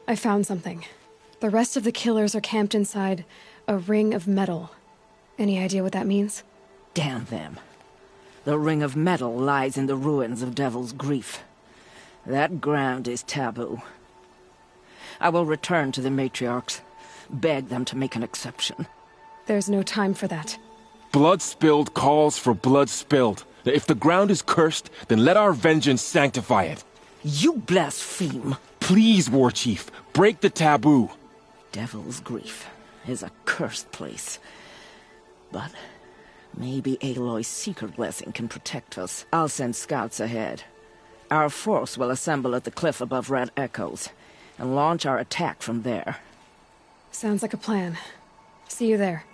I found something. The rest of the killers are camped inside a ring of metal. Any idea what that means? Damn them. The ring of metal lies in the ruins of Devil's Grief. That ground is taboo. I will return to the matriarchs, beg them to make an exception. There's no time for that. Blood spilled calls for blood spilled. If the ground is cursed, then let our vengeance sanctify it. You blaspheme. Please, War Chief, break the taboo. Devil's Grief is a cursed place. But maybe Aloy's secret blessing can protect us. I'll send scouts ahead. Our force will assemble at the cliff above Red Echoes, and launch our attack from there. Sounds like a plan. See you there.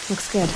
Looks good.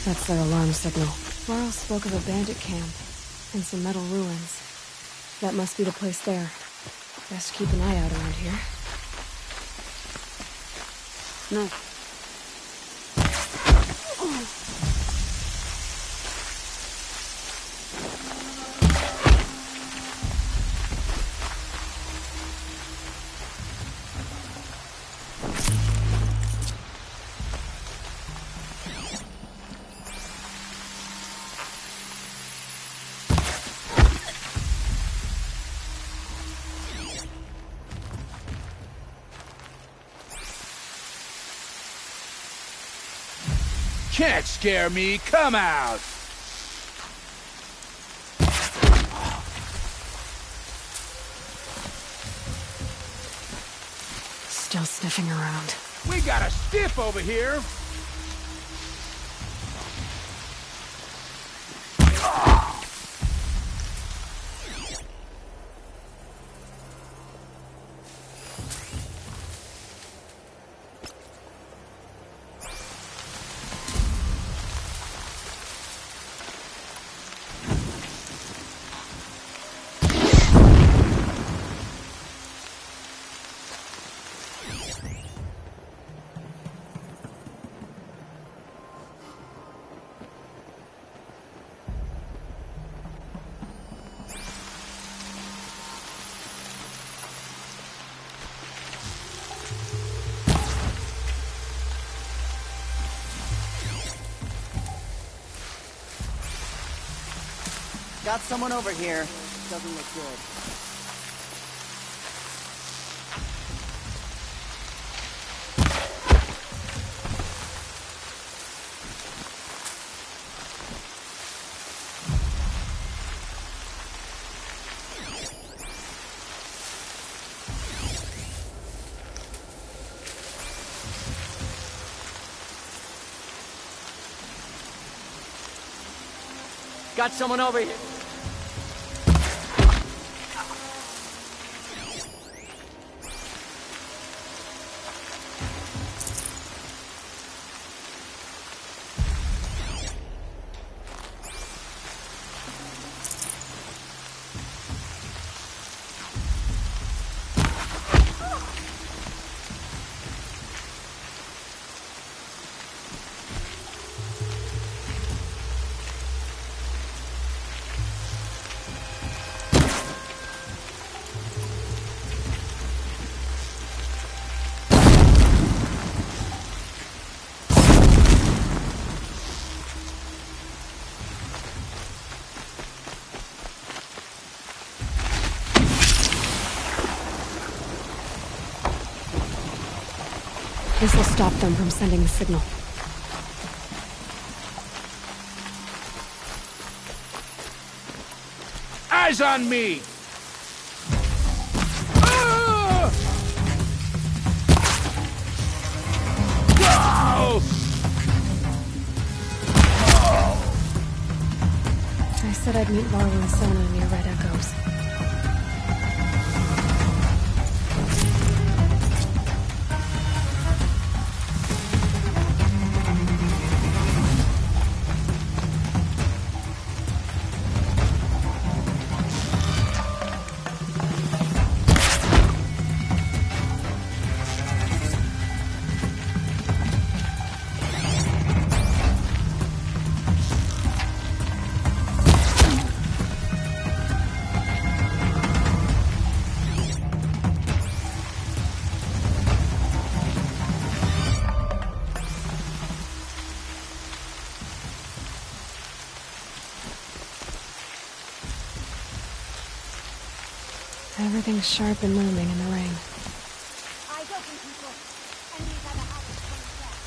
That's their alarm signal. Varl spoke of a bandit camp and some metal ruins. That must be the place there. Best keep an eye out around here. No. Can't scare me, come out! still sniffing around. We got a stiff over here. Got someone over here. Doesn't look good. Got someone over here. This will stop them from sending the signal. Eyes on me! Ah! Whoa! I said I'd meet Varl and Sona near Red Echoes. Everything's sharp and looming in the rain. Eyes open, people. Enemies have a habit of coming back.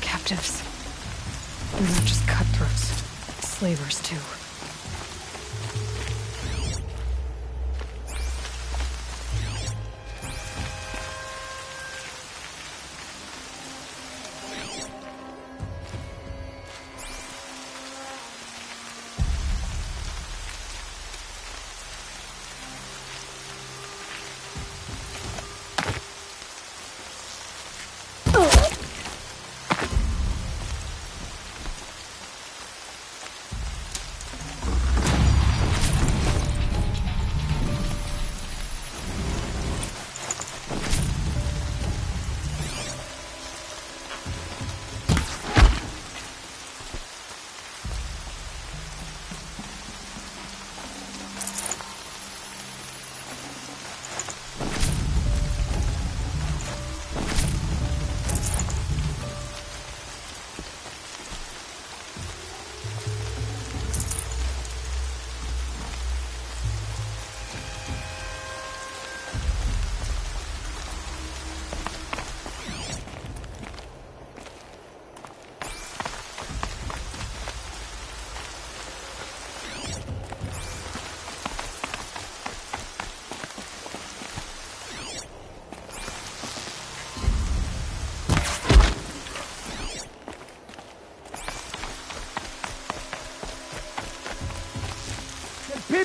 Captives. They're not just cutthroats. Slavers, too.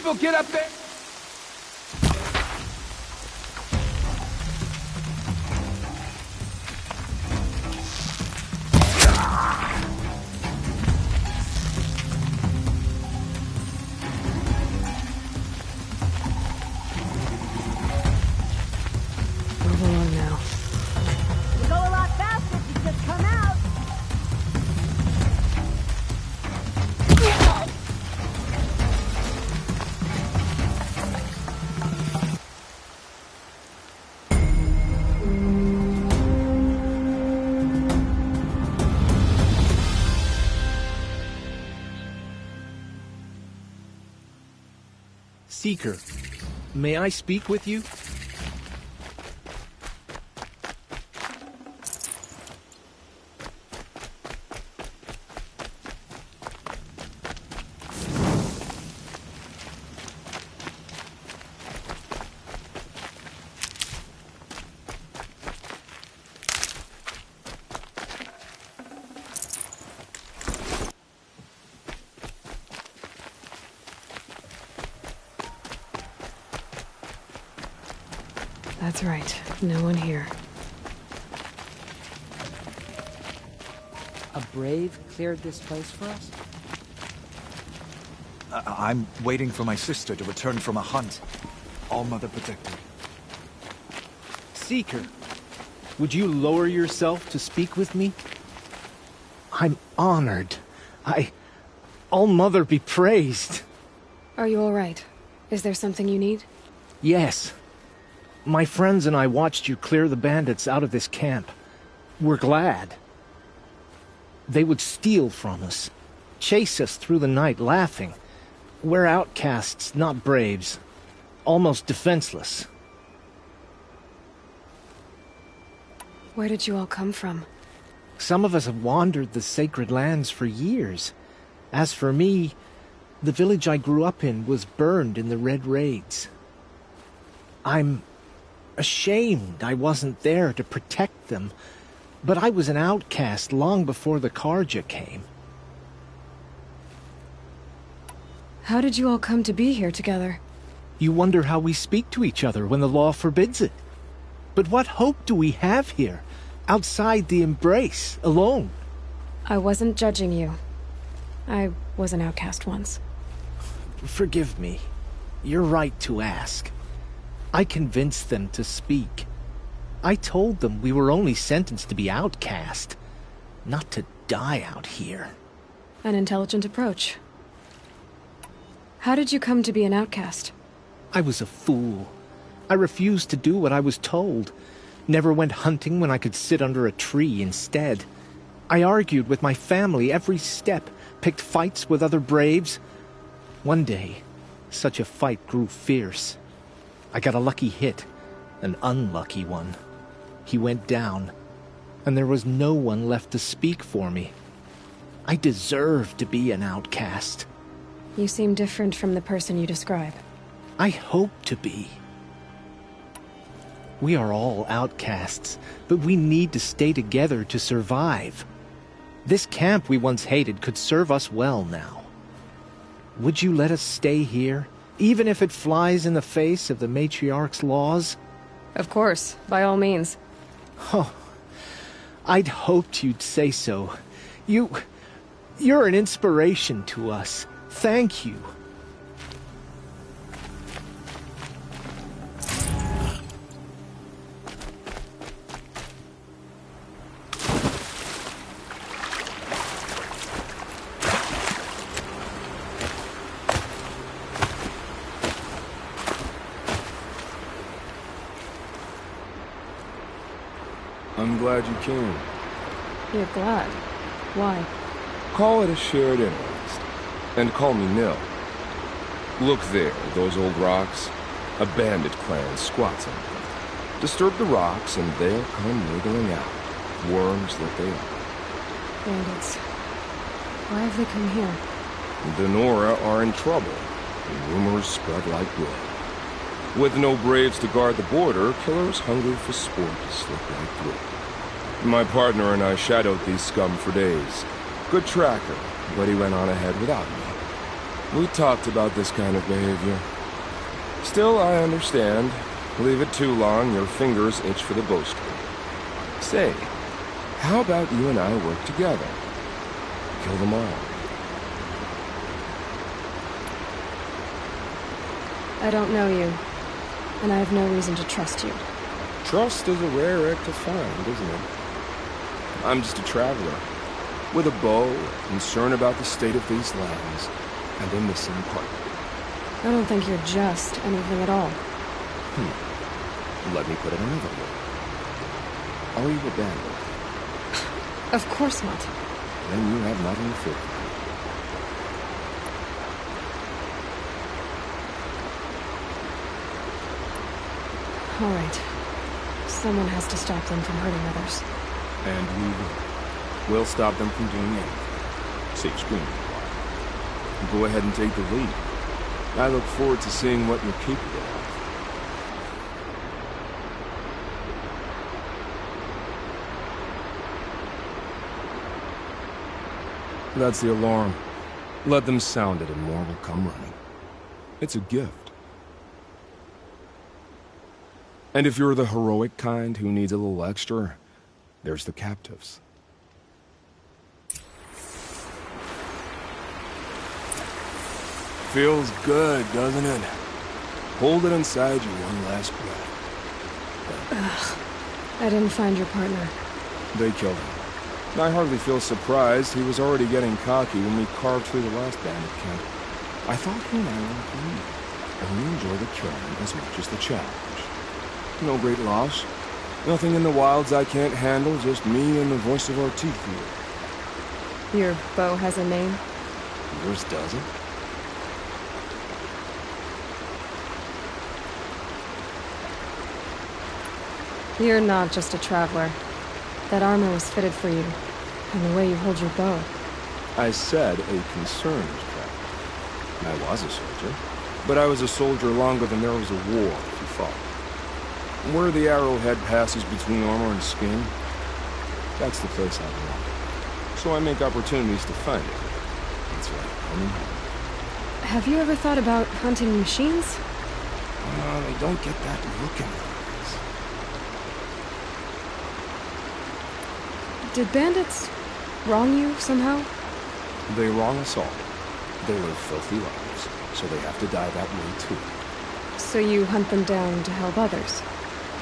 people get up there? Move along now. We'll go a lot faster if you just come out. Seeker, may I speak with you? That's right. No one here. A brave cleared this place for us? I'm waiting for my sister to return from a hunt. All Mother protected. Seeker, would you lower yourself to speak with me? I'm honored. All Mother be praised. Are you all right? Is there something you need? Yes. My friends and I watched you clear the bandits out of this camp. We're glad. They would steal from us, chase us through the night laughing. We're outcasts, not braves. Almost defenseless. Where did you all come from? Some of us have wandered the sacred lands for years. As for me, the village I grew up in was burned in the Red Raids. I'm ashamed I wasn't there to protect them, but I was an outcast long before the Karja came. How did you all come to be here together? You wonder how we speak to each other when the law forbids it. But what hope do we have here, outside the embrace, alone? I wasn't judging you. I was an outcast once. Forgive me. You're right to ask. I convinced them to speak. I told them we were only sentenced to be outcast, not to die out here. An intelligent approach. How did you come to be an outcast? I was a fool. I refused to do what I was told. Never went hunting when I could sit under a tree instead. I argued with my family every step, picked fights with other braves. One day, such a fight grew fierce. I got a lucky hit, an unlucky one. He went down, and there was no one left to speak for me. I deserved to be an outcast. You seem different from the person you describe. I hope to be. We are all outcasts, but we need to stay together to survive. This camp we once hated could serve us well now. Would you let us stay here, even if it flies in the face of the matriarch's laws? Of course, by all means. Oh, I'd hoped you'd say so. You're an inspiration to us. Thank you. I'm glad you came. You're glad. Why? Call it a shared interest. And call me Nil. Look there, those old rocks. A bandit clan squats on them. Disturb the rocks and they'll come wriggling out. Worms that they are. Bandits. Why have they come here? The Nora are in trouble. The rumors spread like blood. With no braves to guard the border, killers hungry for sport to slip right through. My partner and I shadowed these scum for days. Good tracker, but he went on ahead without me. We talked about this kind of behavior. Still, I understand. Leave it too long, your fingers itch for the bowstring. Say, how about you and I work together? Kill them all. I don't know you, and I have no reason to trust you. Trust is a rare egg to find, isn't it? I'm just a traveler, with a bow, concerned about the state of these lands, and a missing partner. I don't think you're just anything at all. Let me put it another way. Are you a bandit? Of course not. Then you have nothing to fear. All right. Someone has to stop them from hurting others. And we will. We'll stop them from doing anything. Save screaming. Go ahead and take the lead. I look forward to seeing what you're capable of. That's the alarm. Let them sound it and more will come running. It's a gift. And if you're the heroic kind who needs a little extra, there's the captives. Feels good, doesn't it? Hold it inside you one last breath. Ugh. I didn't find your partner. They killed him. I hardly feel surprised. He was already getting cocky when we carved through the last bandit camp. I thought he and I were agreed. Only enjoy the killing as much as the challenge. No great loss. Nothing in the wilds I can't handle, just me and the voice of our teeth here. Your bow has a name? Yours doesn't? You're not just a traveler. That armor was fitted for you, and the way you hold your bow. I said a concerned traveler. I was a soldier, but I was a soldier longer than there was a war, if you follow. Where the arrowhead passes between armor and skin, that's the place I belong. So I make opportunities to find it. That's right, coming home. Have you ever thought about hunting machines? They don't get that look in them. Did bandits wrong you somehow? They wrong us all. They live filthy lives, so they have to die that way too. So you hunt them down to help others?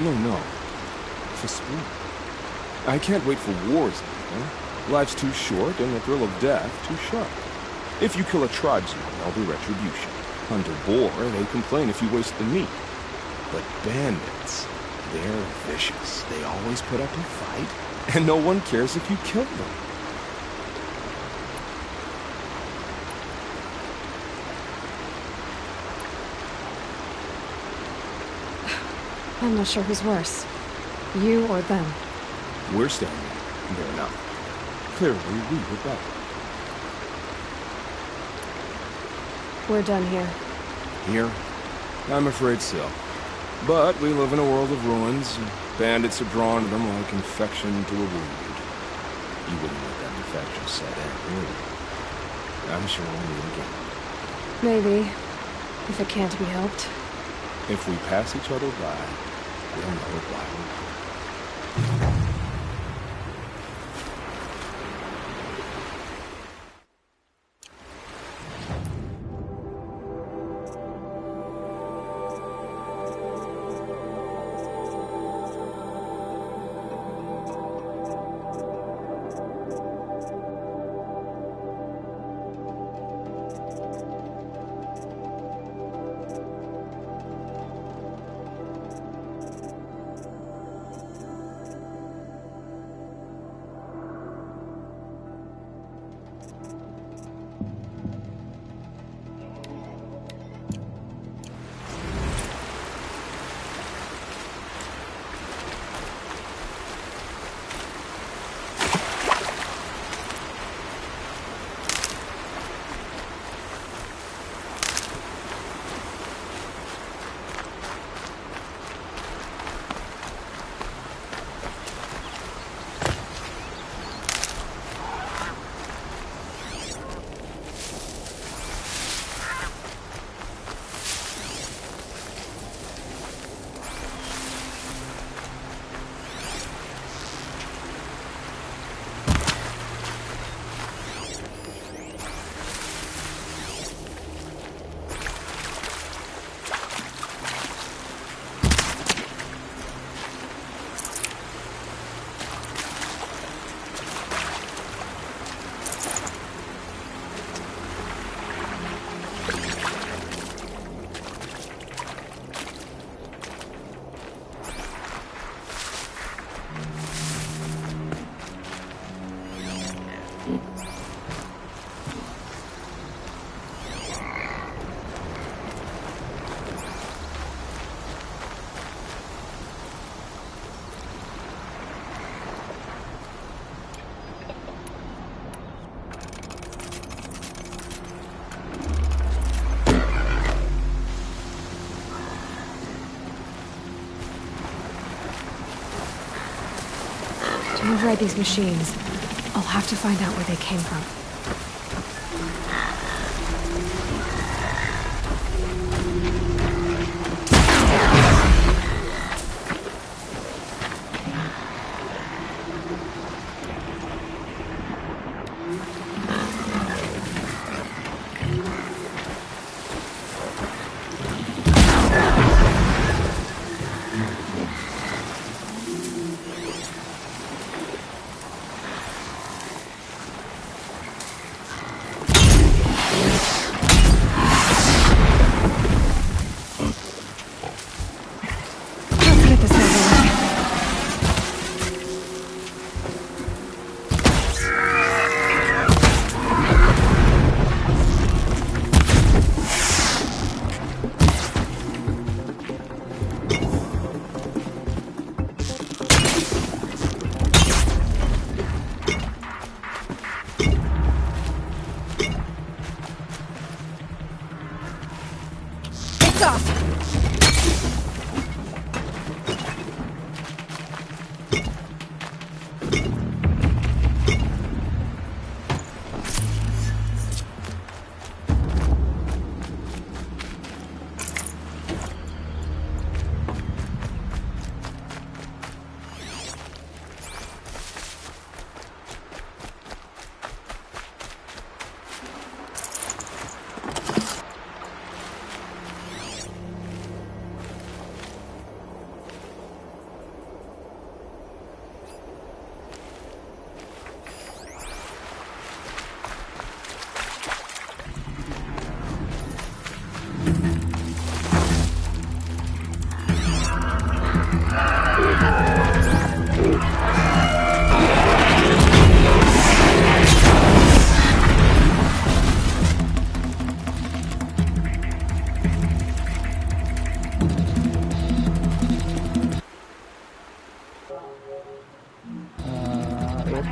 No. For sport. I can't wait for wars anymore. Life's too short, and the thrill of death too sharp. If you kill a tribesman, there'll be retribution. Hunt a boar, they complain if you waste the meat. But bandits, they're vicious. They always put up a fight. And no one cares if you kill them. I'm not sure who's worse. You or them. We're standing. They're not. Clearly, we were better. We're done here. Here? I'm afraid so. But we live in a world of ruins, and bandits are drawn to them like infection to a wound. You wouldn't let that infection set in, would you? I'm sure we'll meet again. Maybe. If it can't be helped. If we pass each other by, we'll know why we're here. To override these machines, I'll have to find out where they came from.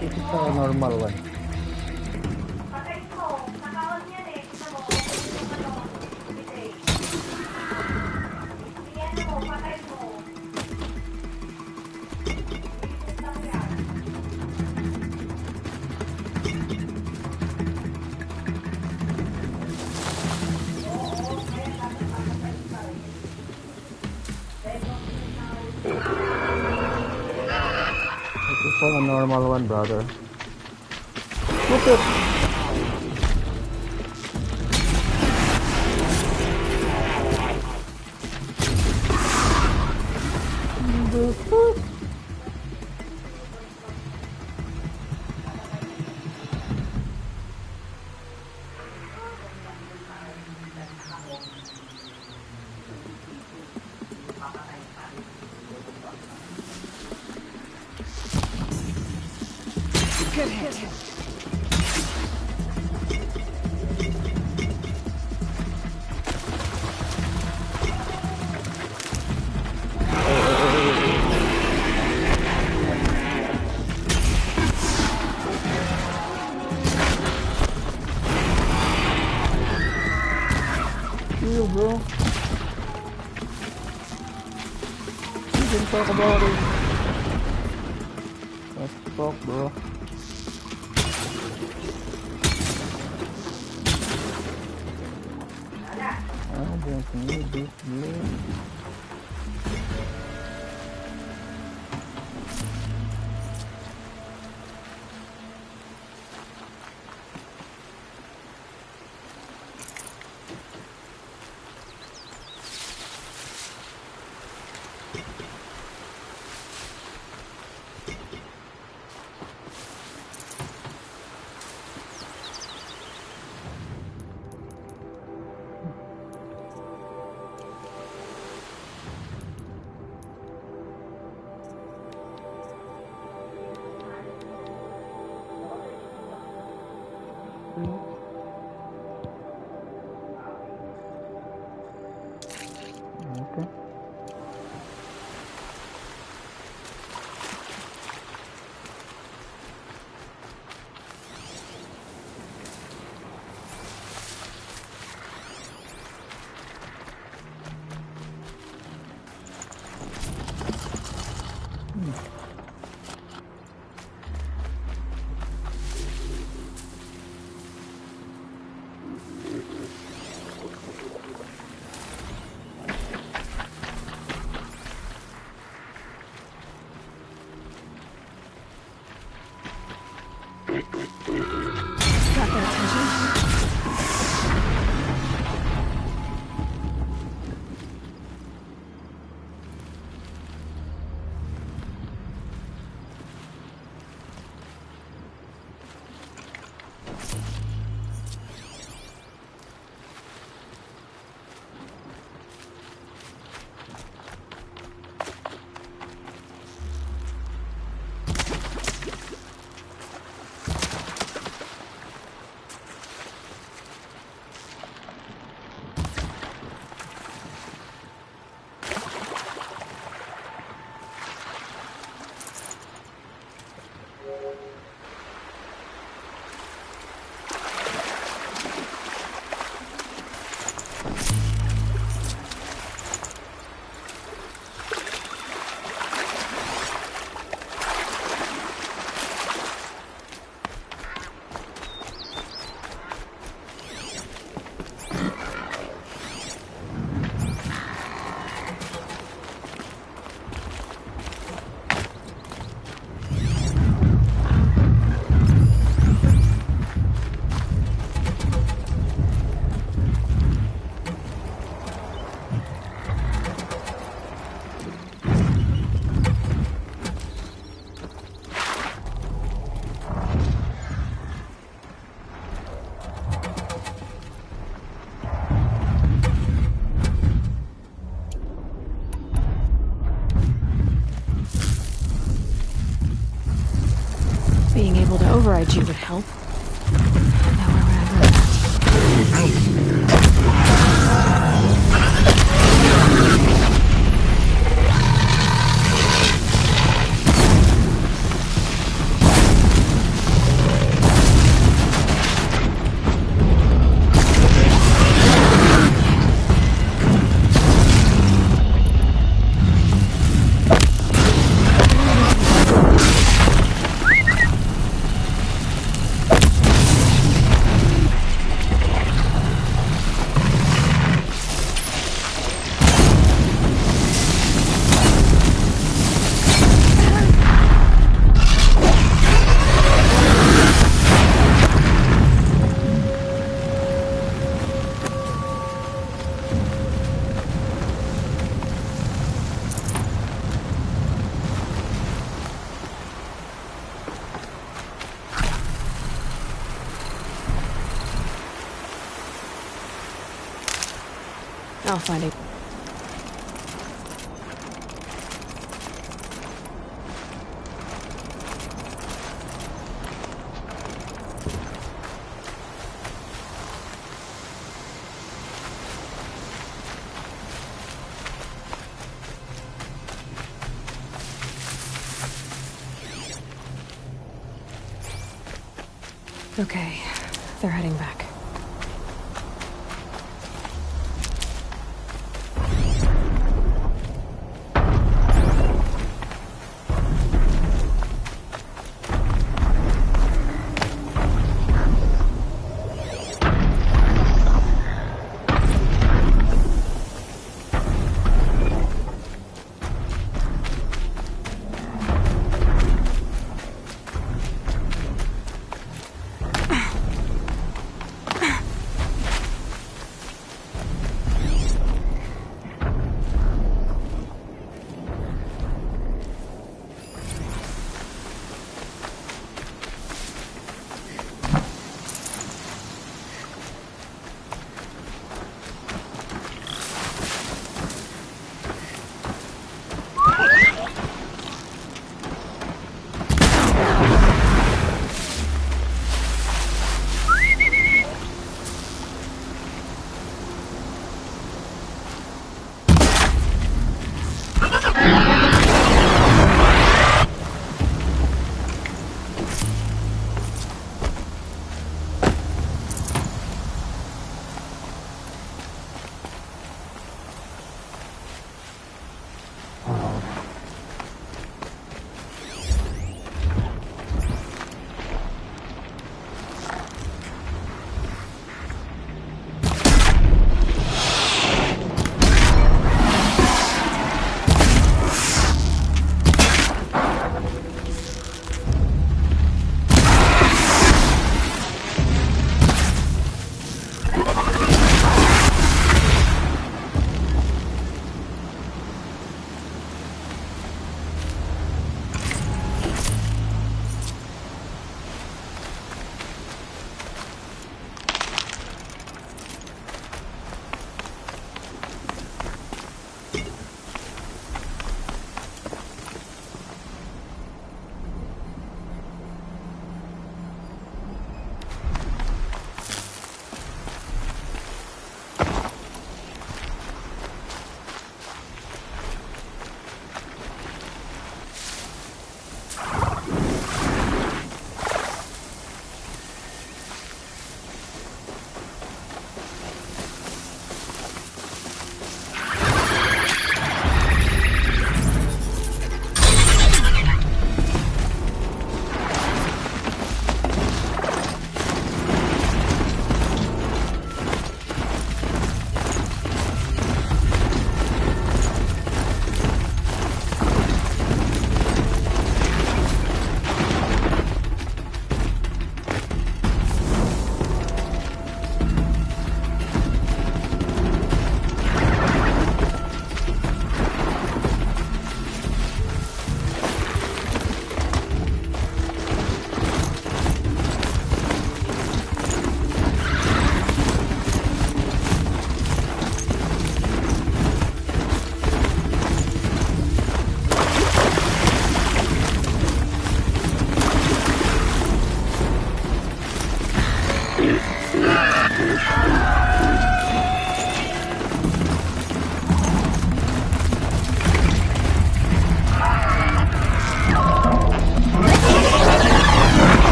Ito normal one. Ito a normal one, brother. What the? Good hit. Chill, bro. You can talk about it. Let's talk, bro. I don't need this blue. Okay. Got their attention. Being able to override you would help. However, I'll find it. Okay, they're heading back.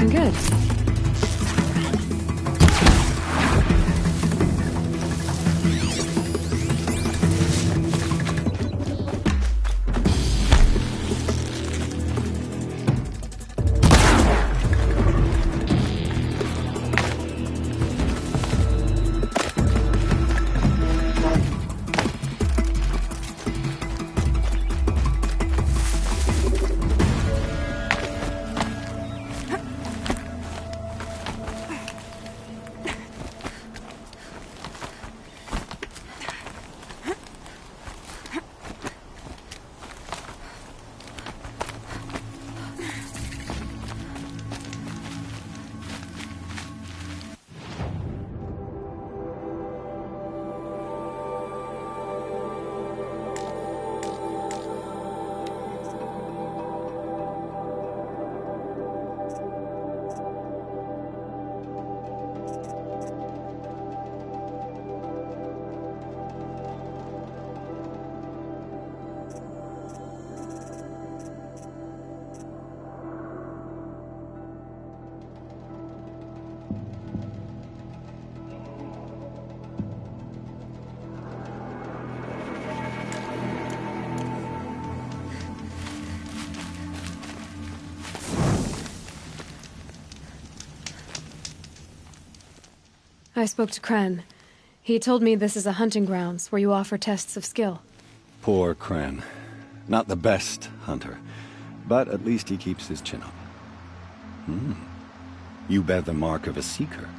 looking good. I spoke to Kren. He told me this is a hunting grounds where you offer tests of skill. Poor Kren. Not the best hunter, but at least he keeps his chin up. You bear the mark of a seeker.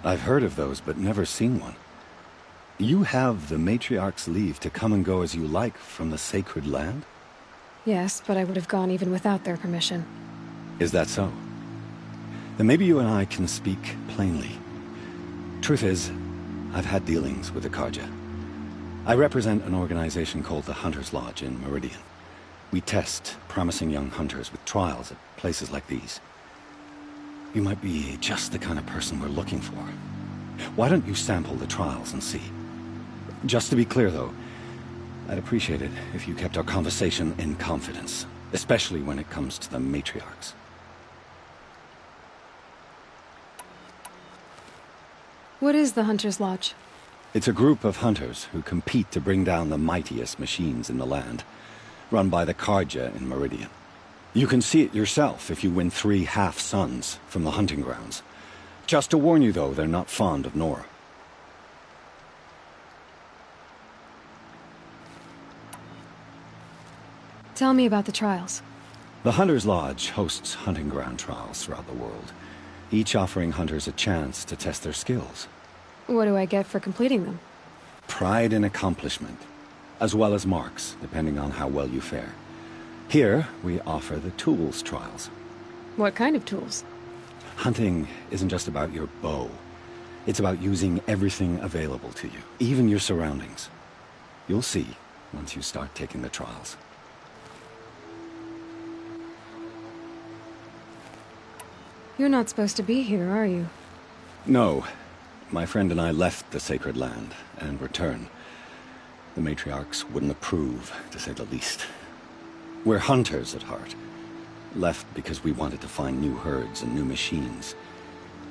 I've heard of those, but never seen one. You have the Matriarch's leave to come and go as you like from the sacred land? Yes, but I would have gone even without their permission. Is that so? Then maybe you and I can speak plainly. Truth is, I've had dealings with the Karja. I represent an organization called the Hunter's Lodge in Meridian. We test promising young hunters with trials at places like these. You might be just the kind of person we're looking for. Why don't you sample the trials and see? Just to be clear, though, I'd appreciate it if you kept our conversation in confidence, especially when it comes to the matriarchs. What is the Hunter's Lodge? It's a group of hunters who compete to bring down the mightiest machines in the land, run by the Karja in Meridian. You can see it yourself if you win 3 half-suns from the hunting grounds. Just to warn you, though, they're not fond of Nora. Tell me about the trials. The Hunter's Lodge hosts hunting ground trials throughout the world, each offering hunters a chance to test their skills. What do I get for completing them? Pride in accomplishment, as well as marks, depending on how well you fare. Here, we offer the tools trials. What kind of tools? Hunting isn't just about your bow. It's about using everything available to you, even your surroundings. You'll see once you start taking the trials. You're not supposed to be here, are you? No. My friend and I left the sacred land and returned. The matriarchs wouldn't approve, to say the least. We're hunters at heart. Left because we wanted to find new herds and new machines.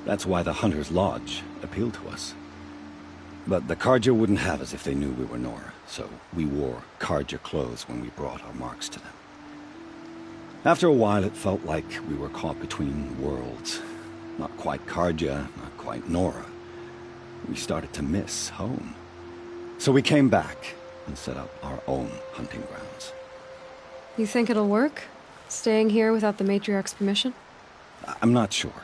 That's why the Hunter's Lodge appealed to us. But the Karja wouldn't have us if they knew we were Nora, so we wore Karja clothes when we brought our marks to them. After a while, it felt like we were caught between worlds. Not quite Karja, not quite Nora. We started to miss home. So we came back and set up our own hunting grounds. You think it'll work? Staying here without the Matriarch's permission? I'm not sure.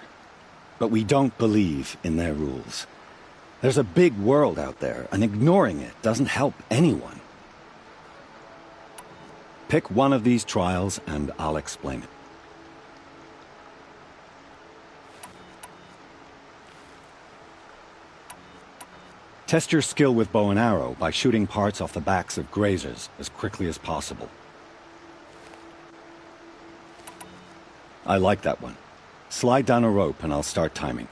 But we don't believe in their rules. There's a big world out there, and ignoring it doesn't help anyone. Pick one of these trials, and I'll explain it. Test your skill with bow and arrow by shooting parts off the backs of grazers as quickly as possible. I like that one. Slide down a rope and I'll start timing.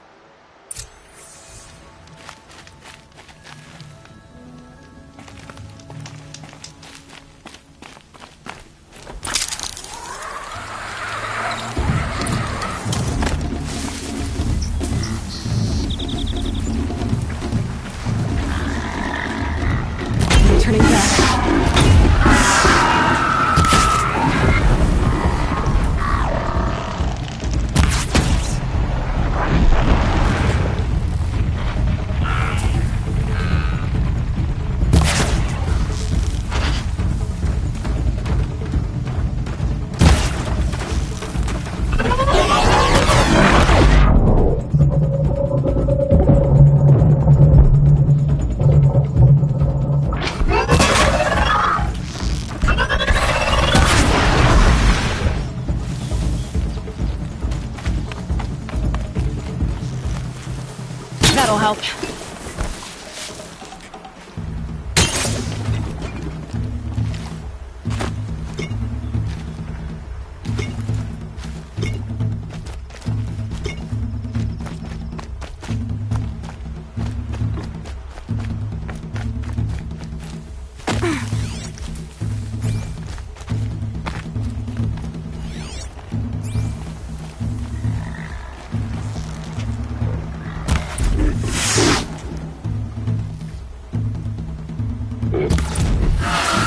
That'll help.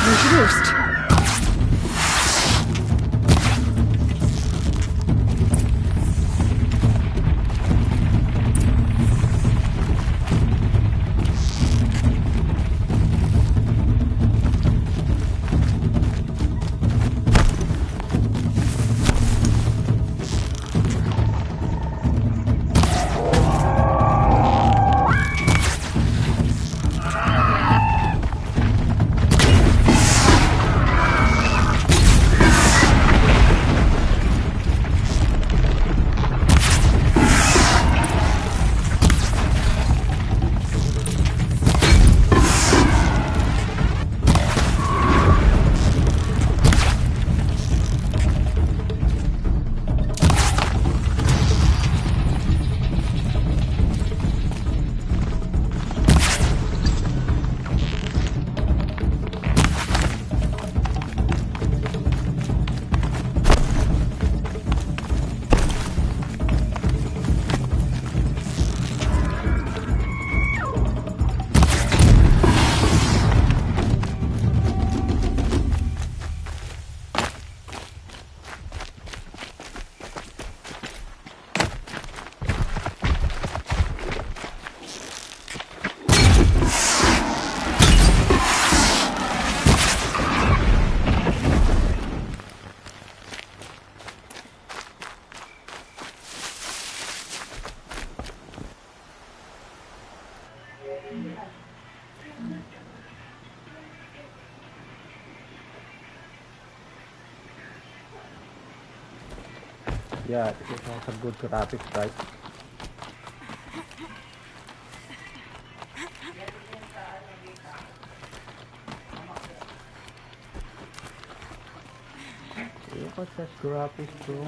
Introduced. Yeah, it has a good graphics, right? What's that graphics, bro?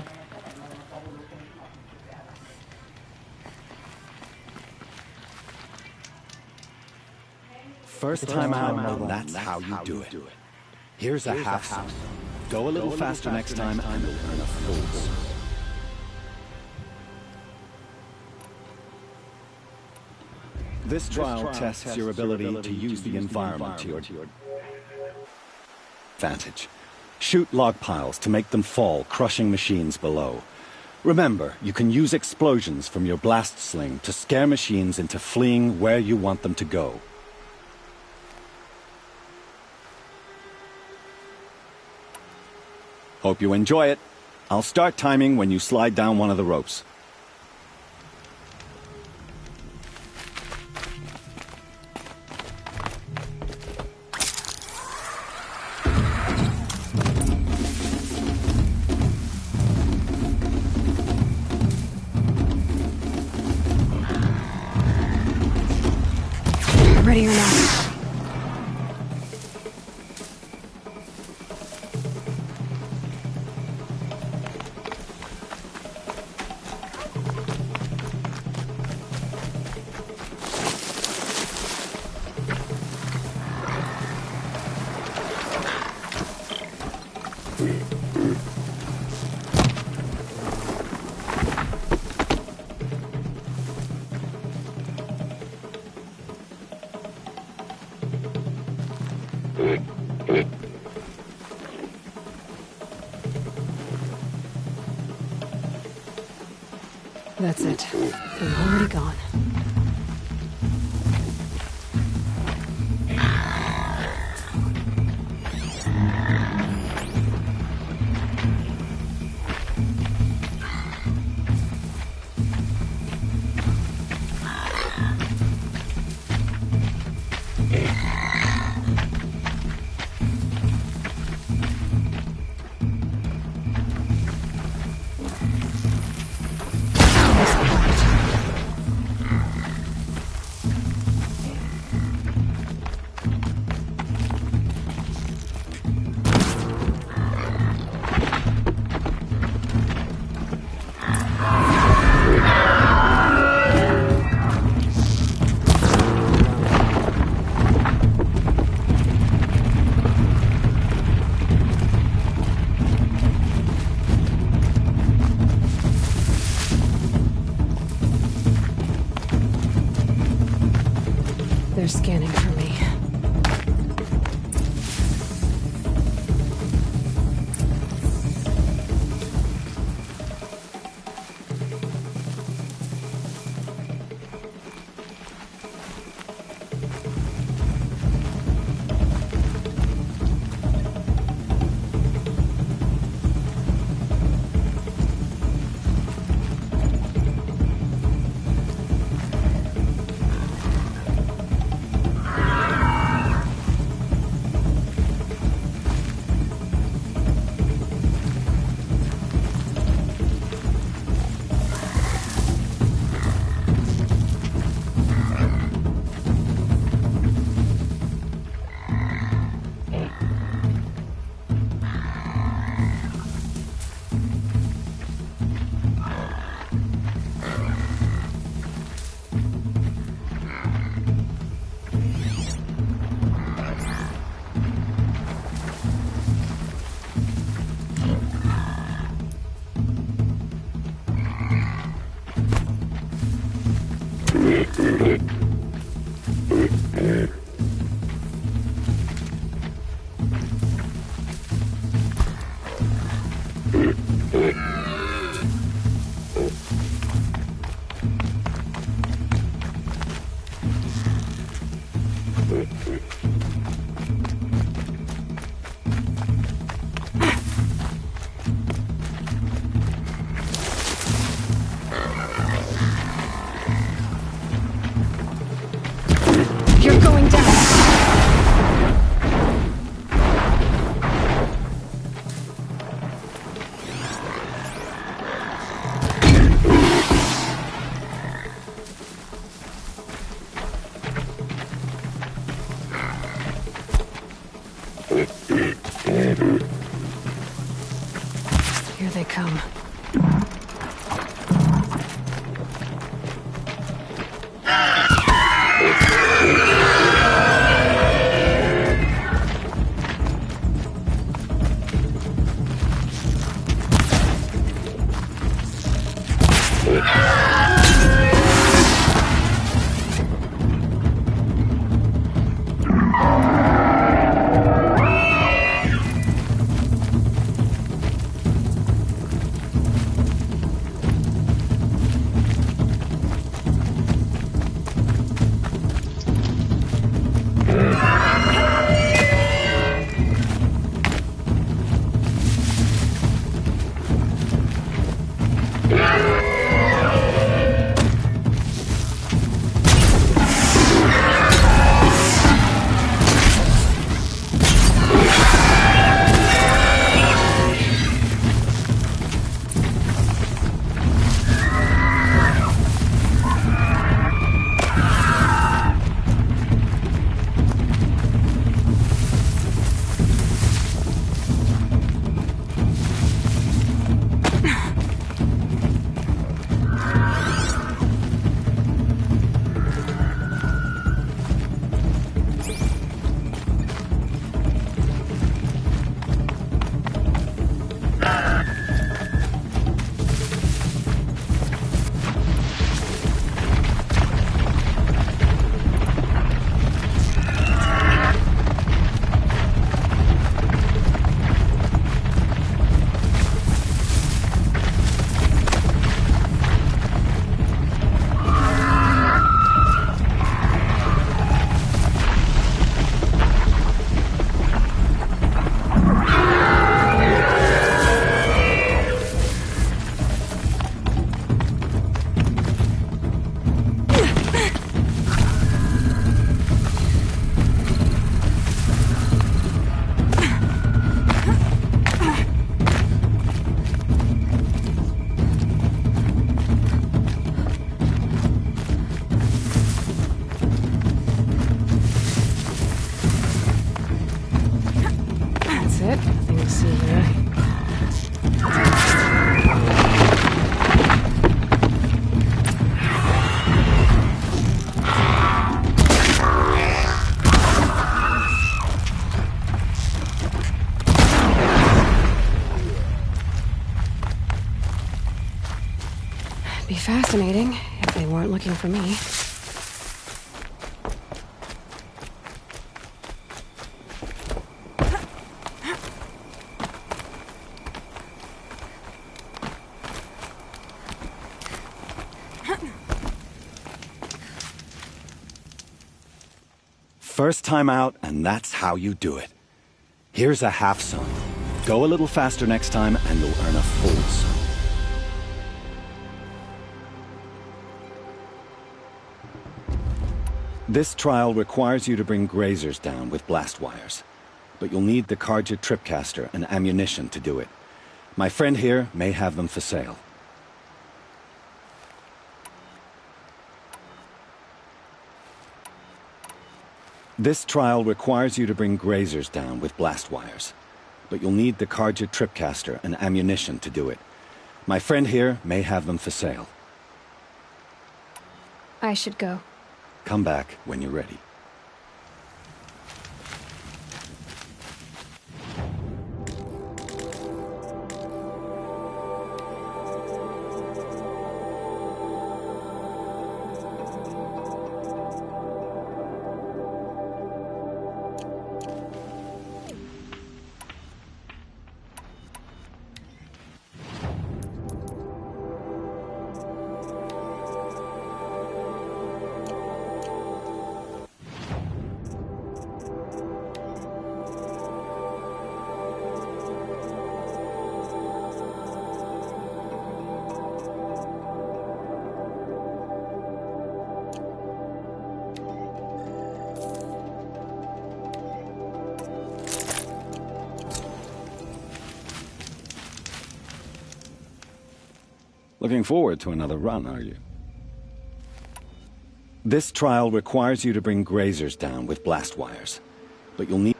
First time out, that's how you do it. Here's a half sum. Go a little faster next time and you'll earn a full sum. This trial tests your ability to use the environment to your advantage. Shoot log piles to make them fall, crushing machines below. Remember, you can use explosions from your blast sling to scare machines into fleeing where you want them to go. Hope you enjoy it. I'll start timing when you slide down one of the ropes. Ready or not. That's it. I'm already gone. They're scanning for me. You're going down. Here they come. Be fascinating if they weren't looking for me. First time out, and that's how you do it. Here's a half sun. Go a little faster next time, and you'll earn a full sun. This trial requires you to bring grazers down with blast wires. But you'll need the Karja tripcaster and ammunition to do it. My friend here may have them for sale. This trial requires you to bring grazers down with blast wires. But you'll need the Karja tripcaster and ammunition to do it. My friend here may have them for sale. I should go. Come back when you're ready. Looking forward to another run, are you? This trial requires you to bring grazers down with blast wires. But you'll need...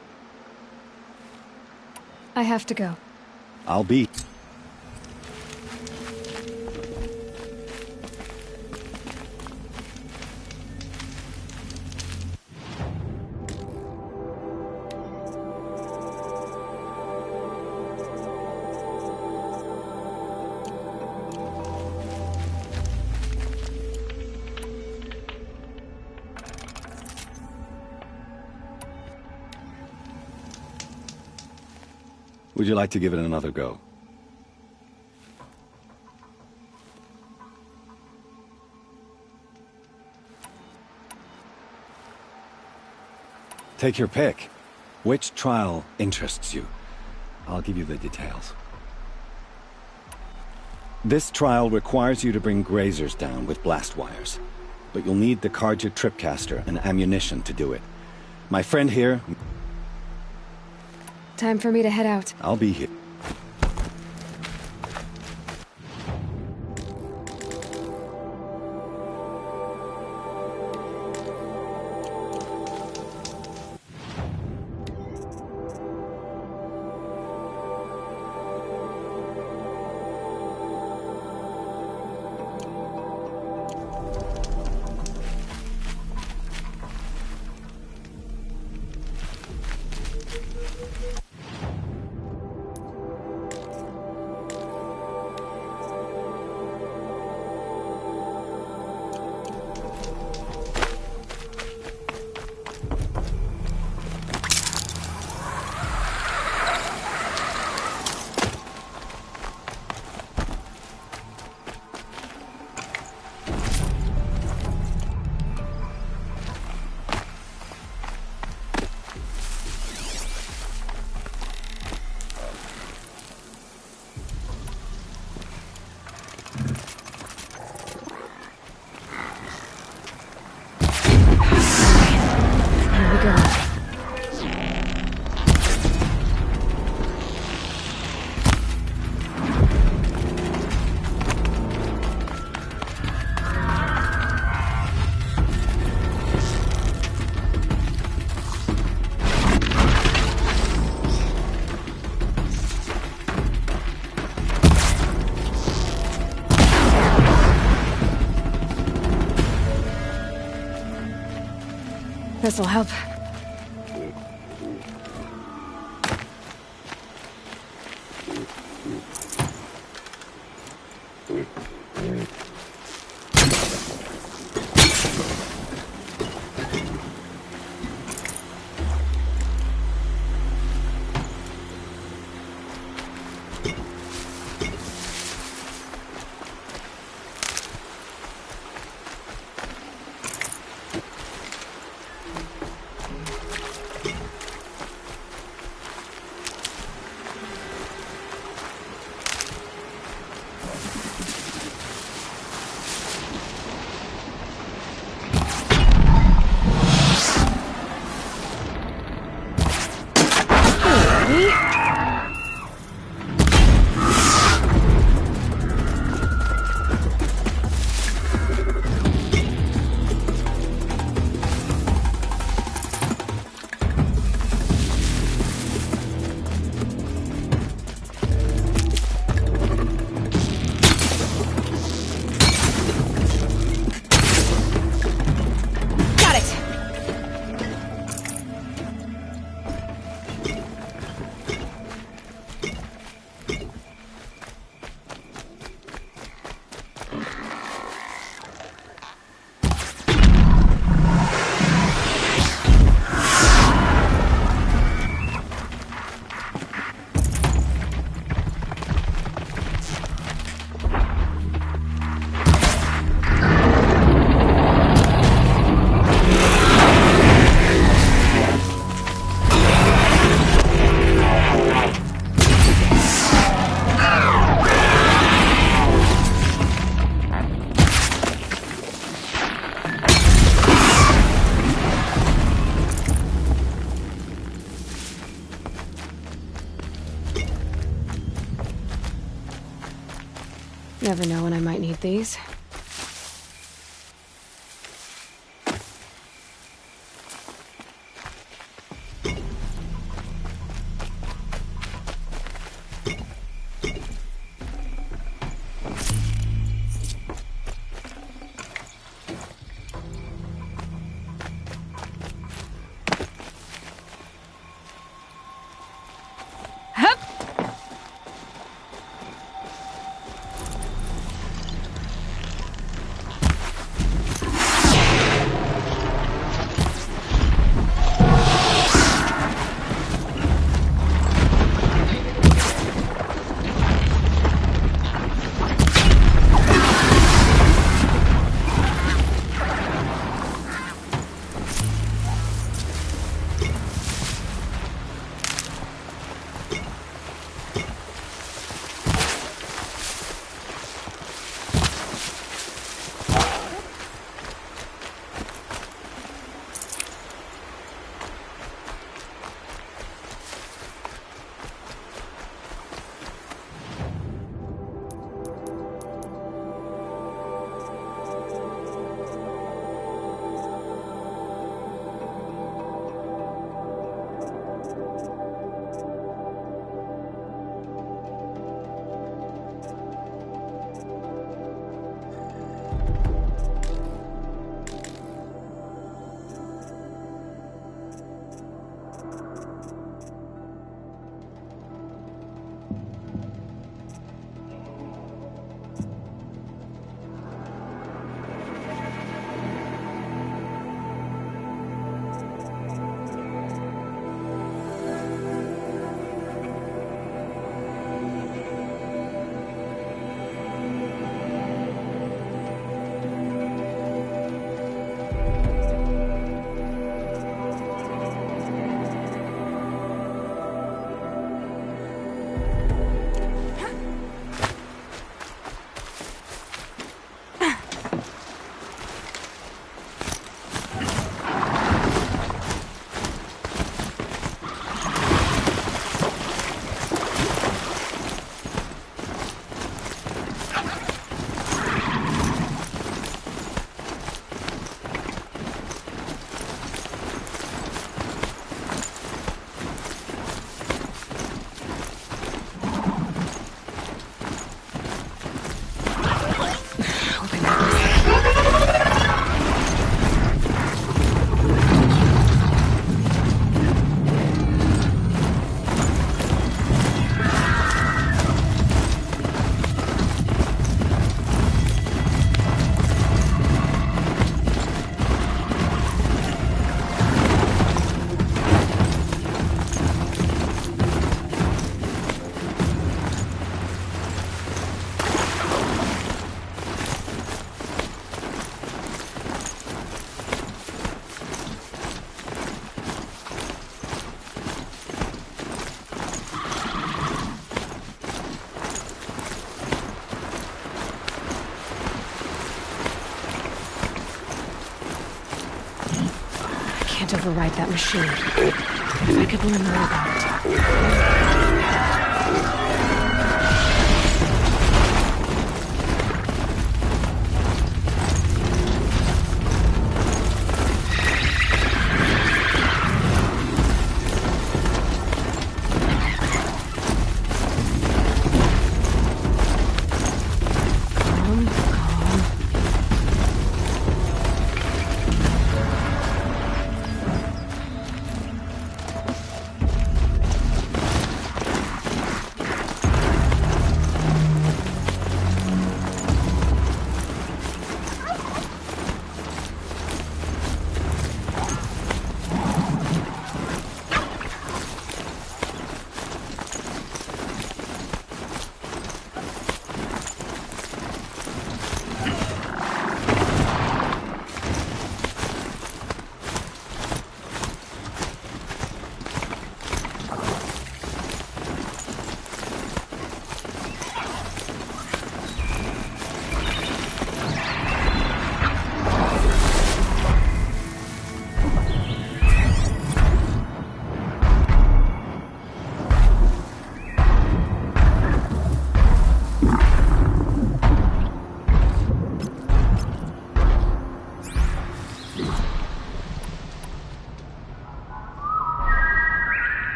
I have to go. I'll be... Would you like to give it another go? Take your pick. Which trial interests you? I'll give you the details. This trial requires you to bring grazers down with blast wires. But you'll need the Karja tripcaster and ammunition to do it. My friend here... Time for me to head out. I'll be here. This'll help. never know when I might need these. Can't override that machine. If I could learn more about it.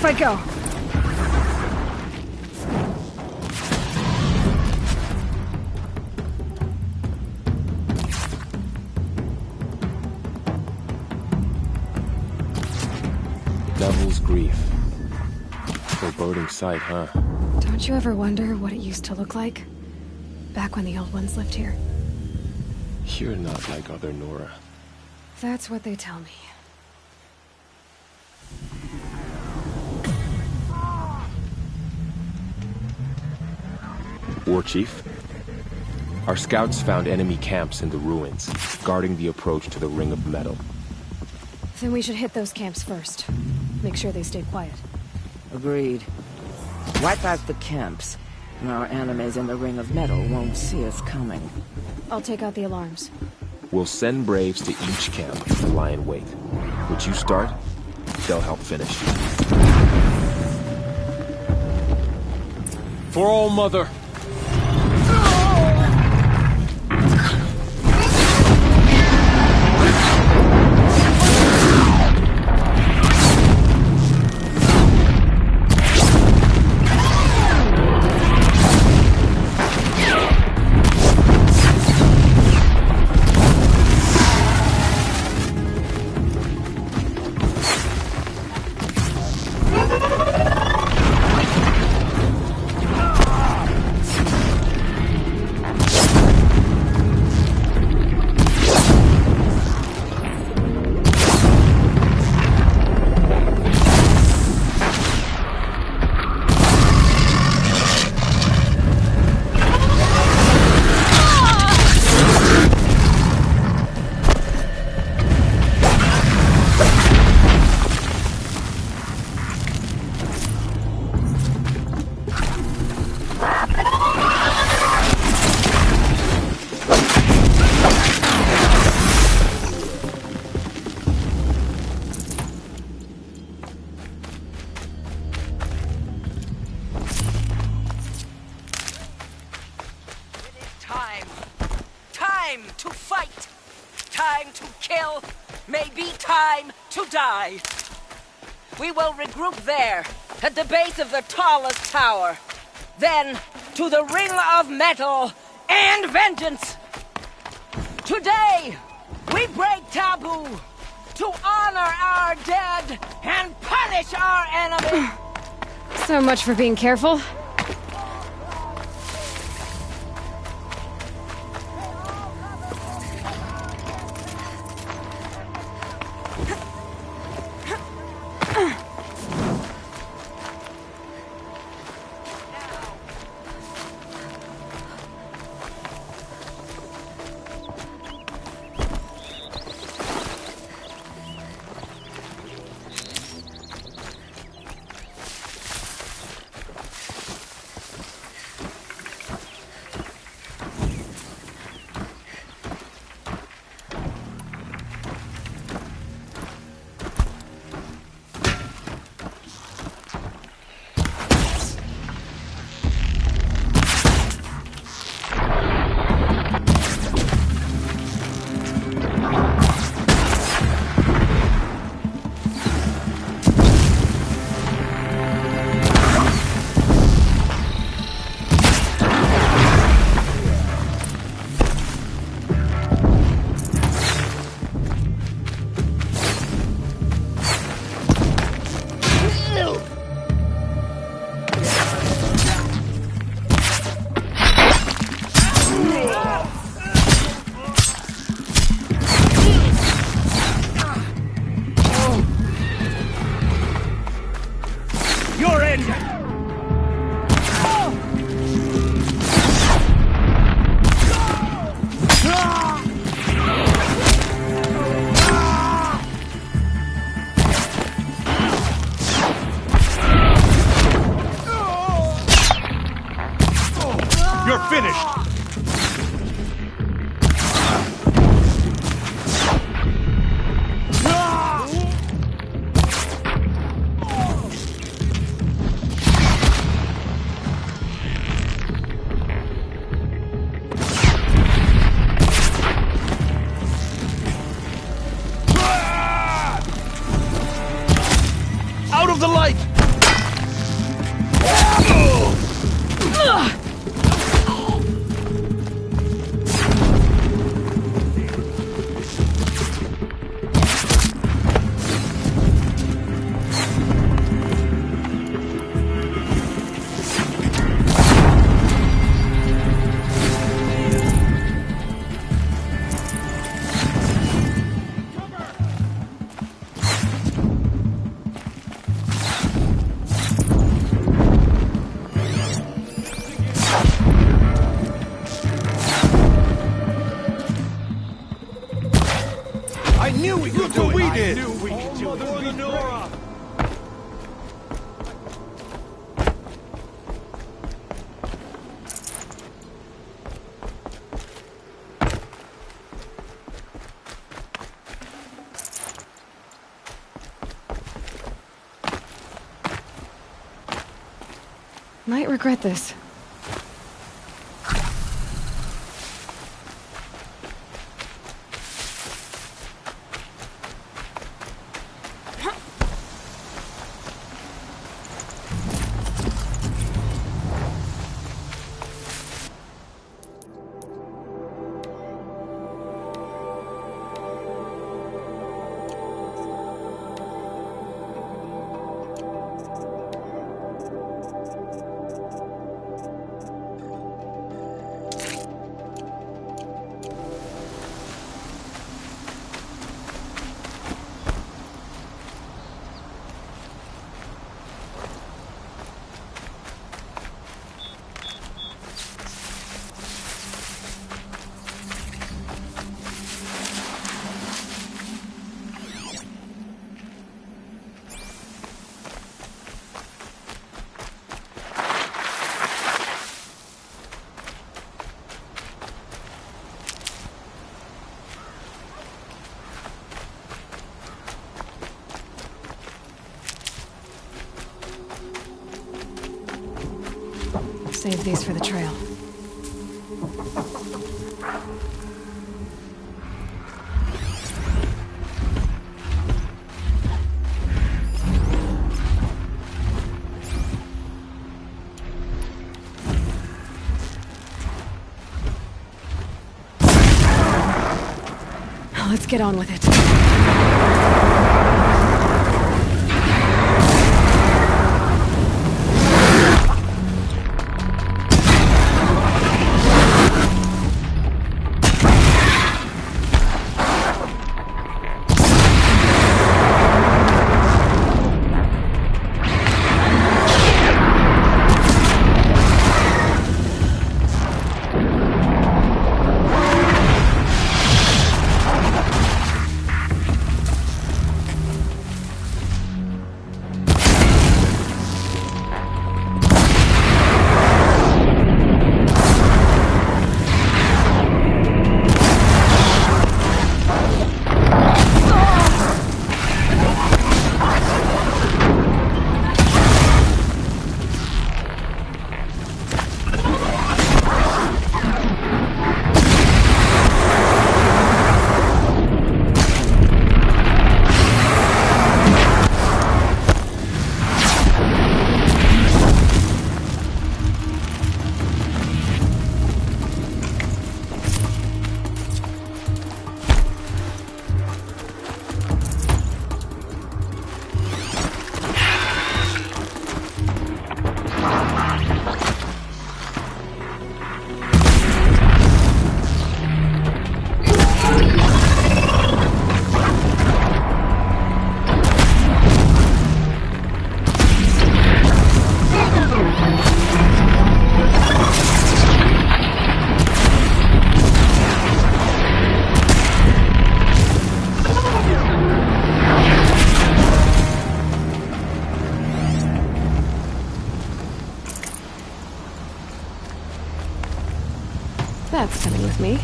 Off I go. Devil's Grief. Foreboding sight, huh? Don't you ever wonder what it used to look like? Back when the old ones lived here. You're not like other Nora. That's what they tell me. War Chief? Our scouts found enemy camps in the ruins, guarding the approach to the Ring of Metal. Then we should hit those camps first. Make sure they stay quiet. Agreed. Wipe out the camps. Our enemies in the Ring of Metal won't see us coming. I'll take out the alarms. We'll send Braves to each camp to lie in wait. What you start, they'll help finish. For All Mother! Time to fight! Time to kill! Maybe time to die! We will regroup there, at the base of the tallest tower. Then, to the Ring of Metal and vengeance! Today, we break taboo to honor our dead and punish our enemy! So much for being careful. You're finished! Out of the light! did! knew we could do it. Might regret this. Save these for the trail. Let's get on with it. That's coming with me.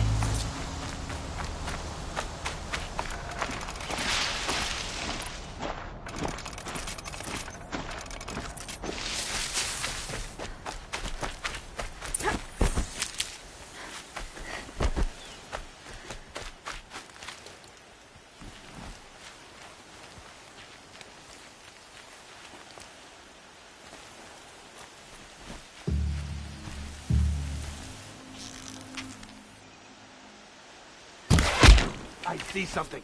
I see something.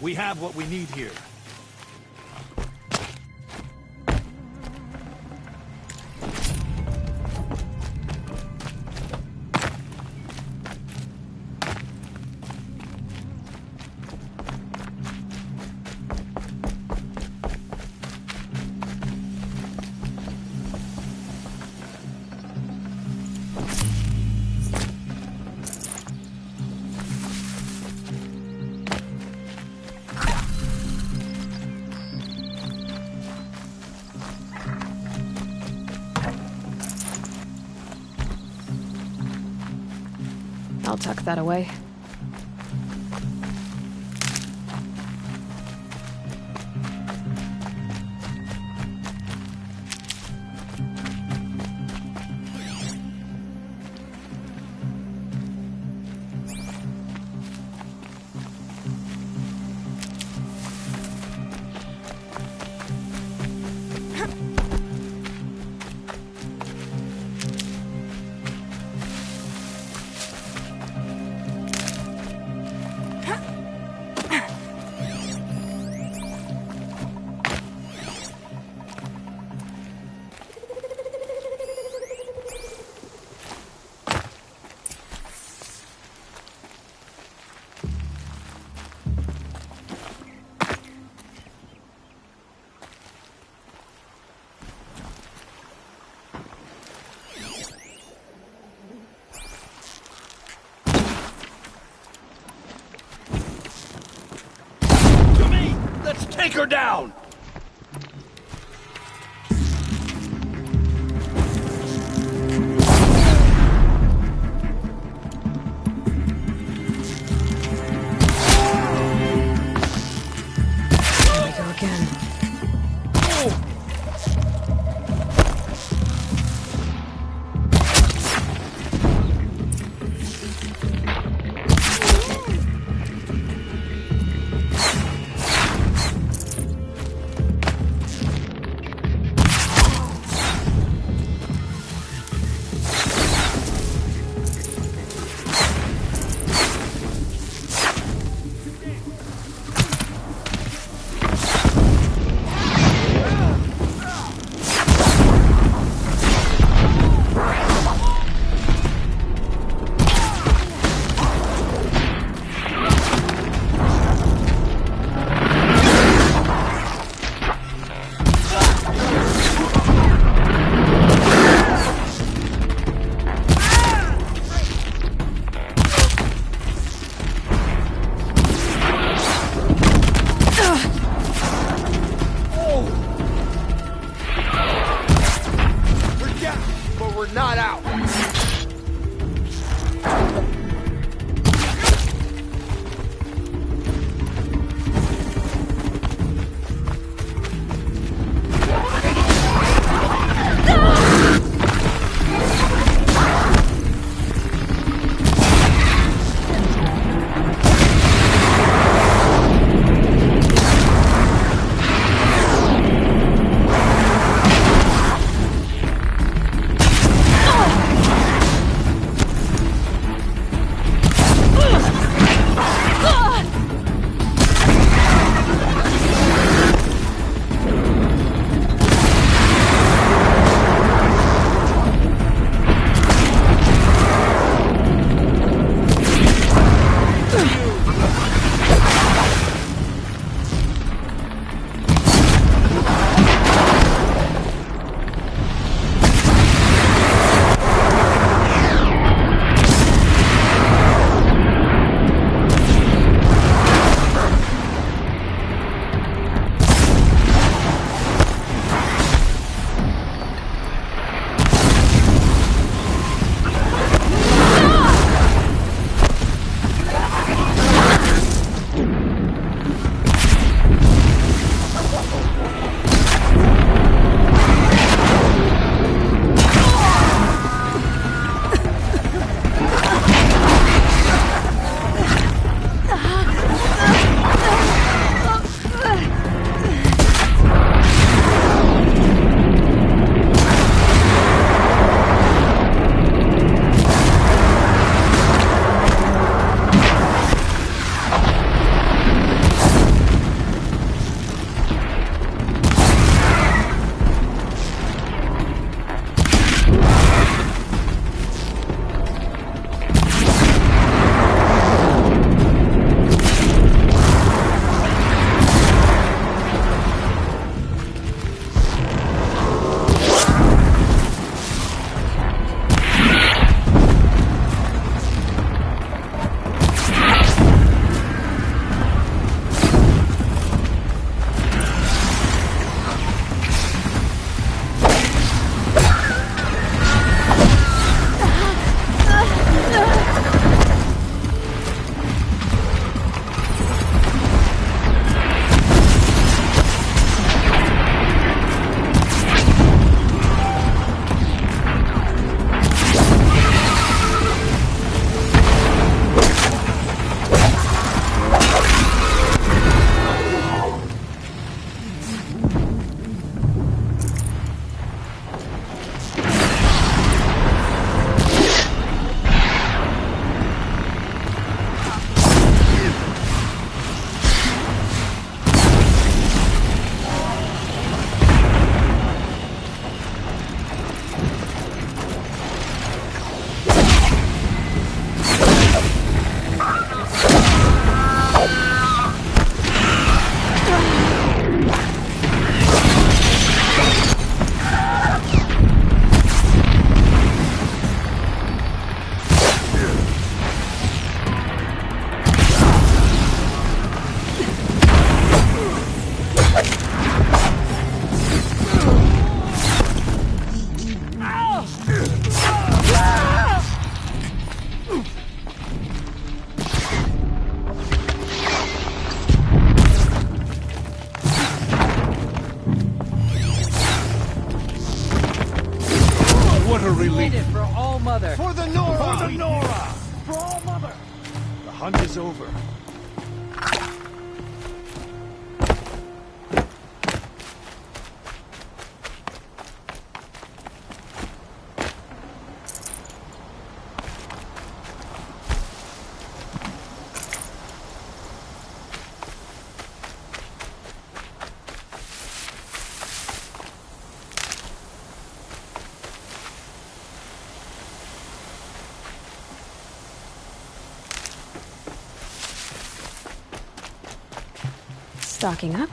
We have what we need here. I'll tuck that away. Take her down! Here we go again. for relief. Did it for All Mother. For the Nora! For the Nora! For All Mother! The hunt is over. Stocking up.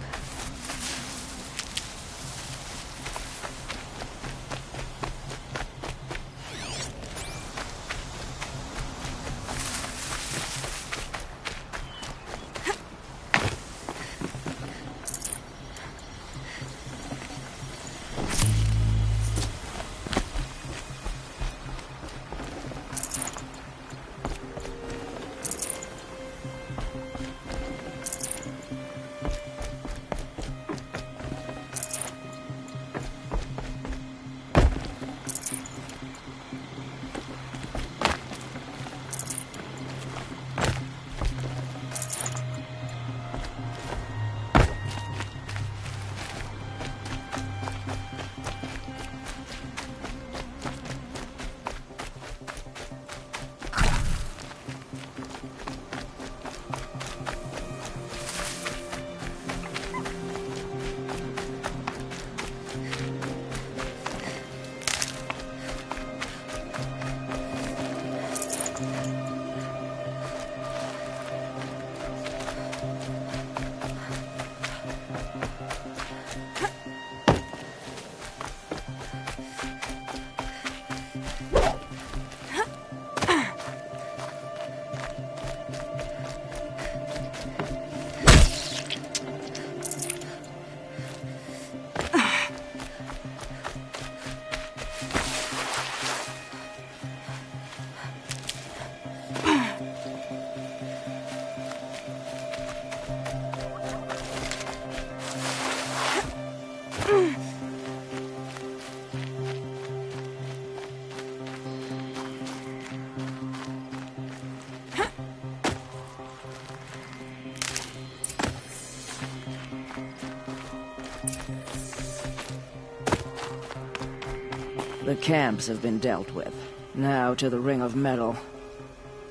The camps have been dealt with. Now to the ring of metal.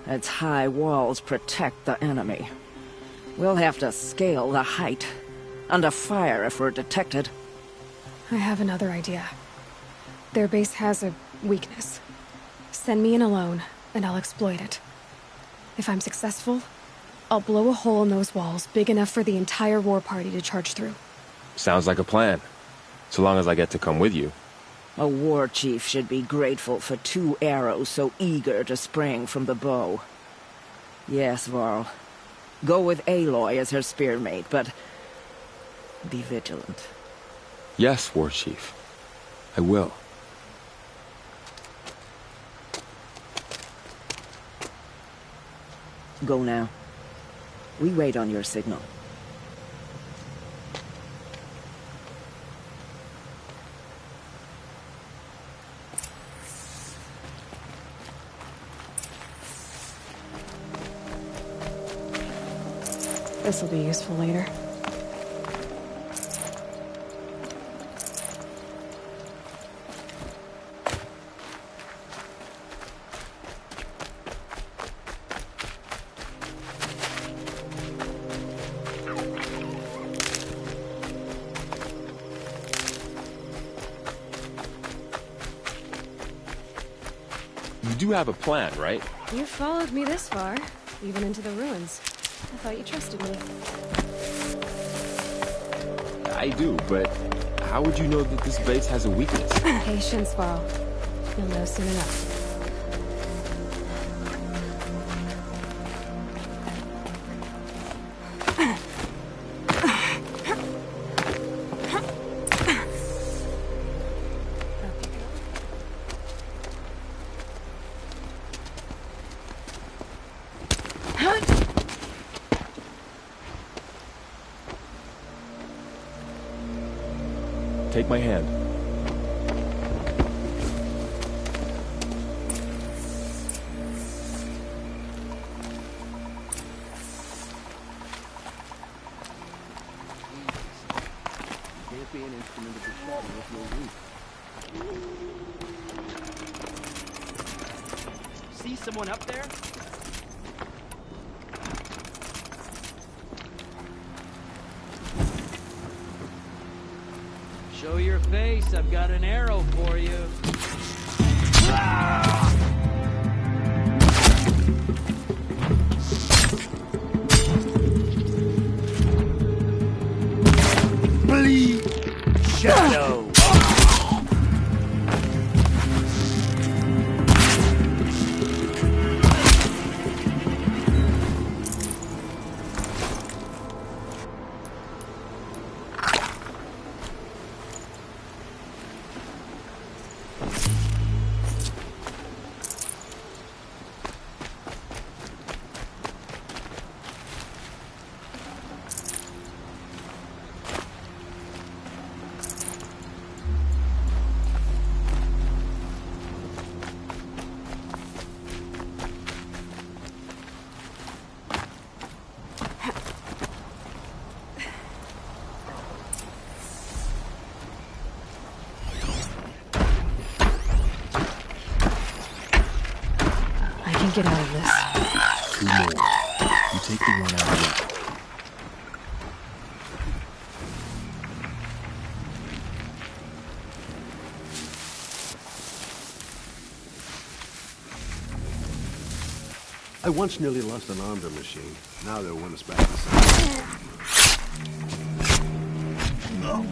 Its high walls protect the enemy. We'll have to scale the height. Under fire if we're detected. I have another idea. Their base has a weakness. Send me in alone, and I'll exploit it. If I'm successful, I'll blow a hole in those walls big enough for the entire war party to charge through. Sounds like a plan. So long as I get to come with you. A war chief should be grateful for 2 arrows so eager to spring from the bow. Yes, Varl. Go with Aloy as her spearmate, but be vigilant. Yes, War Chief. I will. Go now. We wait on your signal. This'll be useful later. You do have a plan, right? You followed me this far, even into the ruins. I thought you trusted me. I do, but how would you know that this base has a weakness? Patience, Varl. You'll know soon enough. Take my hand. can't be an instrument of the shadow if you're weak. See someone up there? Show your face, I've got an arrow for you. Bleed shadow. Get out of this. 2 more. You take the one out of it. I once nearly lost an armor machine. Now they'll want us back inside. No.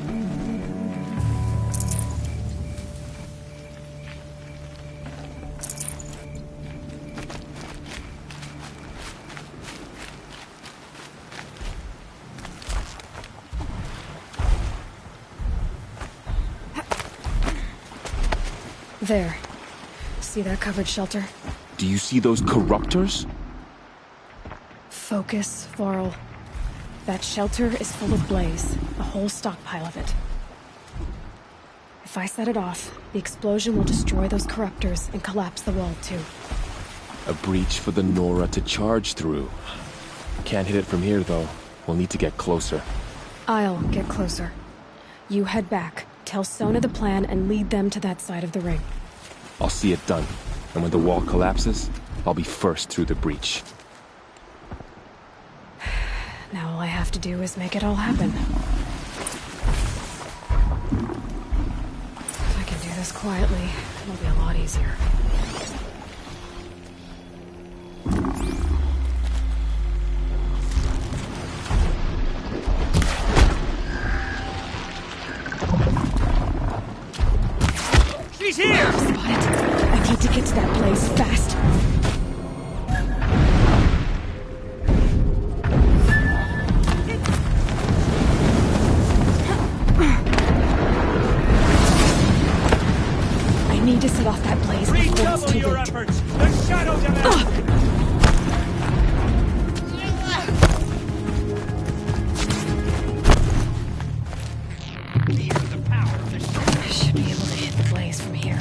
There. See that covered shelter? Do you see those corruptors? Focus, Varl. That shelter is full of blaze, a whole stockpile of it. If I set it off, the explosion will destroy those corruptors and collapse the wall too. A breach for the Nora to charge through. Can't hit it from here, though. We'll need to get closer. I'll get closer. You head back, tell Sona the plan, and lead them to that side of the ring. I'll see it done. And when the wall collapses, I'll be first through the breach. Now all I have to do is make it all happen. If I can do this quietly, it'll be a lot easier. She's here! Spot it. I need to get to that place fast. I need to set off that blaze before it's Redouble too your late. efforts! The shadow demands! I should be able to hit the blaze from here.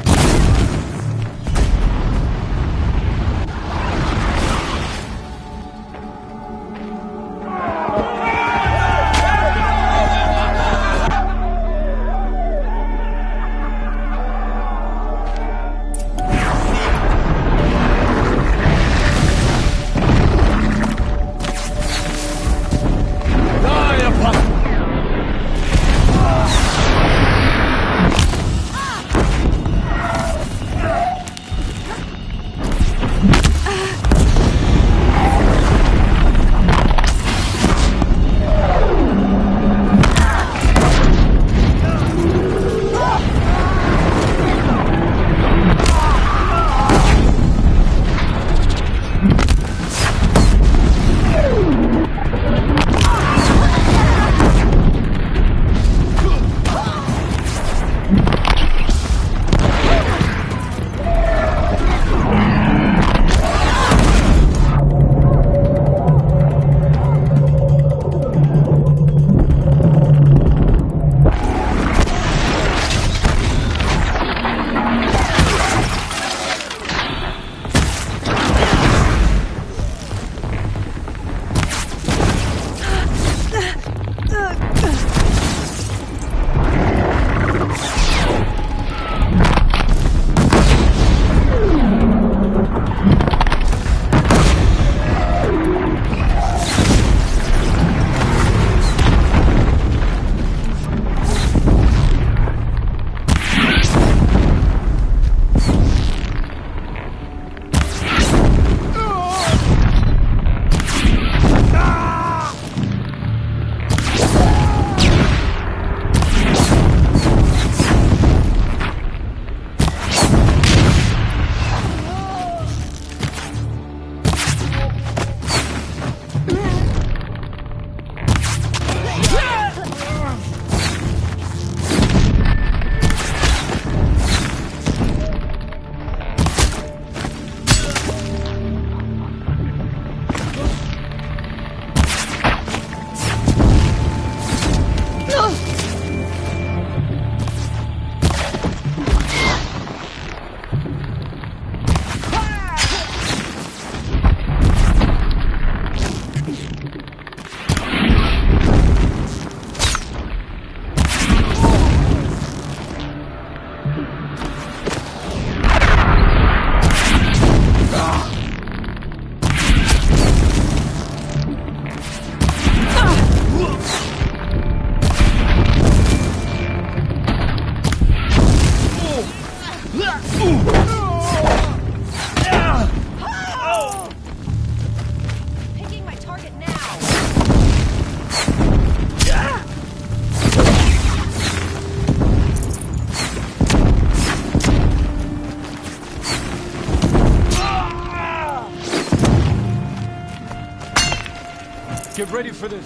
Get ready for this.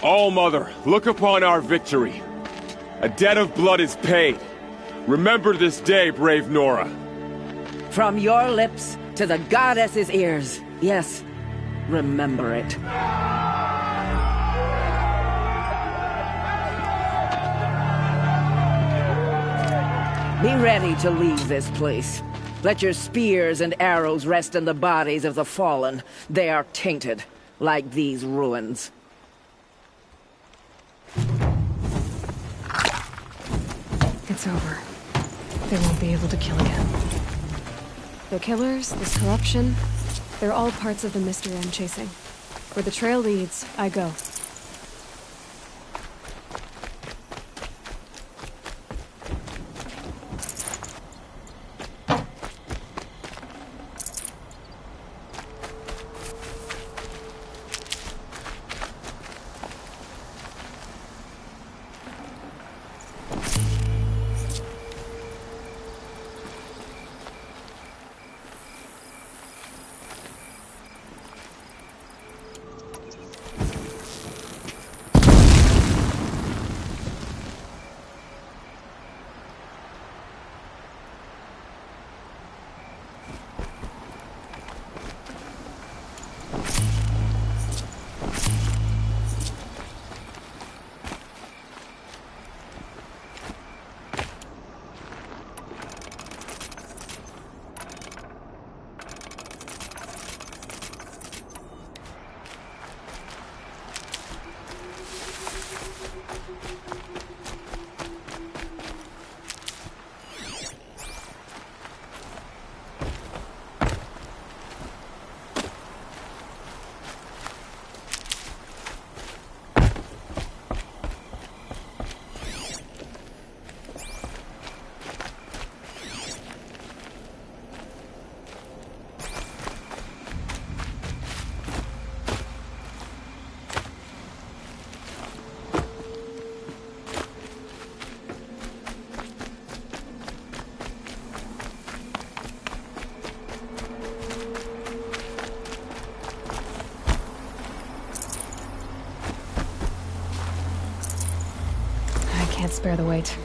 All-Mother, look upon our victory. A debt of blood is paid. Remember this day, brave Nora. From your lips to the goddess's ears. Yes, remember it. Be ready to leave this place. Let your spears and arrows rest in the bodies of the fallen. They are tainted, like these ruins. It's over. They won't be able to kill again. The killers, this corruption, they're all parts of the mystery I'm chasing. Where the trail leads, I go. Can't spare the weight.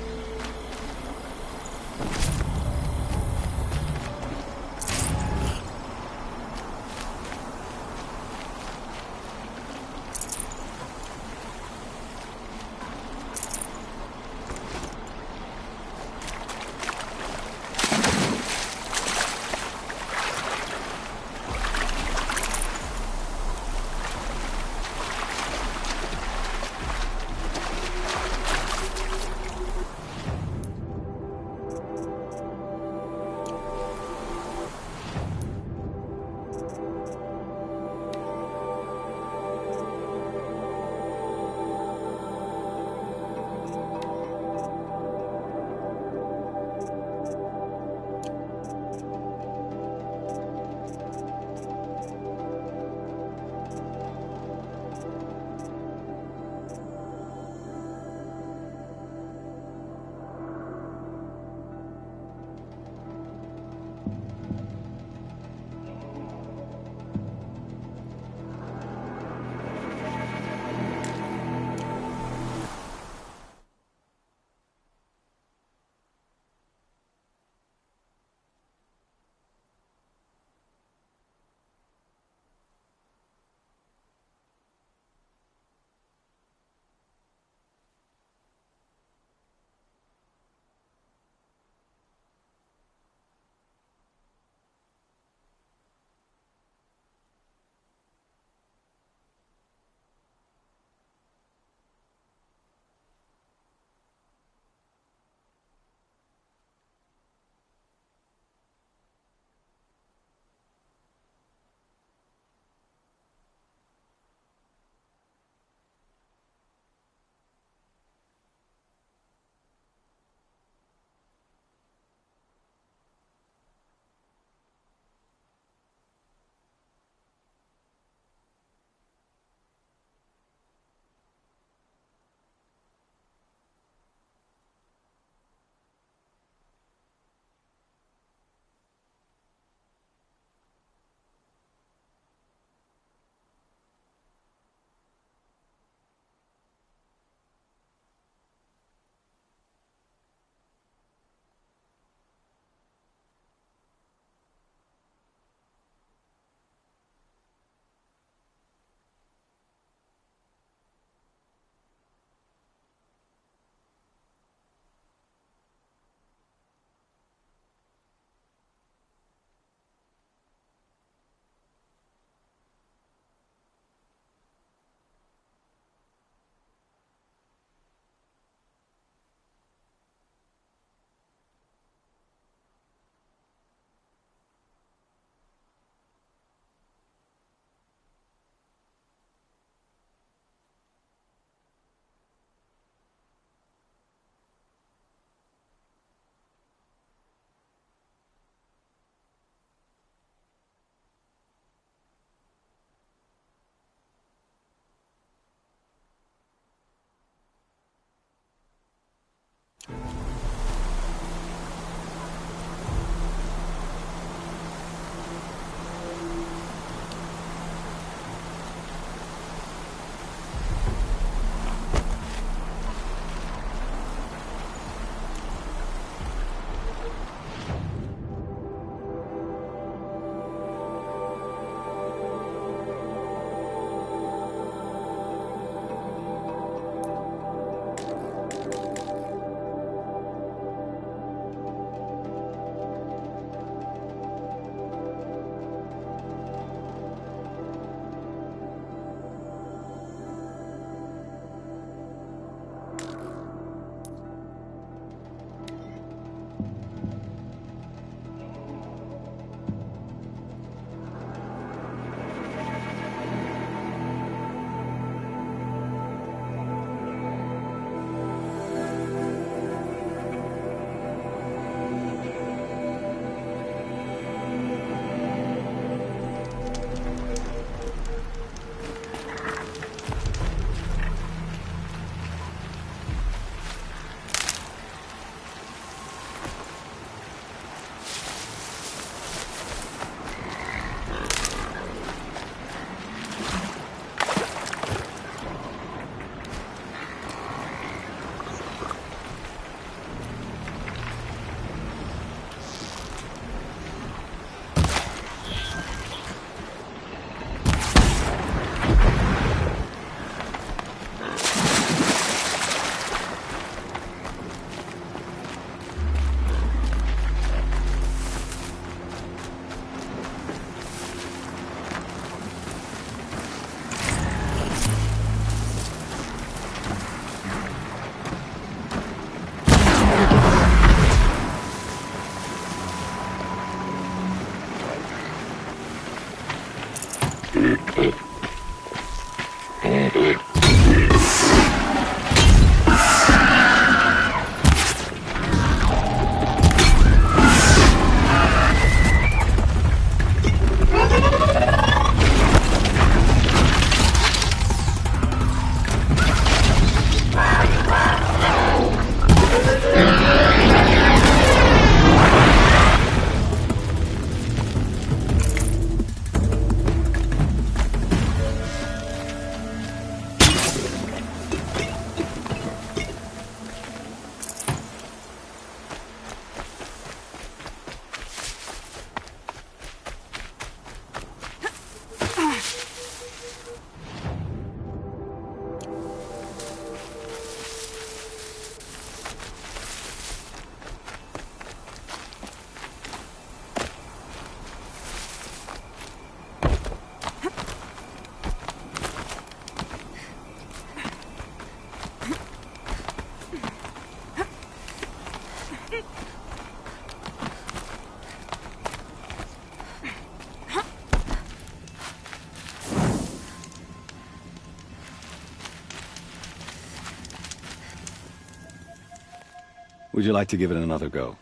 Would you like to give it another go?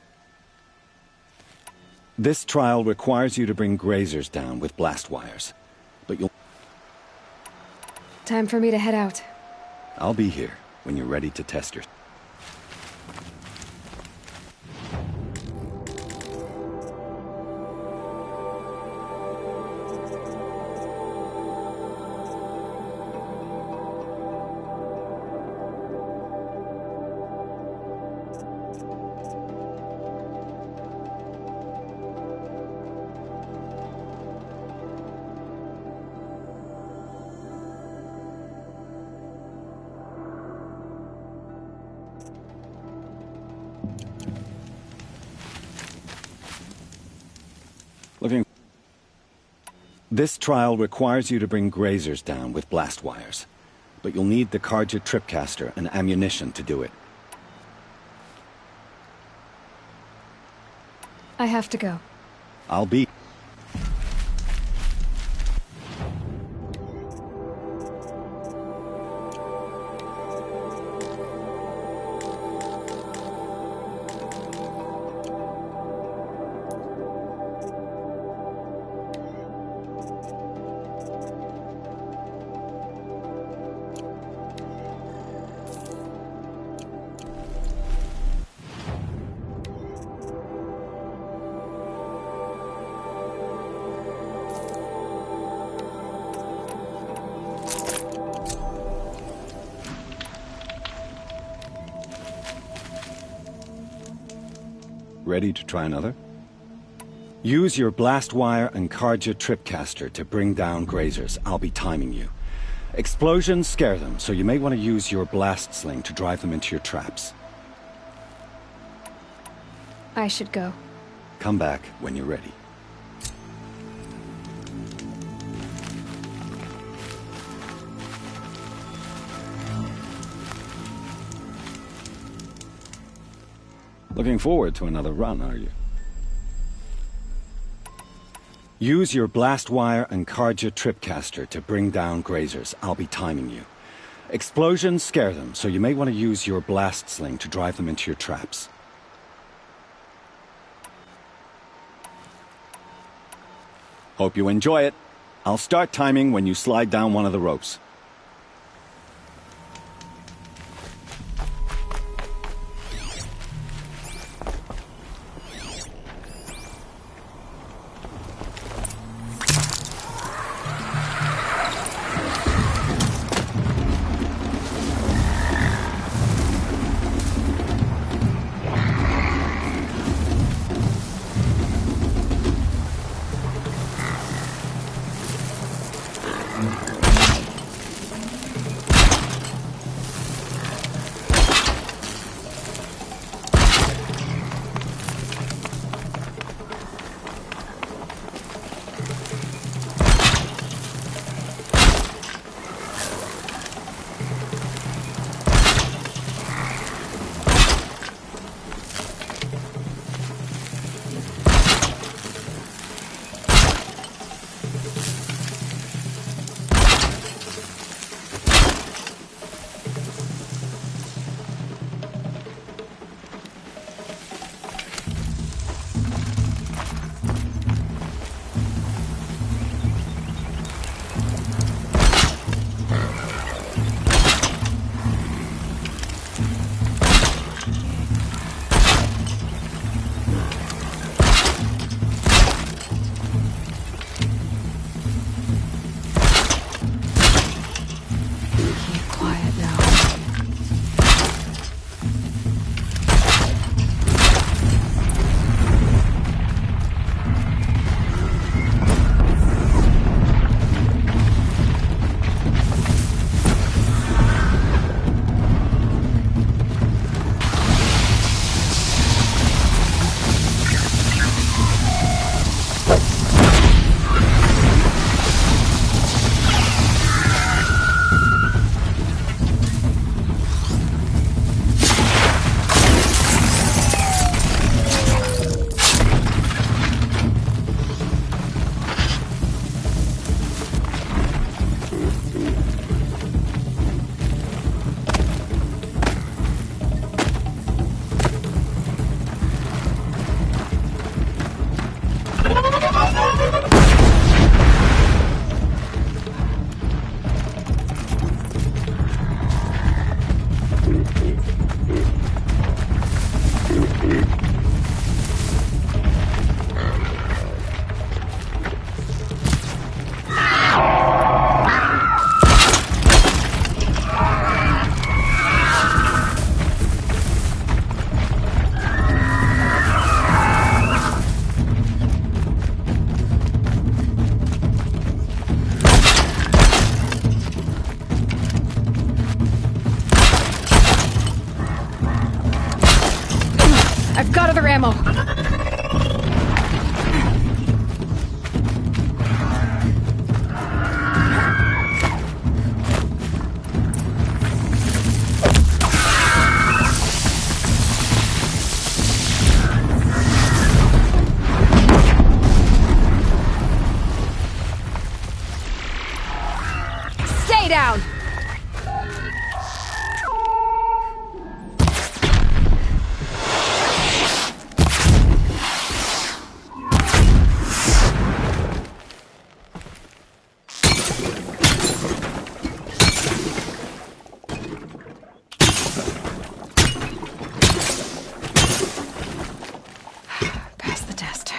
This trial requires you to bring grazers down with blast wires. But you'll... Time for me to head out. I'll be here when you're ready to test your... This trial requires you to bring grazers down with blast wires. But you'll need the Karja tripcaster and ammunition to do it. I have to go. I'll be... Ready to try another? Use your blast wire and Karja tripcaster to bring down grazers. I'll be timing you. Explosions scare them, so you may want to use your blast sling to drive them into your traps. I should go. Come back when you're ready. Looking forward to another run, are you? Use your blast wire and Karja tripcaster to bring down grazers. I'll be timing you. Explosions scare them, so you may want to use your blast sling to drive them into your traps. Hope you enjoy it. I'll start timing when you slide down one of the ropes. ammo. Stay down! Pass the test.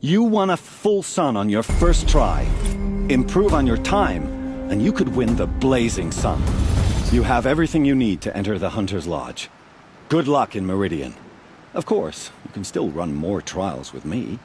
You won a full sun on your first try. Improve on your time, and you could win the Blazing Sun. You have everything you need to enter the Hunter's Lodge. Good luck in Meridian. Of course, you can still run more trials with me.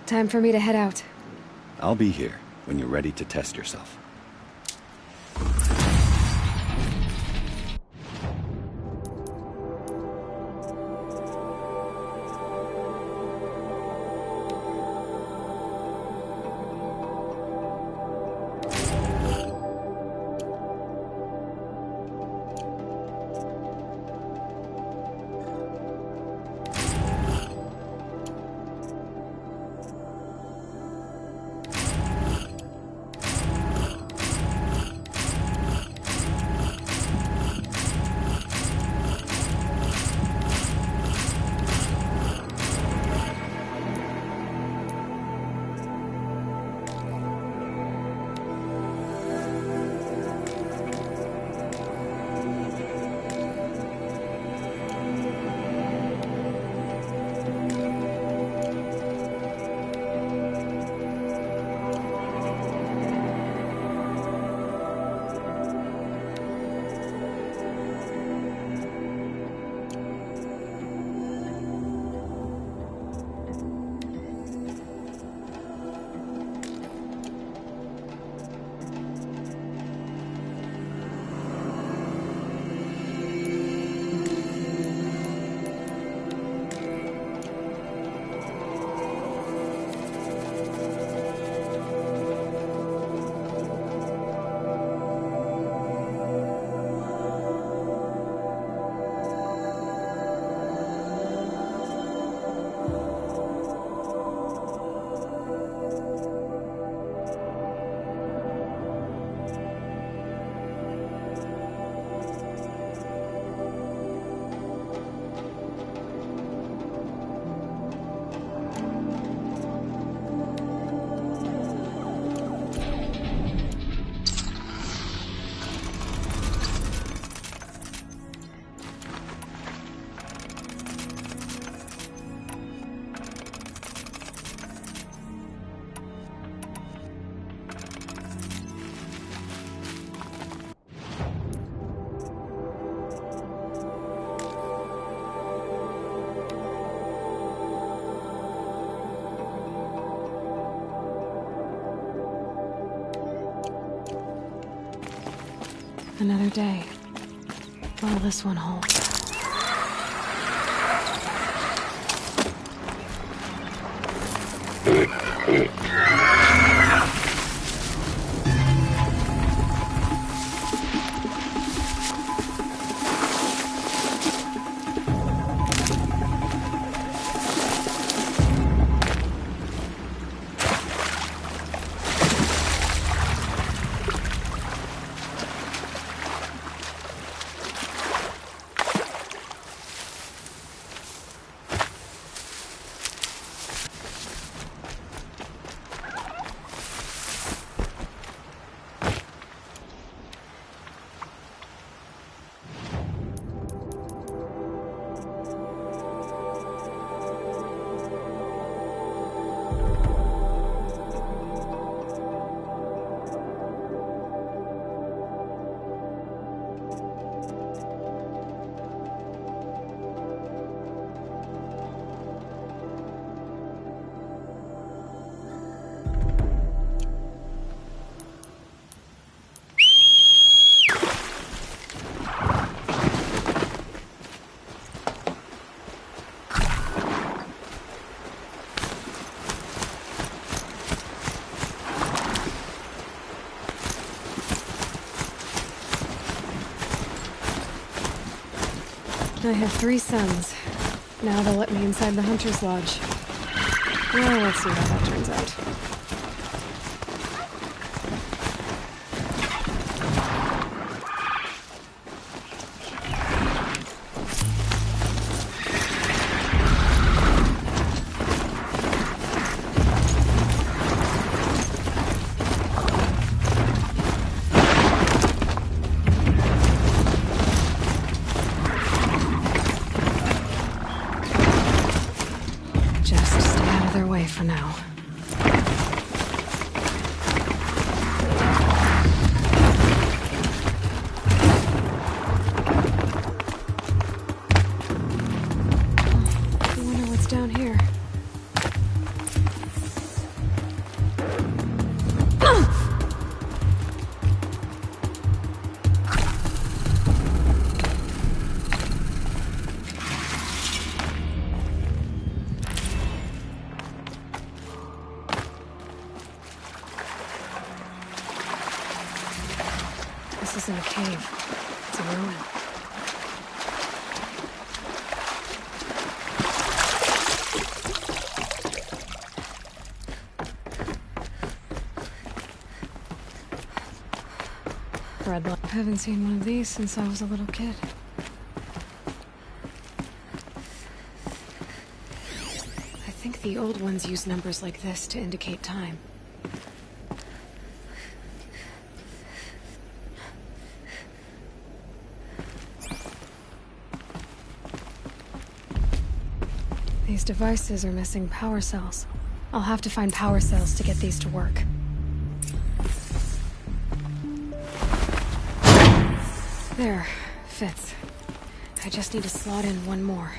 Time for me to head out. I'll be here when you're ready to test yourself. Another day. Well, this one holds. I have 3 sons. Now they'll let me inside the Hunter's Lodge. Well, let's see how that turns out. For now. I wonder what's down here. This isn't a cave. It's a ruin. Red light. I haven't seen one of these since I was a little kid. I think the old ones use numbers like this to indicate time. These devices are missing power cells. I'll have to find power cells to get these to work. There, fits. I just need to slot in one more.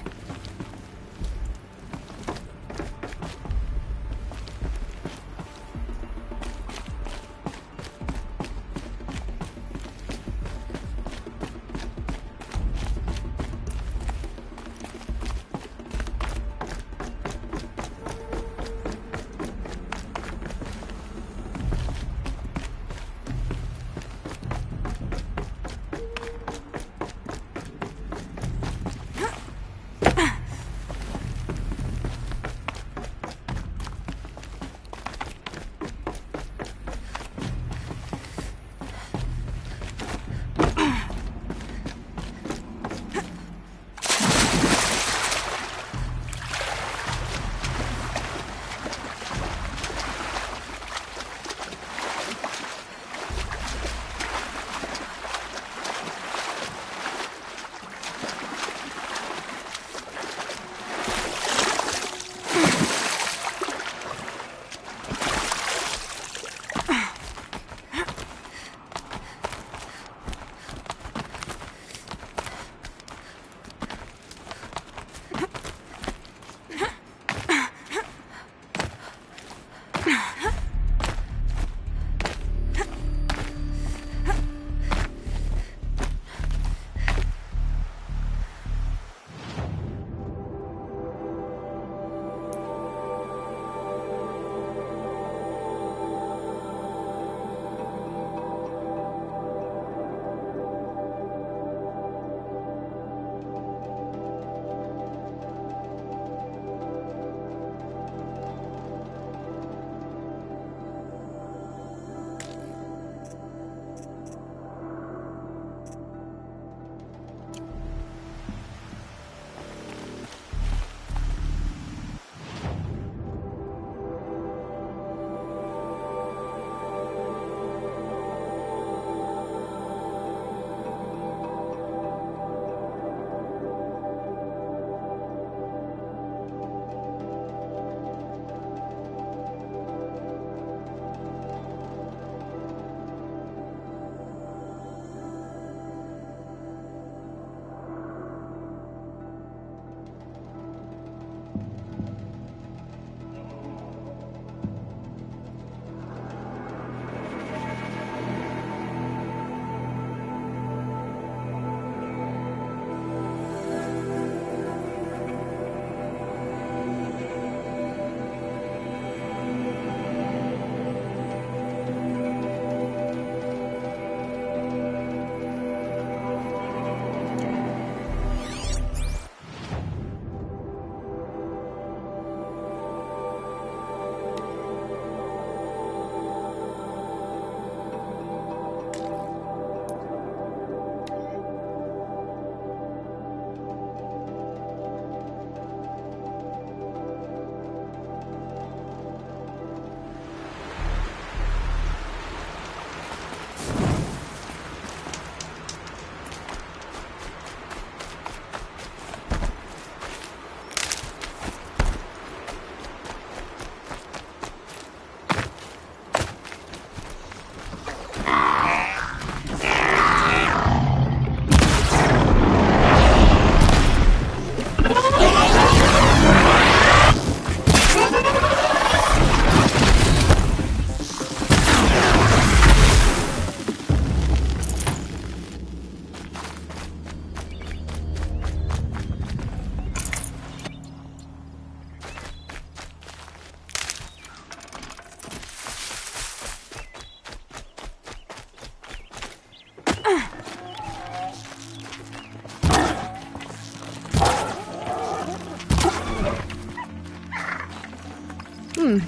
This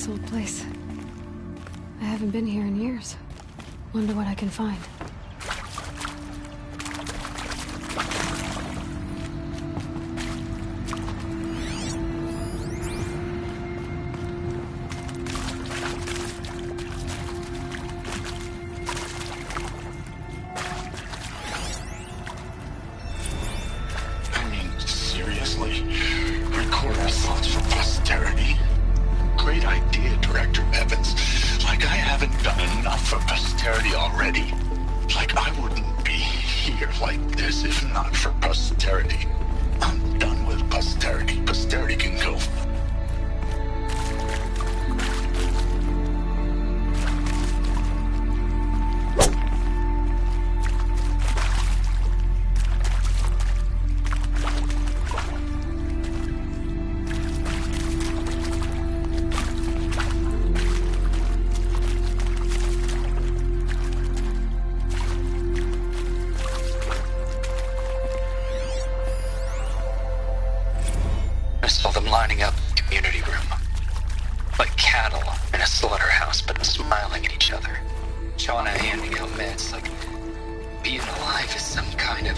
old place. I haven't been here in years. Wonder what I can find. I mean, seriously? Record our thoughts for posterity? Great idea, Director Evans. Like I haven't done enough for posterity already. Like I wouldn't be here like this if not for posterity. I'm done with posterity. Posterity can go. I saw them lining up in the community room. Like cattle in a slaughterhouse, but smiling at each other. Shauna handing out meds like being alive is some kind of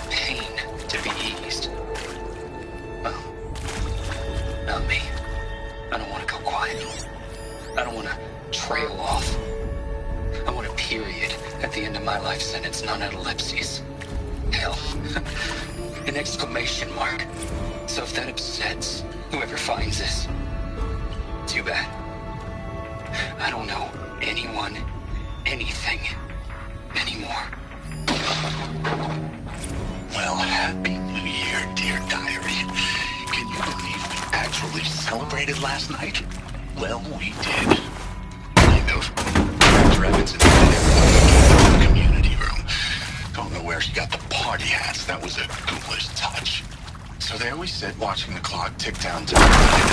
pain to be eased. Well, not me. I don't want to go quiet. I don't want to trail off. I want a period at the end of my life sentence, not an ellipses. Hell, an exclamation mark. So if that upsets whoever finds this, too bad. I don't know anyone, anything, anymore. Well, Happy New Year, dear diary. Can you believe we actually celebrated last night? Well, we did. Kind of. Dr. Evans invited everyone to the community room. Don't know where she got the party hats. That was a ghoulish touch. So there we sit, watching the clock tick down to midnight.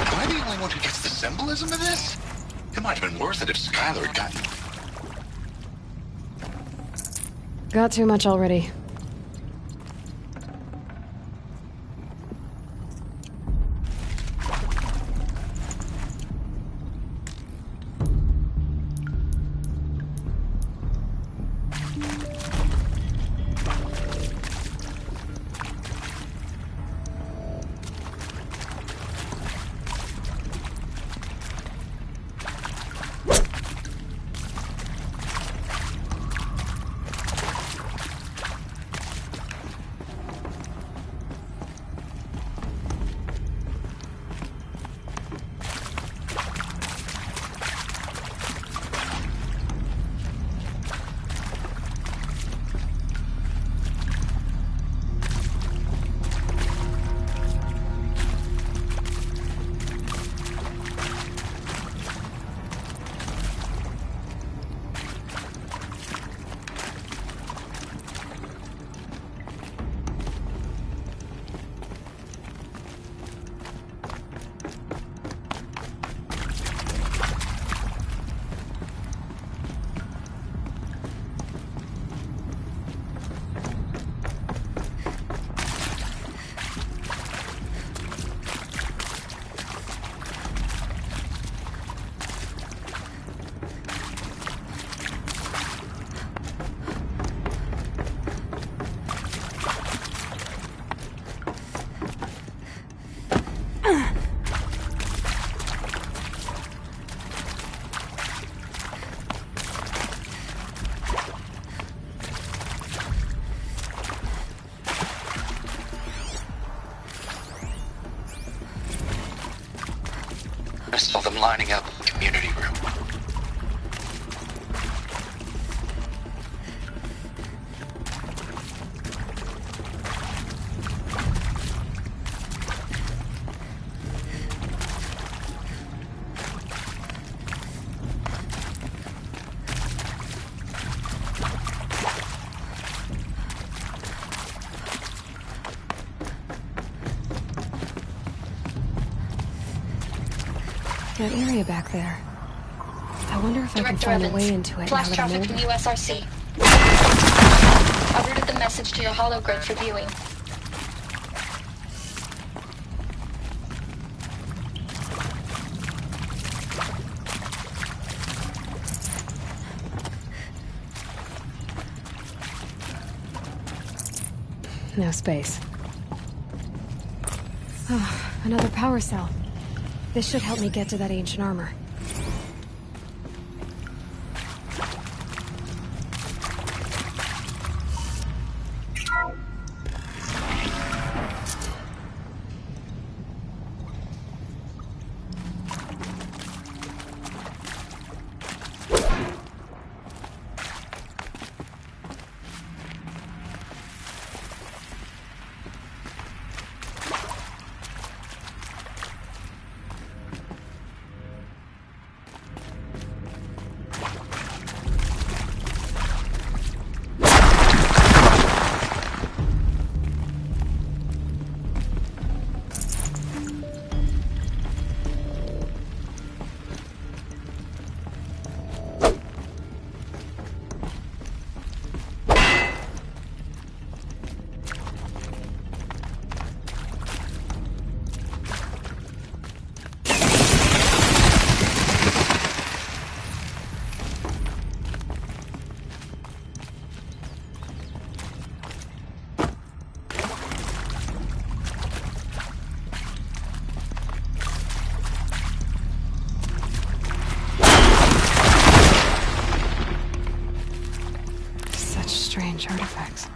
Am I the only one who gets the symbolism of this? It might have been worth it if Skylar had gotten... Got too much already. I saw them lining up in the community room. That area back there. I wonder if I can Director find a Evans, way into it flash now that I'm traffic from older. USRC. I've routed the message to your hologrid for viewing. No space. Oh, another power cell. This should help me get to that ancient armor. Strange artifacts.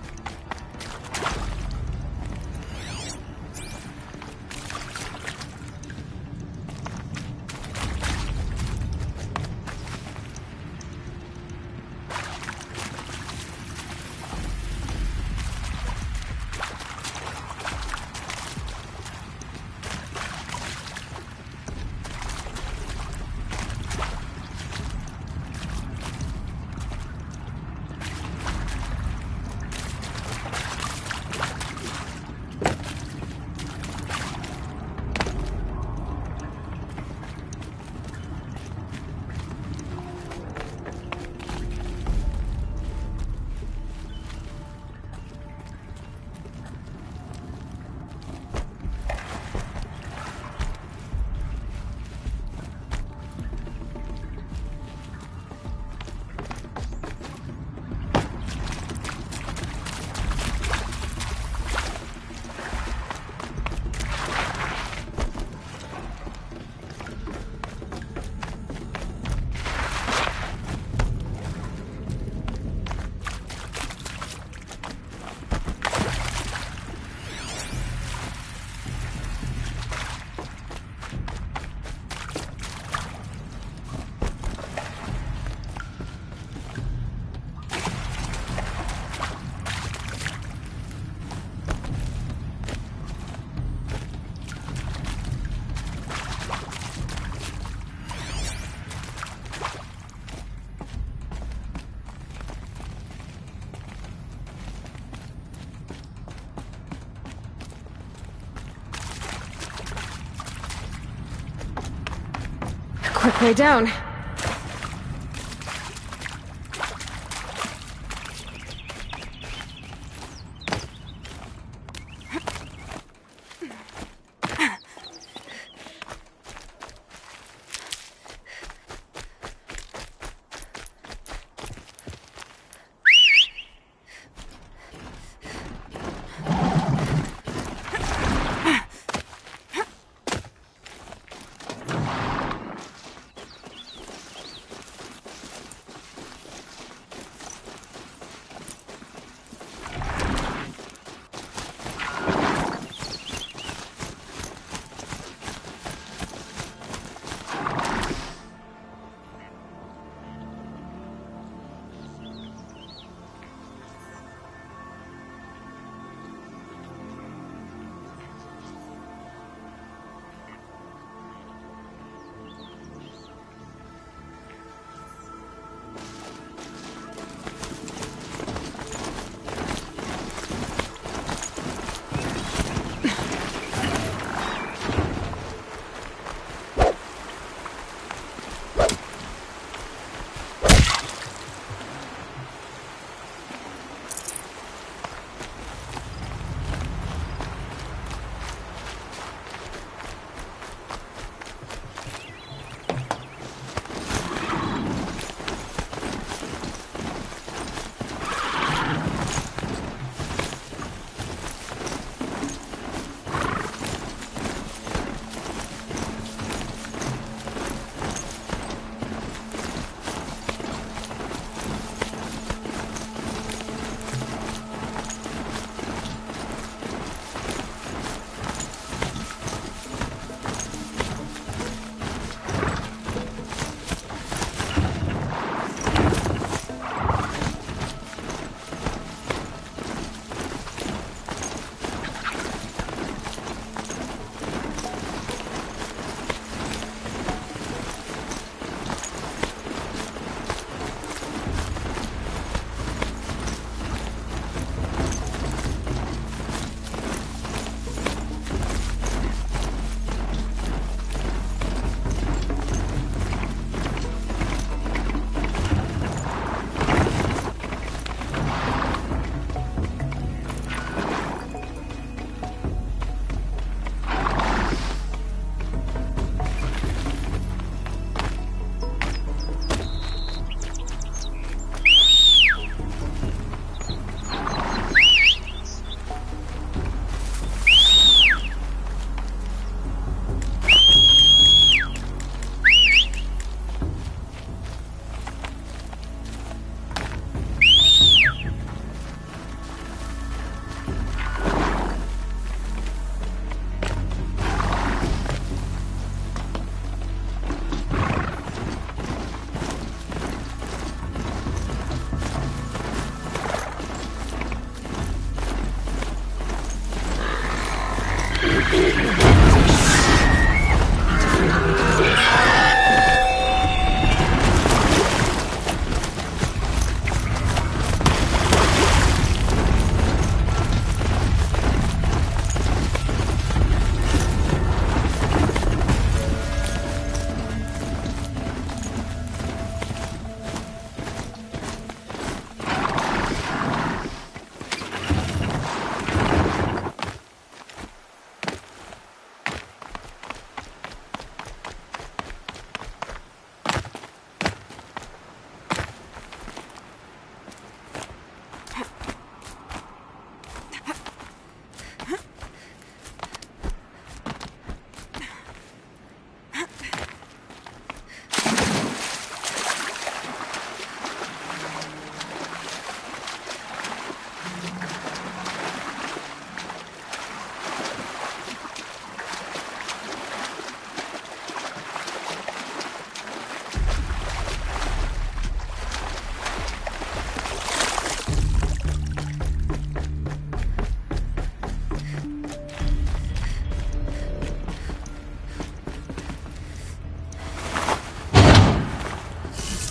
Quick way down.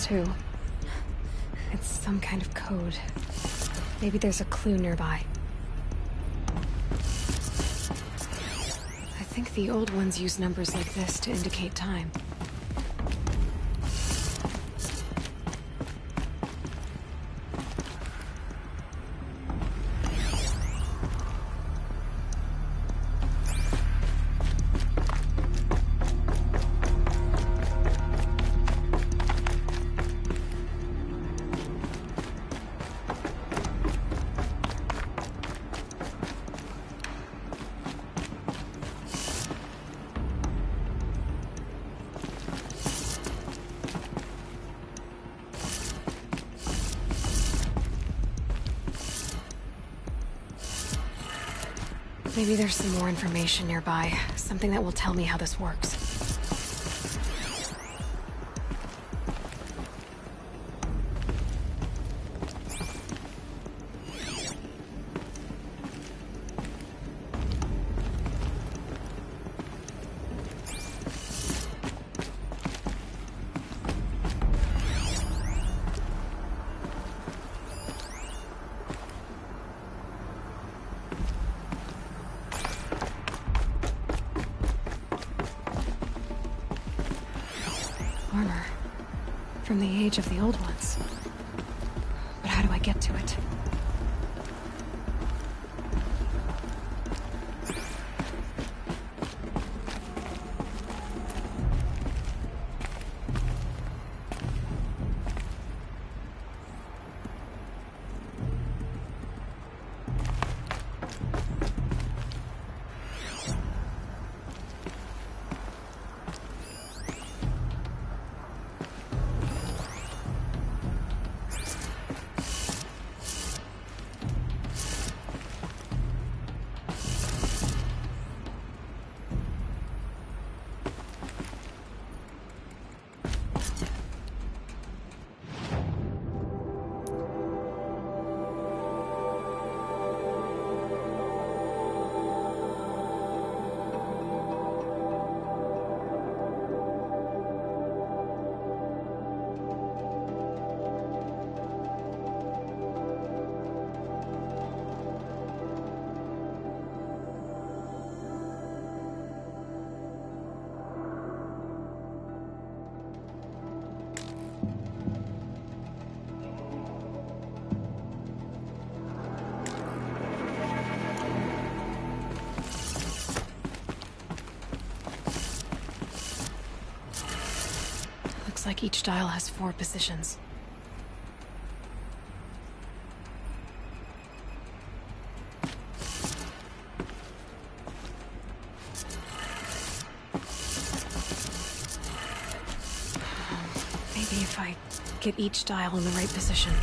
Too. It's some kind of code. Maybe there's a clue nearby. I think the old ones use numbers like this to indicate time. Maybe there's some more information nearby. Something that will tell me how this works. Armor. From the age of the old ones. But how do I get to it? Looks like each dial has 4 positions. Maybe if I get each dial in the right position.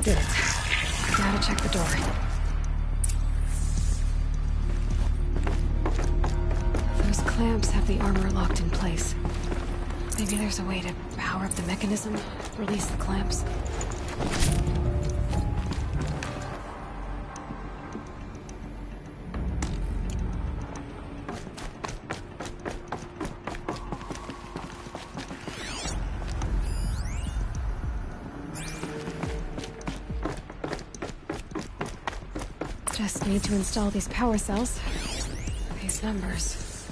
Did it. Now to check the door. Those clamps have the armor locked in place. Maybe there's a way to power up the mechanism, release the clamps. Just need to install these power cells. These numbers.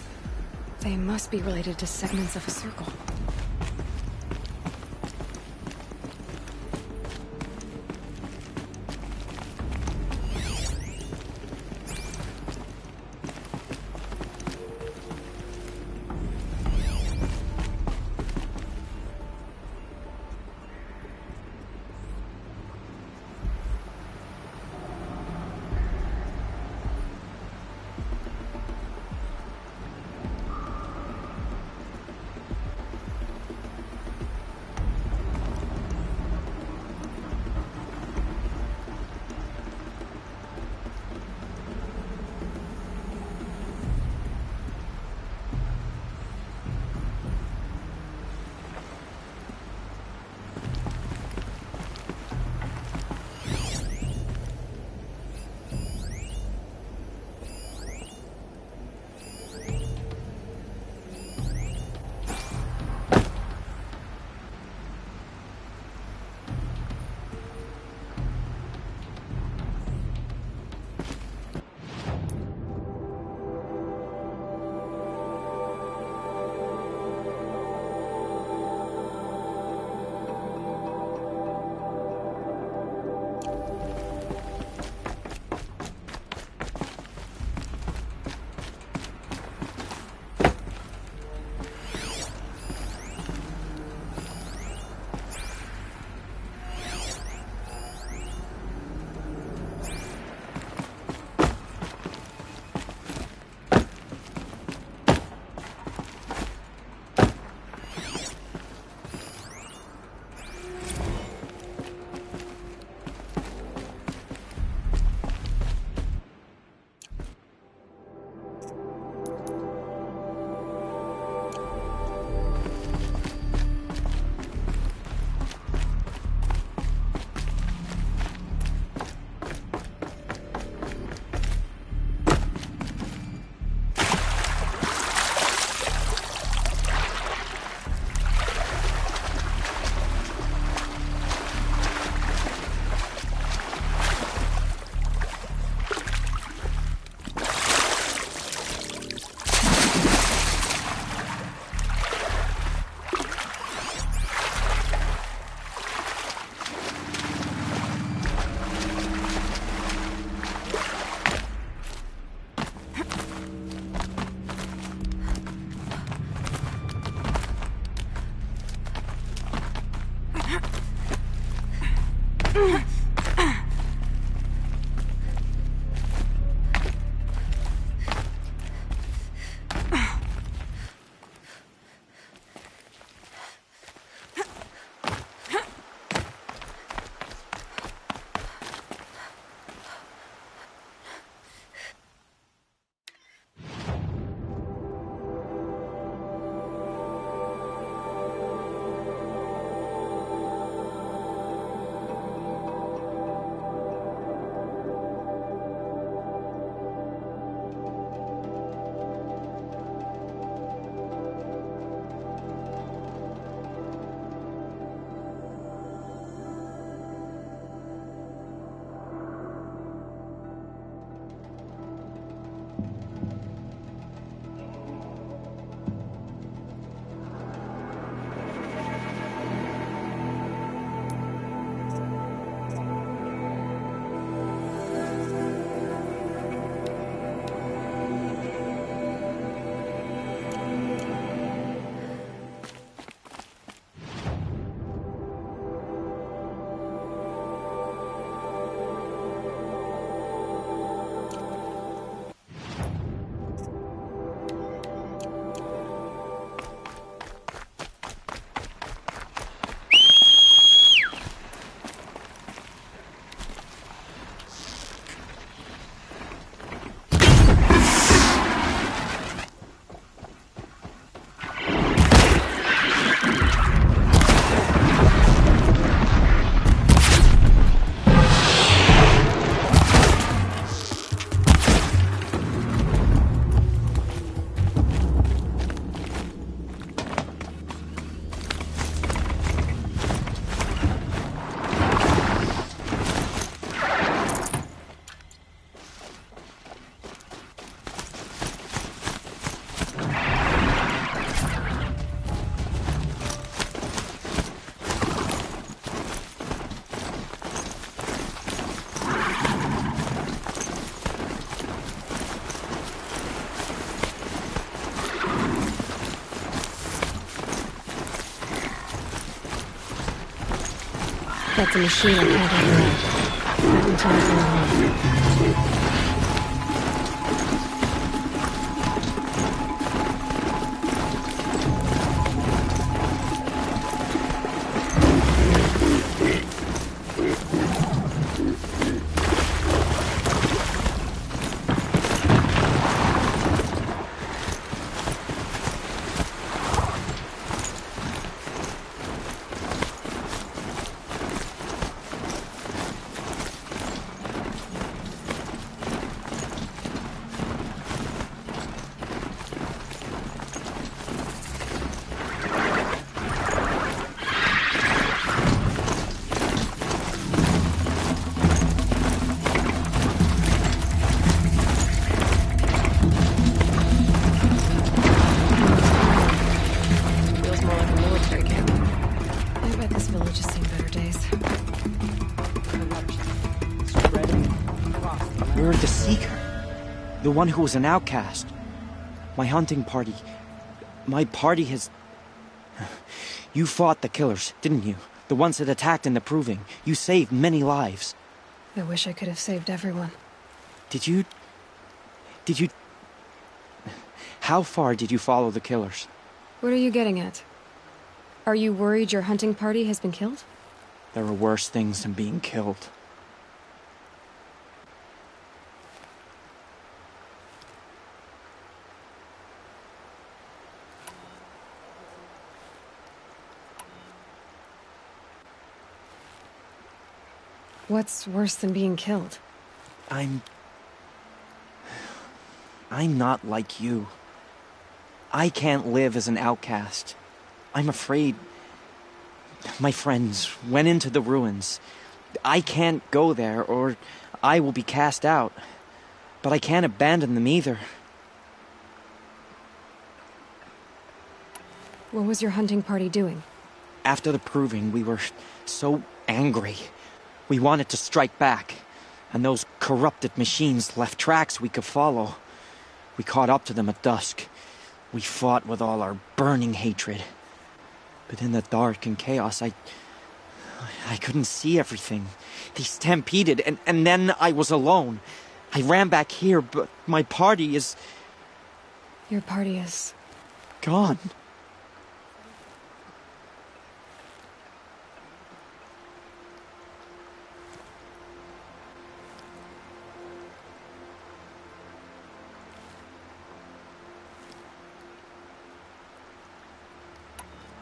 They must be related to segments of a circle. That's a machine I can't override. Not in time for long. You're the Seeker. The one who was an outcast. My hunting party. My party has... You fought the killers, didn't you? The ones that attacked in the Proving. You saved many lives. I wish I could have saved everyone. Did you... How far did you follow the killers? What are you getting at? Are you worried your hunting party has been killed? There are worse things than being killed. What's worse than being killed? I'm not like you. I can't live as an outcast. I'm afraid... My friends went into the ruins. I can't go there, or I will be cast out. But I can't abandon them either. What was your hunting party doing? After the Proving, we were so angry. We wanted to strike back, and those corrupted machines left tracks we could follow. We caught up to them at dusk. We fought with all our burning hatred. But in the dark and chaos, I couldn't see everything. They stampeded, and then I was alone. I ran back here, but my party is... Your party is... gone.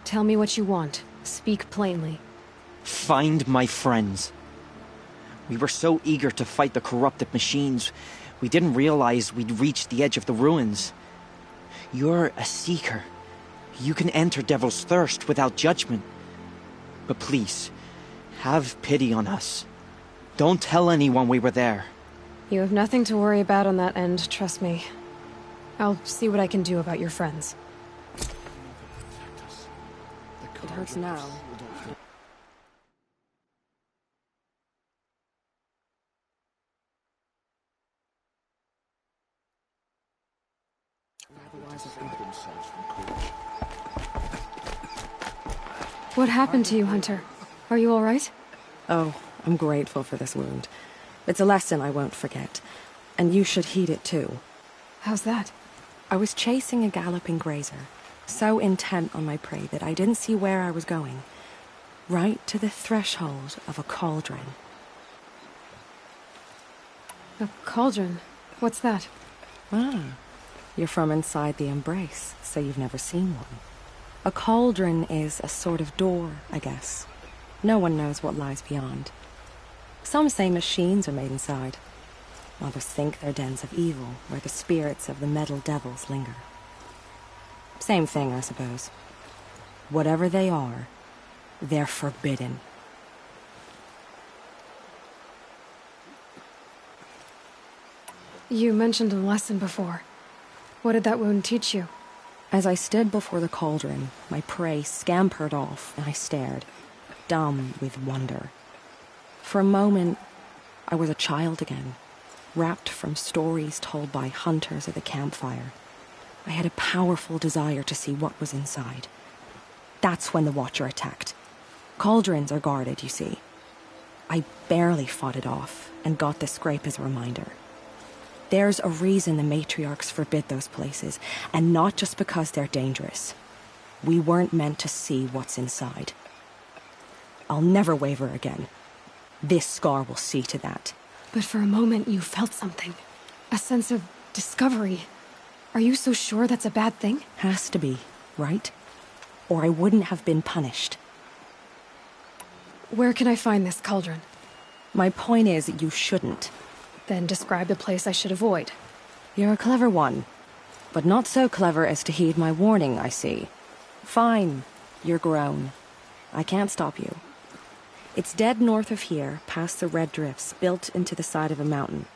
Tell me what you want. Speak plainly. Find my friends. We were so eager to fight the corrupted machines, we didn't realize we'd reached the edge of the ruins. You're a seeker. You can enter Devil's Thirst without judgment. But please, have pity on us. Don't tell anyone we were there. You have nothing to worry about on that end, trust me. I'll see what I can do about your friends. It hurts now. What happened to you, Hunter? Are you all right? Oh, I'm grateful for this wound. It's a lesson I won't forget. And you should heed it too. How's that? I was chasing a galloping grazer, so intent on my prey that I didn't see where I was going. Right to the threshold of a cauldron. A cauldron? What's that? Ah, you're from inside the Embrace, so you've never seen one. A cauldron is a sort of door, I guess. No one knows what lies beyond. Some say machines are made inside. Others think they're dens of evil, where the spirits of the metal devils linger. Same thing, I suppose. Whatever they are, they're forbidden. You mentioned a lesson before. What did that wound teach you? As I stood before the cauldron, my prey scampered off, and I stared, dumb with wonder. For a moment, I was a child again, wrapped from stories told by hunters at the campfire. I had a powerful desire to see what was inside. That's when the Watcher attacked. Cauldrons are guarded, you see. I barely fought it off and got the scrape as a reminder. There's a reason the matriarchs forbid those places, and not just because they're dangerous. We weren't meant to see what's inside. I'll never waver again. This scar will see to that. But for a moment you felt something. A sense of discovery. Are you so sure that's a bad thing? Has to be, right? Or I wouldn't have been punished. Where can I find this cauldron? My point is, you shouldn't. Then describe the place I should avoid. You're a clever one. But not so clever as to heed my warning, I see. Fine. You're grown. I can't stop you. It's dead north of here, past the red drifts, built into the side of a mountain.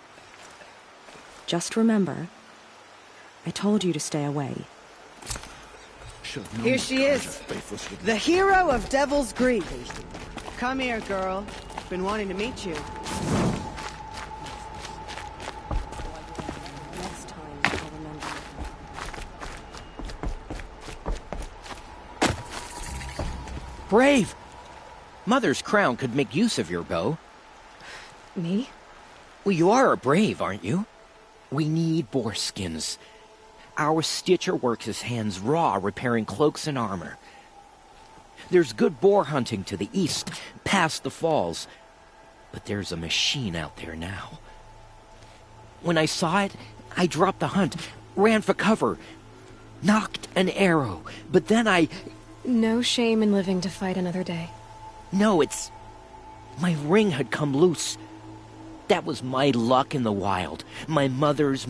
Just remember, I told you to stay away. Here she is, the hero of Devil's Grief. Come here, girl. Been wanting to meet you. Next time, I'll remember. Brave! Mother's crown could make use of your bow. Me? Well, you are a brave, aren't you? We need boar skins. Our stitcher works his hands raw repairing cloaks and armor. There's good boar hunting to the east, past the falls. But there's a machine out there now. When I saw it, I dropped the hunt, ran for cover, knocked an arrow, but then I... No shame in living to fight another day. No, it's... My ring had come loose. That was my luck in the wild. My mother's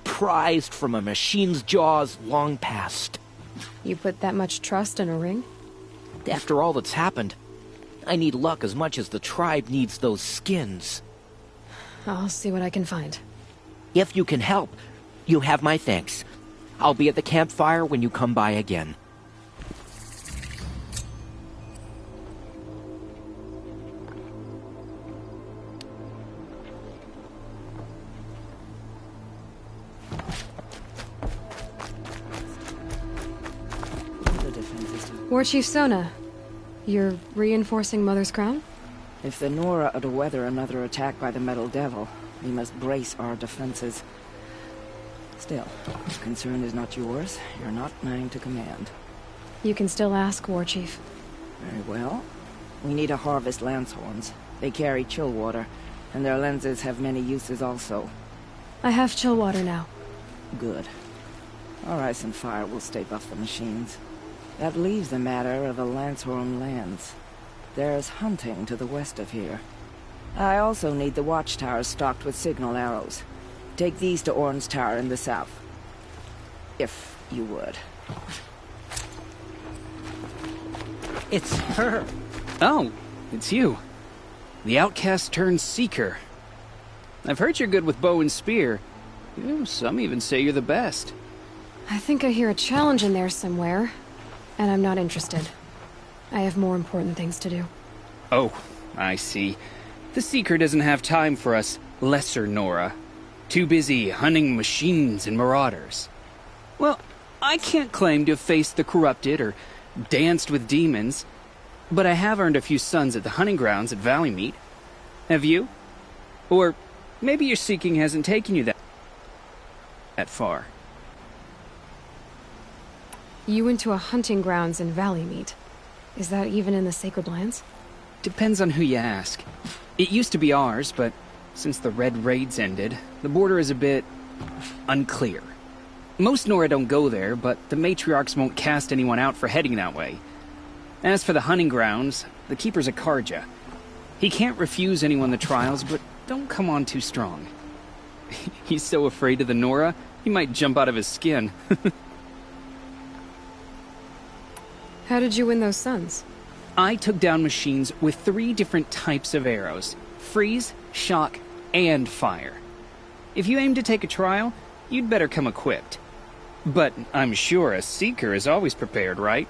prized from a machine's jaws long past. You put that much trust in a ring? After all that's happened, I need luck as much as the tribe needs those skins. I'll see what I can find. If you can help, you have my thanks. I'll be at the campfire when you come by again. War Chief Sona, you're reinforcing Mother's crown? If the Nora are to weather another attack by the Metal Devil, we must brace our defenses. Still, the concern is not yours. You're not mine to command. You can still ask, War Chief. Very well. We need to harvest lance horns. They carry chill water, and their lenses have many uses also. I have chill water now. Good. Our ice and fire will stay buff the machines. That leaves the matter of the Lancehorn lands. There's hunting to the west of here. I also need the watchtowers stocked with signal arrows. Take these to Orn's Tower in the south. If you would. It's her. Oh, it's you. The outcast turned seeker. I've heard you're good with bow and spear. Some even say you're the best. I think I hear a challenge in there somewhere. And I'm not interested. I have more important things to do. Oh, I see. The Seeker doesn't have time for us lesser Nora. Too busy hunting machines and marauders. Well, I can't claim to have faced the corrupted or danced with demons, but I have earned a few sons at the hunting grounds at Valleymeet. Have you? Or maybe your seeking hasn't taken you that far. You went to a hunting grounds in Valleymeet. Is that even in the Sacred Lands? Depends on who you ask. It used to be ours, but since the Red Raids ended, the border is a bit unclear. Most Nora don't go there, but the matriarchs won't cast anyone out for heading that way. As for the hunting grounds, the keeper's a Karja. He can't refuse anyone the trials, but don't come on too strong. He's so afraid of the Nora, he might jump out of his skin. How did you win those sons? I took down machines with 3 different types of arrows. Freeze, shock, and fire. If you aim to take a trial, you'd better come equipped. But I'm sure a seeker is always prepared, right?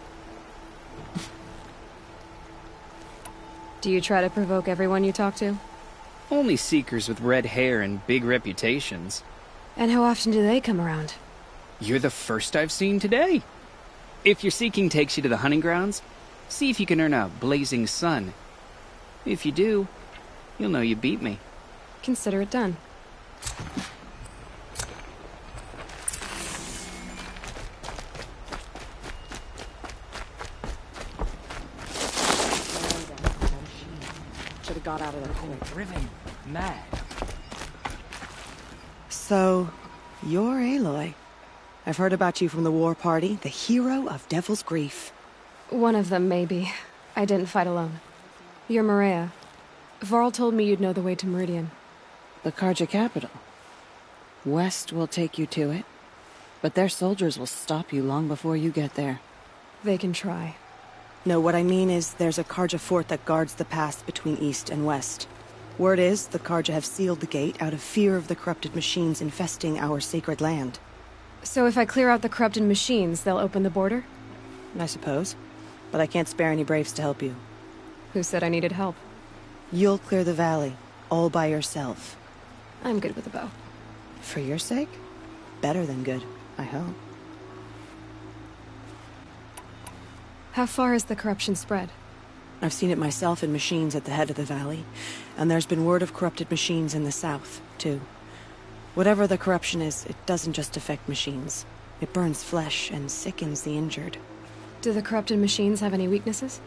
Do you try to provoke everyone you talk to? Only seekers with red hair and big reputations. And how often do they come around? You're the first I've seen today. If your seeking takes you to the hunting grounds, see if you can earn a blazing sun. If you do, You'll know you beat me. Consider it done. Should have got out of there quick. Driven mad. So, you're Aloy. I've heard about you from the war party, the hero of Devil's Grief. One of them, maybe. I didn't fight alone. You're Maria. Varl told me you'd know the way to Meridian. The Karja capital. West will take you to it, but their soldiers will stop you long before you get there. They can try. No, what I mean is there's a Karja fort that guards the pass between East and West. Word is, the Karja have sealed the gate out of fear of the corrupted machines infesting our sacred land. So if I clear out the corrupted machines, they'll open the border? I suppose. But I can't spare any braves to help you. Who said I needed help? You'll clear the valley, all by yourself. I'm good with a bow. For your sake? Better than good, I hope. How far has the corruption spread? I've seen it myself in machines at the head of the valley, and there's been word of corrupted machines in the south, too. Whatever the corruption is, it doesn't just affect machines. It burns flesh and sickens the injured. Do the corrupted machines have any weaknesses?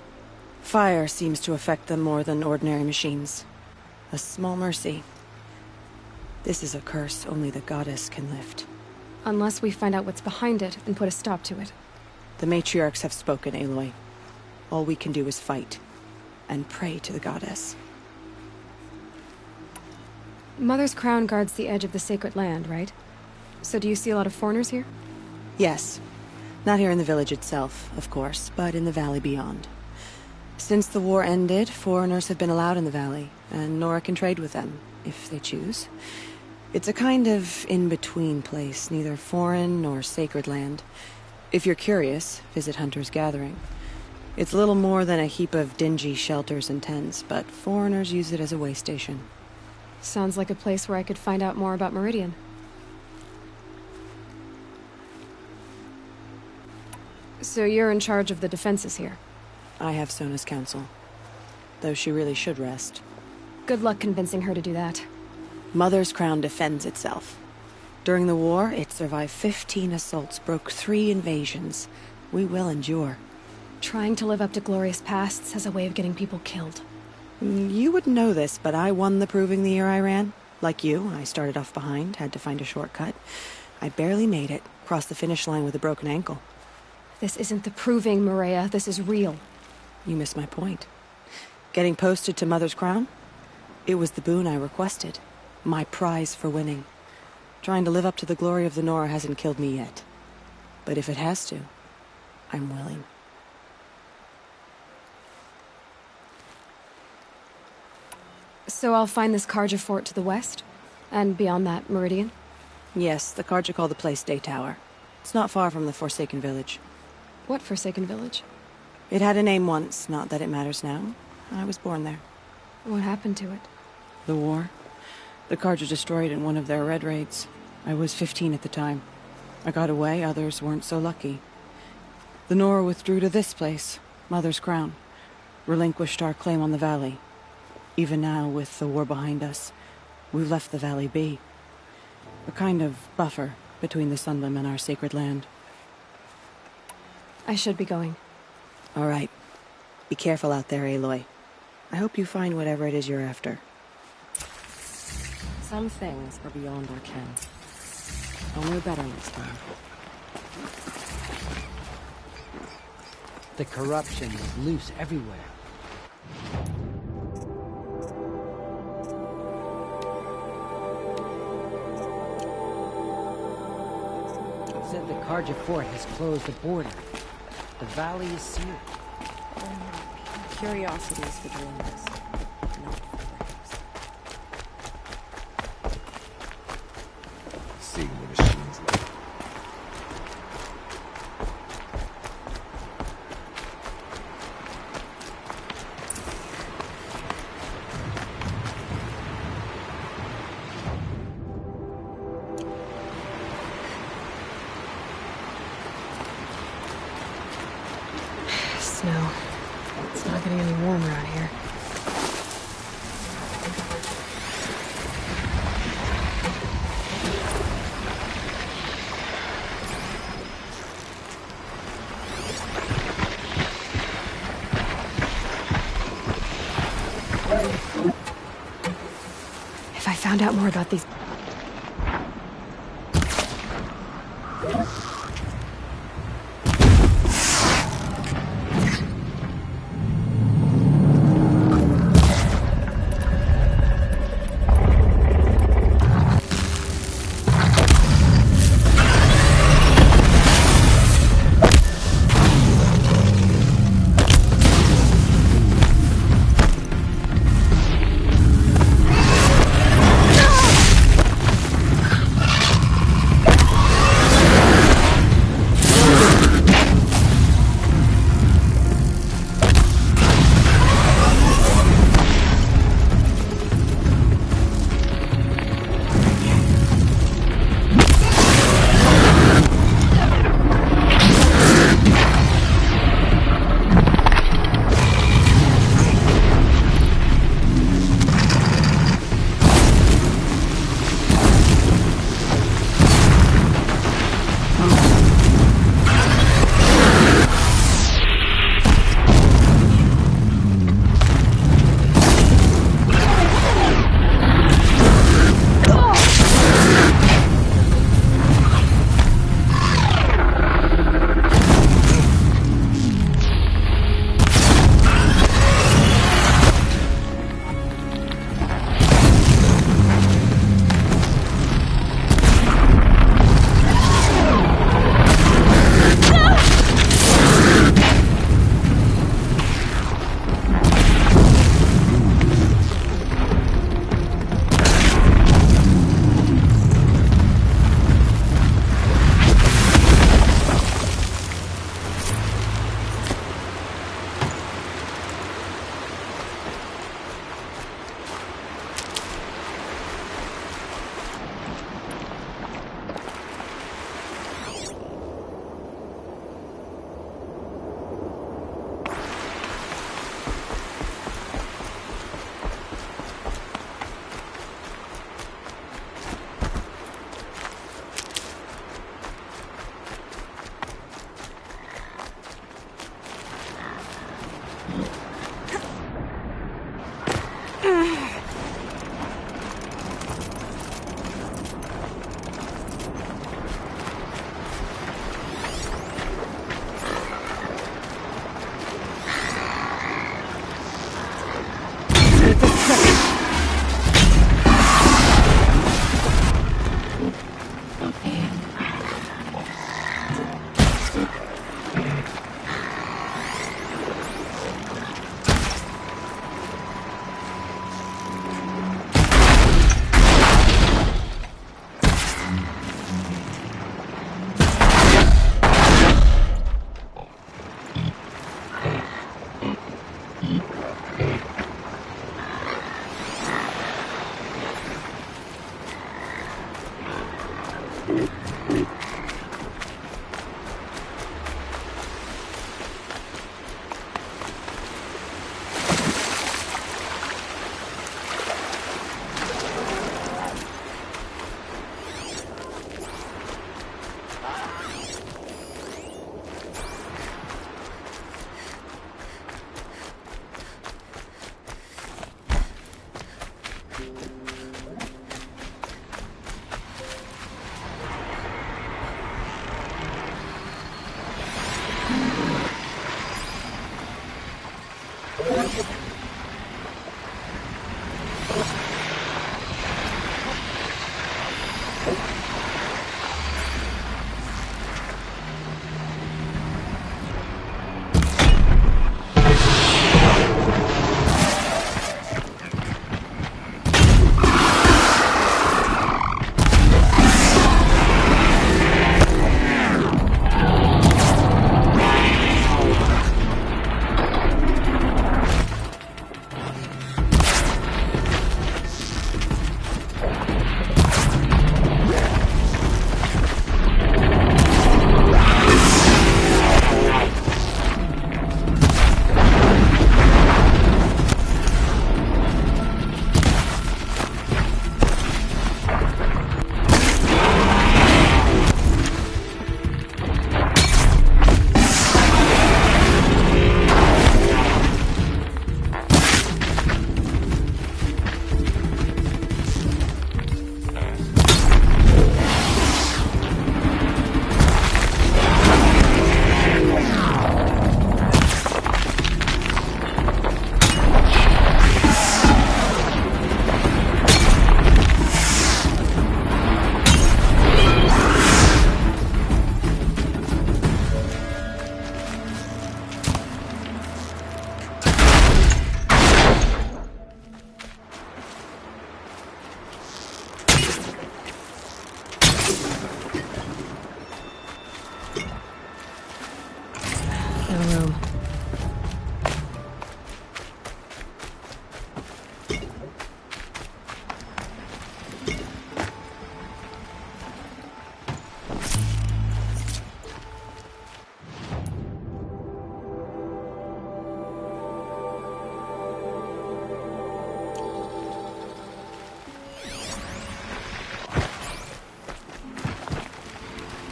Fire seems to affect them more than ordinary machines. A small mercy. This is a curse only the goddess can lift. Unless we find out what's behind it and put a stop to it. The matriarchs have spoken, Aloy. All we can do is fight, and pray to the goddess. Mother's crown guards the edge of the sacred land, right? So do you see a lot of foreigners here? Yes. Not here in the village itself, of course, but in the valley beyond. Since the war ended, foreigners have been allowed in the valley, and Nora can trade with them, if they choose. It's a kind of in-between place, neither foreign nor sacred land. If you're curious, visit Hunter's Gathering. It's little more than a heap of dingy shelters and tents, but foreigners use it as a way station. Sounds like a place where I could find out more about Meridian. So you're in charge of the defenses here? I have Sona's counsel. Though she really should rest. Good luck convincing her to do that. Mother's crown defends itself. During the war, it survived 15 assaults, broke 3 invasions. We will endure. Trying to live up to glorious pasts has a way of getting people killed. You wouldn't know this, but I won the proving the year I ran. Like you, I started off behind, had to find a shortcut. I barely made it, crossed the finish line with a broken ankle. This isn't the proving, Maria. This is real. You missed my point. Getting posted to Mother's crown? It was the boon I requested. My prize for winning. Trying to live up to the glory of the Nora hasn't killed me yet. But if it has to, I'm willing. So I'll find this Karja fort to the west? And beyond that, Meridian? Yes, the Karja call the place Day Tower. It's not far from the Forsaken Village. What Forsaken Village? It had a name once, not that it matters now. I was born there. What happened to it? The war. The Karja destroyed in one of their red raids. I was 15 at the time. I got away, others weren't so lucky. The Nora withdrew to this place, Mother's Crown. Relinquished our claim on the valley. Even now, with the war behind us, we've left the valley be. A kind of buffer between the Sunlim and our sacred land. I should be going. All right. Be careful out there, Aloy. I hope you find whatever it is you're after. Some things are beyond our ken. I'll know better next time. The corruption is loose everywhere. It said the Karja fort has closed the border. The valley is sealed. Curiosity is for doing this, not for braves. Seeing the machines like. Snow. It's not getting any warmer out here. If I found out more about these...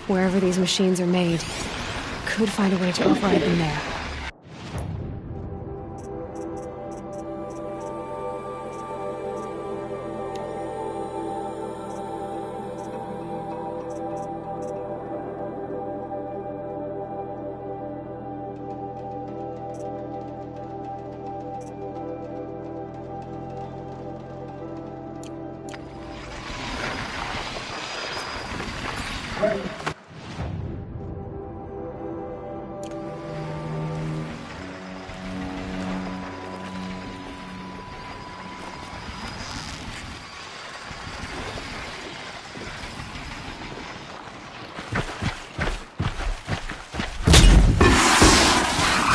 Wherever these machines are made, could find a way to override them there.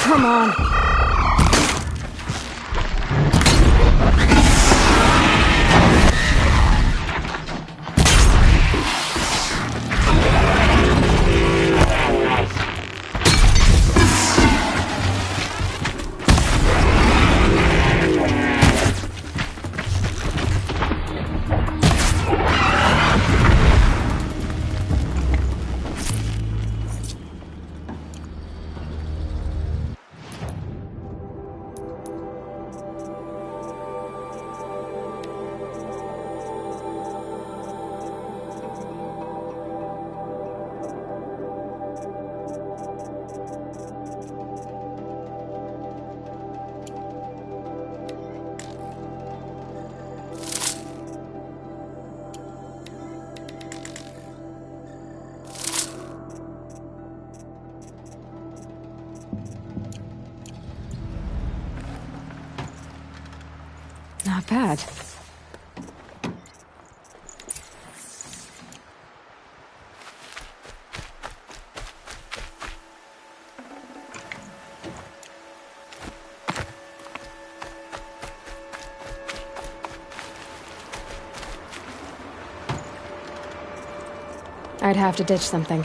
Come on. Not bad. I'd have to ditch something.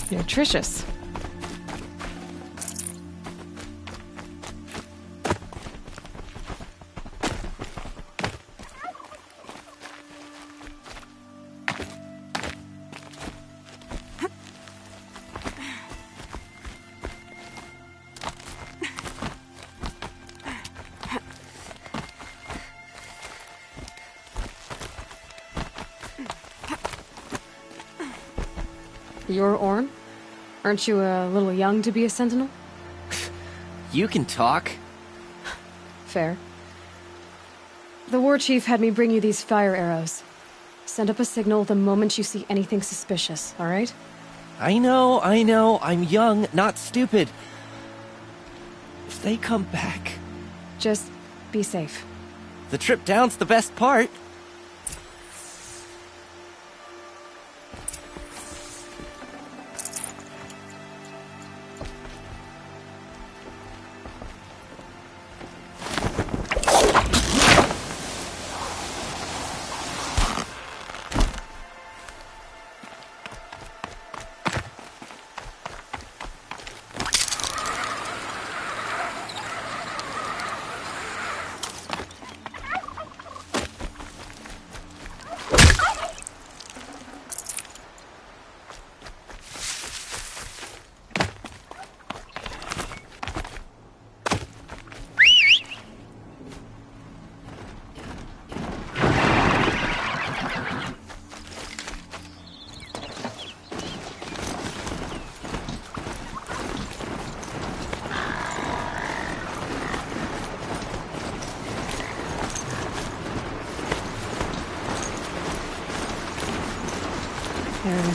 Nutritious. You're Orn? Aren't you a little young to be a sentinel? You can talk. Fair. The war chief had me bring you these fire arrows. Send up a signal the moment you see anything suspicious, all right? I know. I'm young, not stupid. If they come back... Just be safe. The trip down's the best part.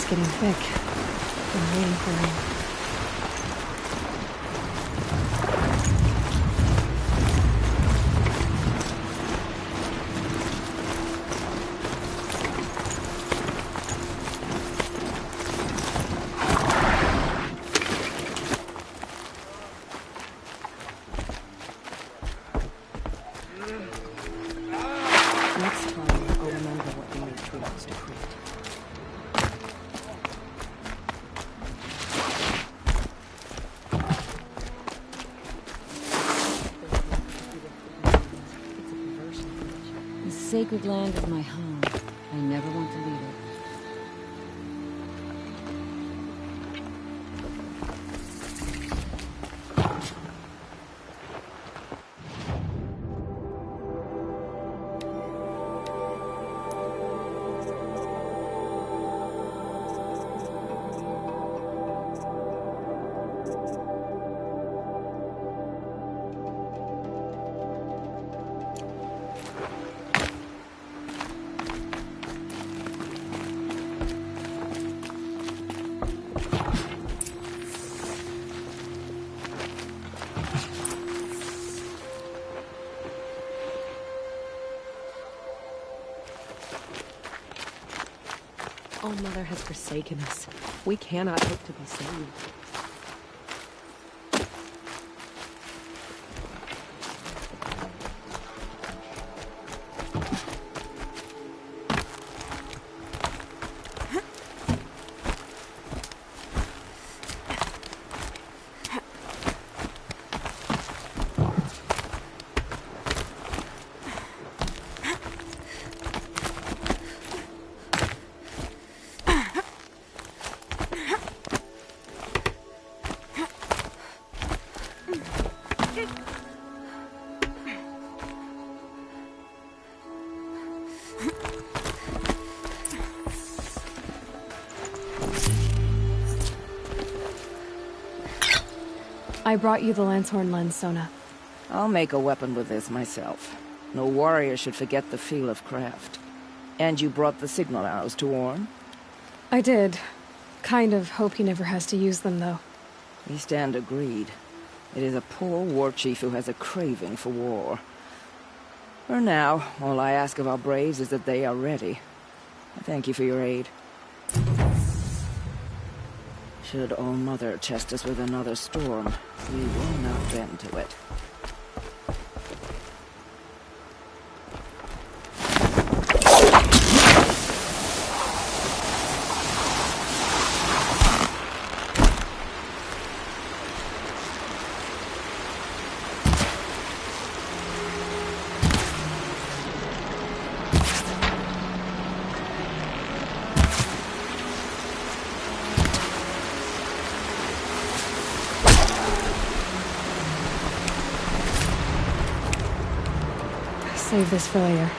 is getting thick. I'm waiting for rain. Next time, I'll remember what the matriarchs decreed. The sacred land is my home. I never want to leave it. All Mother has forsaken us. We cannot hope to be saved. I brought you the Lancehorn lens, Sona. I'll make a weapon with this myself. No warrior should forget the feel of craft. And you brought the signal arrows to Orn? I did. Kind of hope he never has to use them, though. We stand agreed. It is a poor war chief who has a craving for war. For now, all I ask of our braves is that they are ready. I thank you for your aid. Should All Mother test us with another storm, we will not bend to it. Save this for later.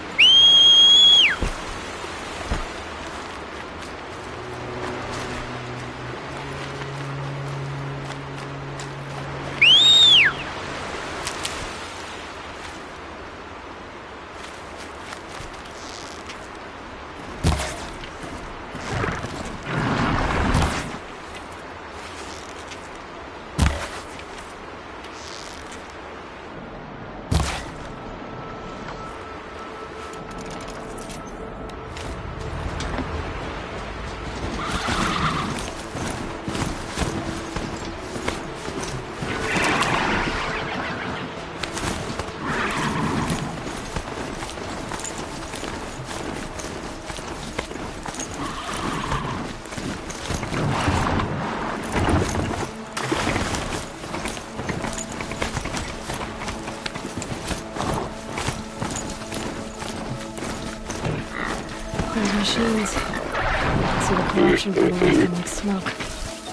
Machines. See the corruption from the last time like smoke.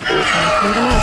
Clear them out.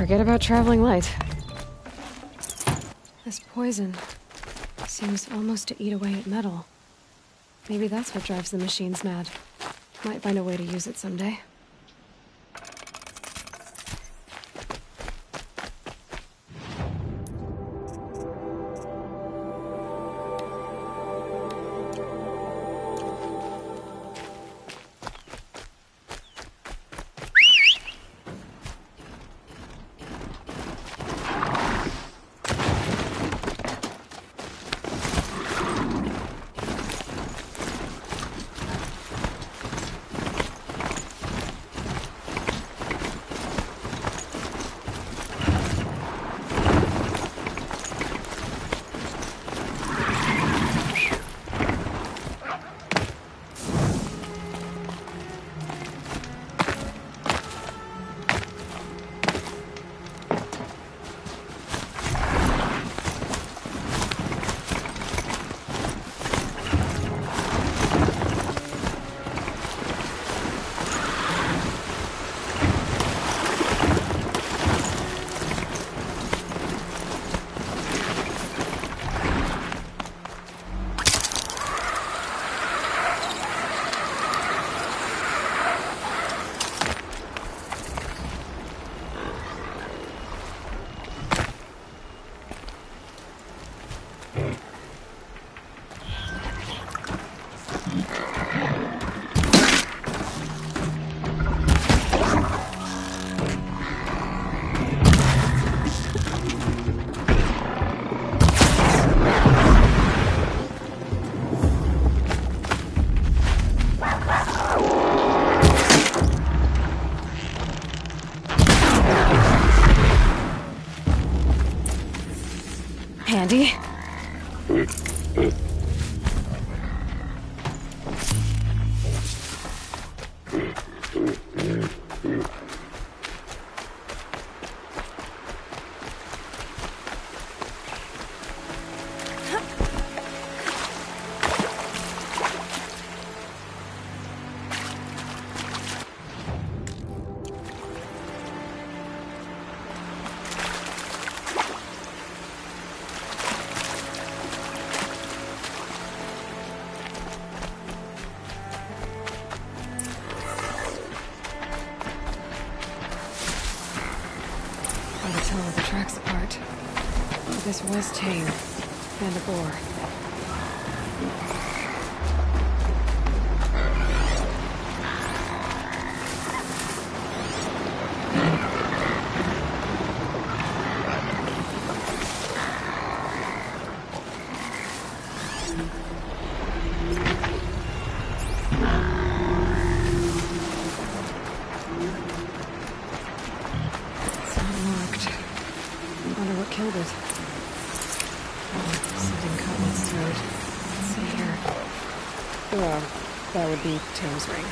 Forget about traveling light. This poison seems almost to eat away at metal. Maybe that's what drives the machines mad. Might find a way to use it someday. Handy. This was tame, and a bore. It's not locked. I wonder what killed it. Something caught in its throat. Let's see here. Well, that would be Tim's ring.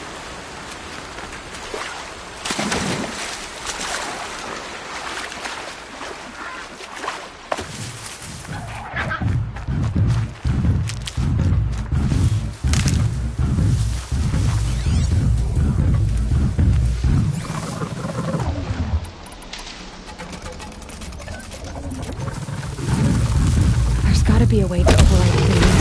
Be a way to override things.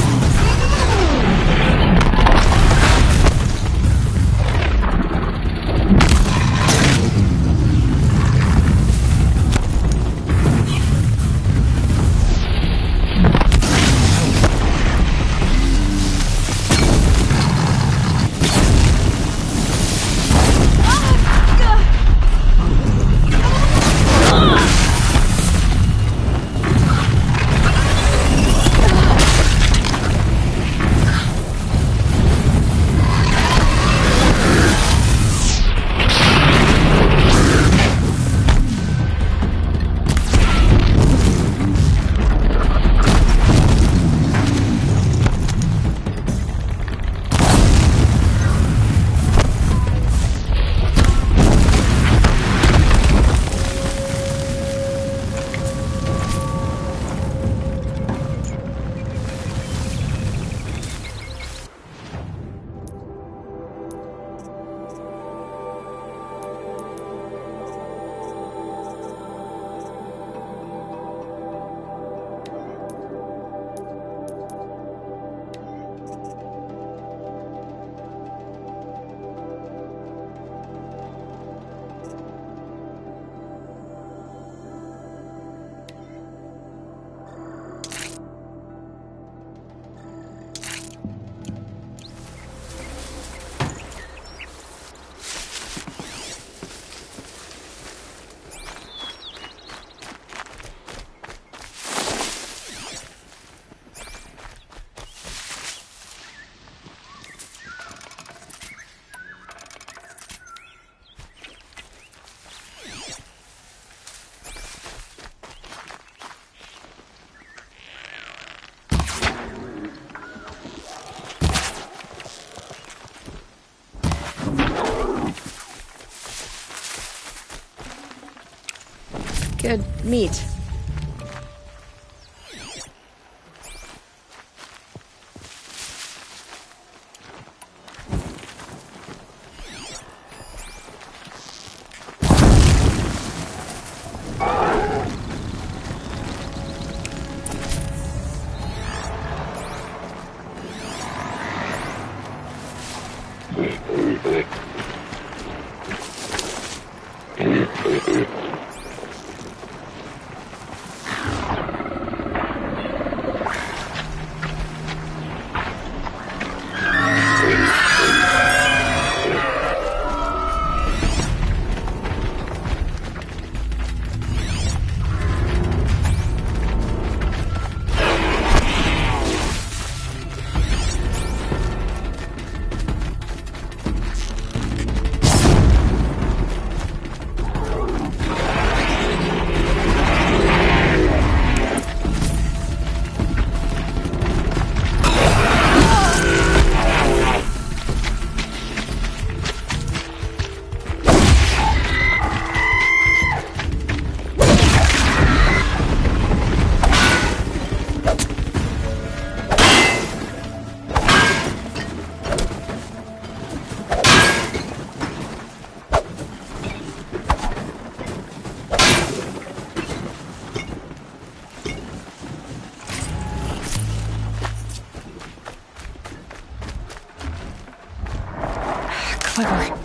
Good meat. Clever.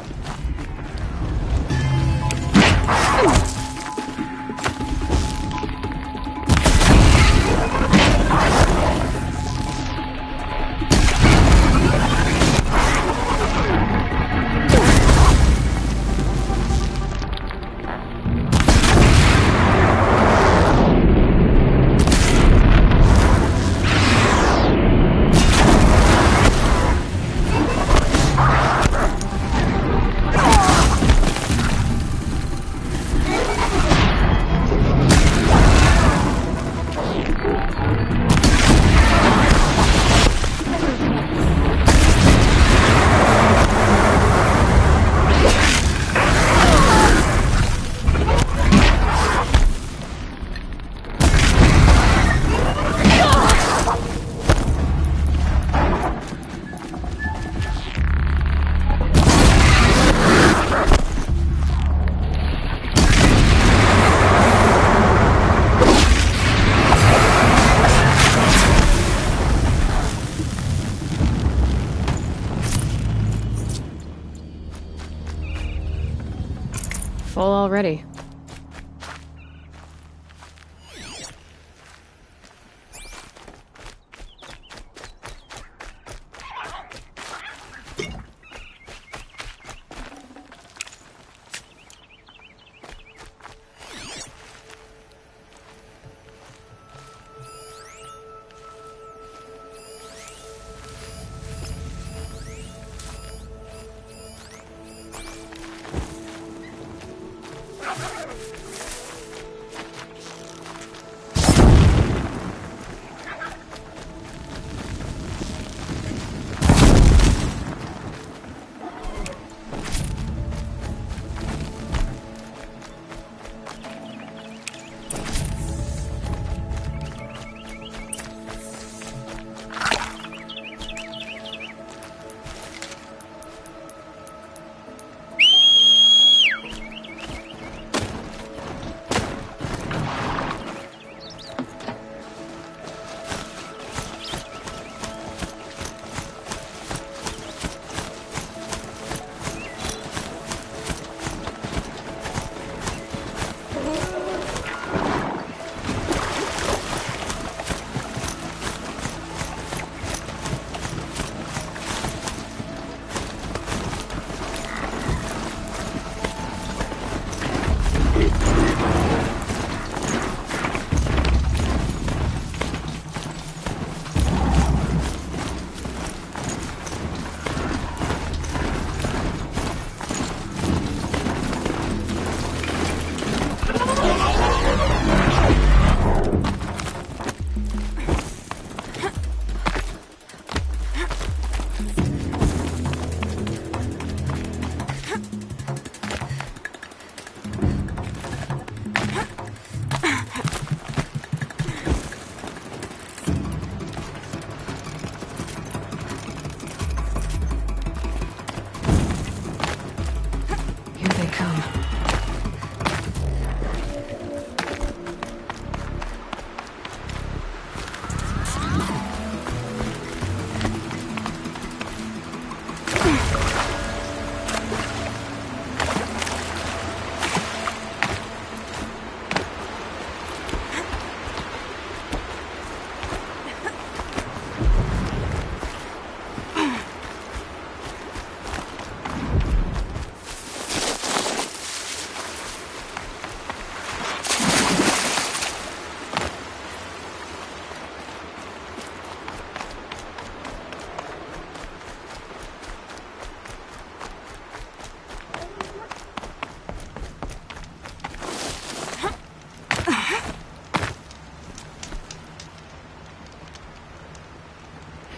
Full already.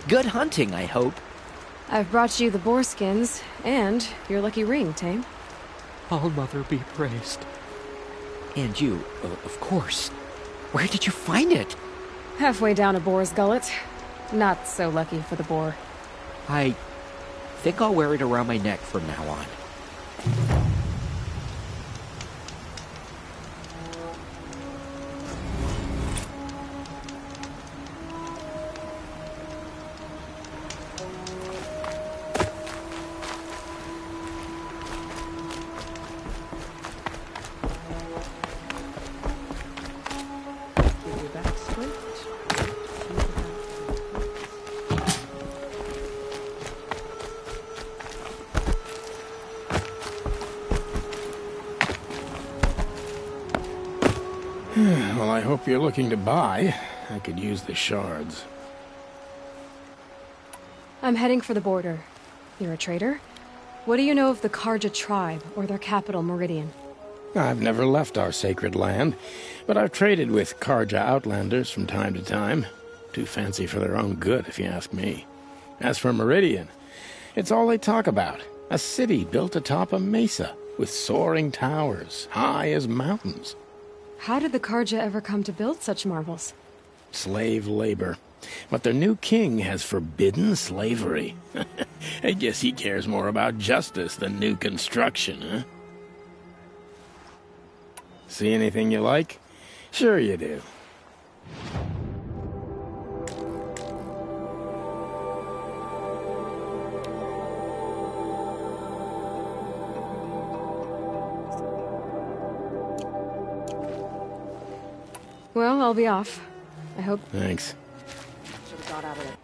Good hunting, I hope. I've brought you the boar skins, and your lucky ring, Tame. All Mother be praised. And you, of course. Where did you find it? Halfway down a boar's gullet. Not so lucky for the boar. I think I'll wear it around my neck from now on. Well, I hope you're looking to buy. I could use the shards. I'm heading for the border. You're a trader? What do you know of the Karja tribe, or their capital, Meridian? I've never left our sacred land, but I've traded with Karja outlanders from time to time. Too fancy for their own good, if you ask me. As for Meridian, it's all they talk about. A city built atop a mesa, with soaring towers, high as mountains. How did the Karja ever come to build such marvels? Slave labor. But their new king has forbidden slavery. I guess he cares more about justice than new construction, huh? See anything you like? Sure you do. Well, I'll be off. I hope... Thanks. Should have got out of it.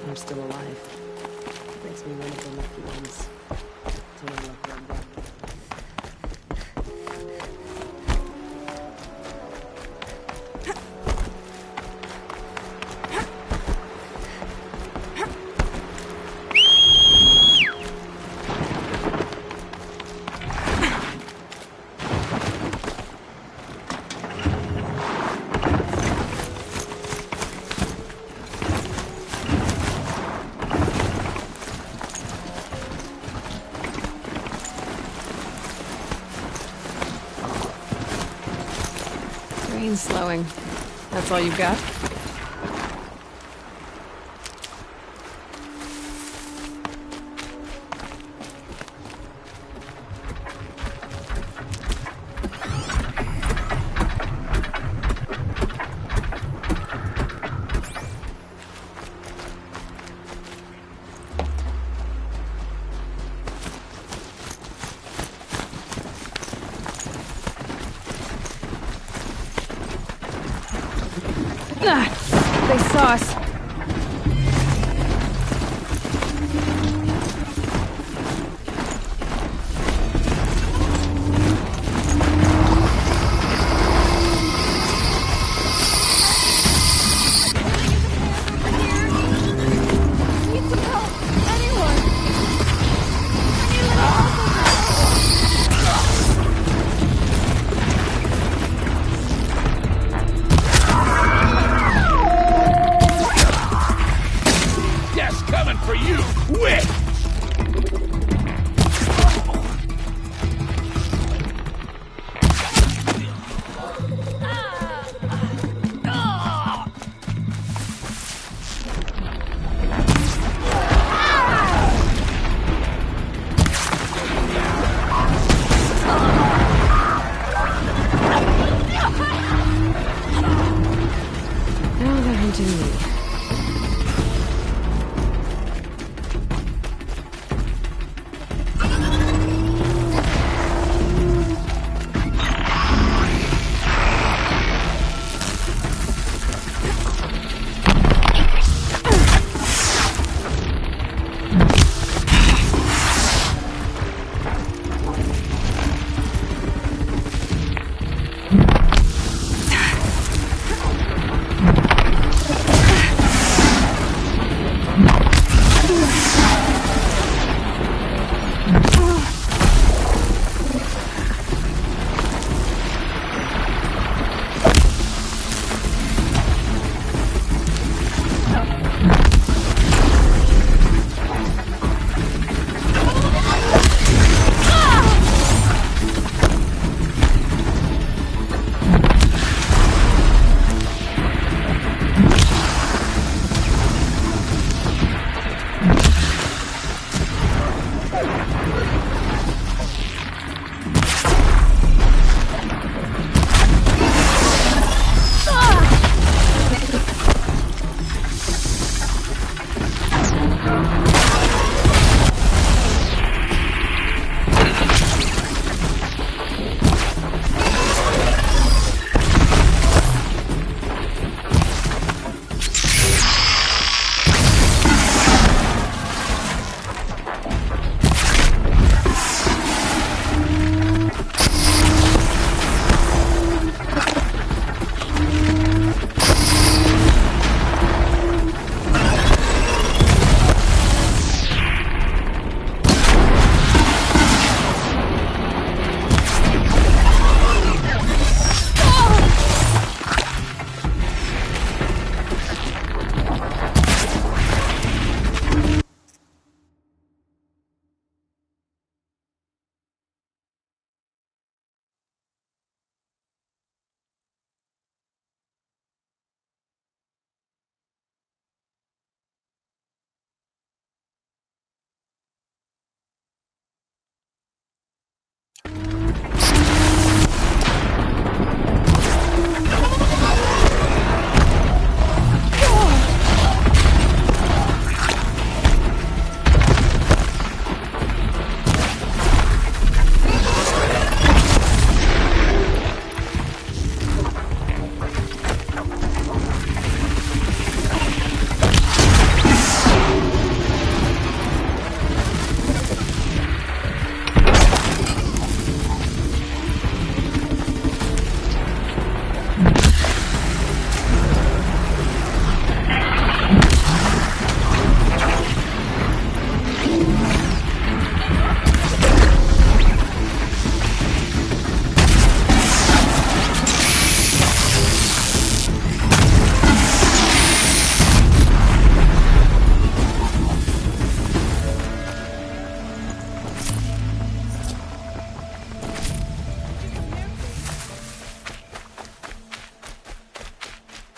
I'm still alive. Makes me one of the lucky ones. To look like that. Rain's slowing. That's all you've got? They saw us.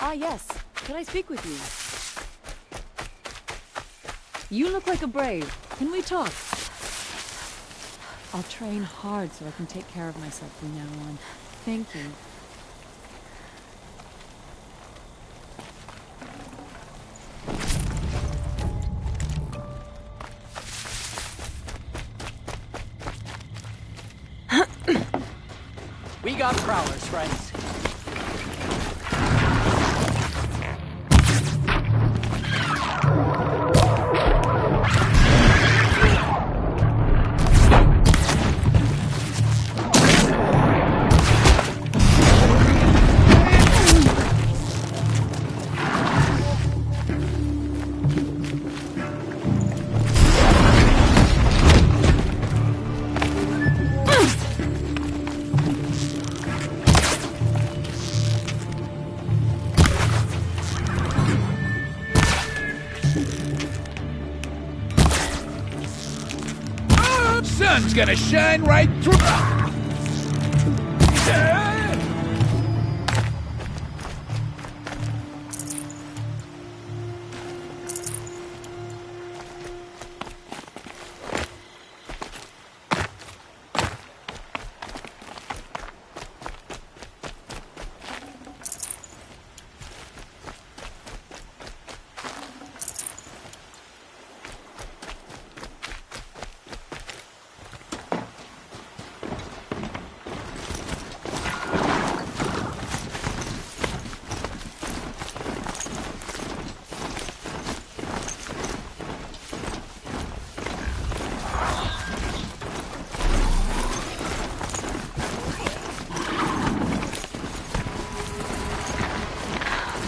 Ah, yes. Can I speak with you? You look like a brave. Can we talk? I'll train hard so I can take care of myself from now on. Thank you. We got prowlers, friends. sun's gonna shine right through.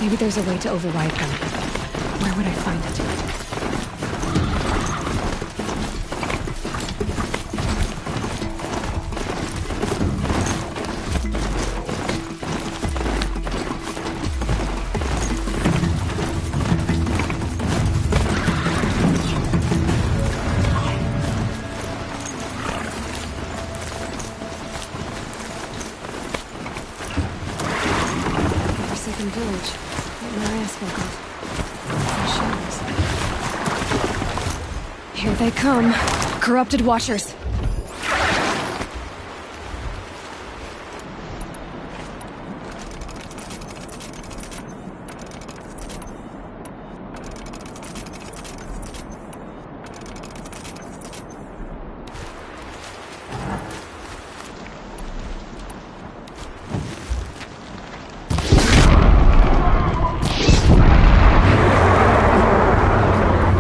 Maybe there's a way to override them. Where would I find it? Forsaken village. Maria spoke of. Shadows. Here they come. Corrupted Watchers.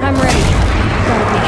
I'm ready. Gotta be.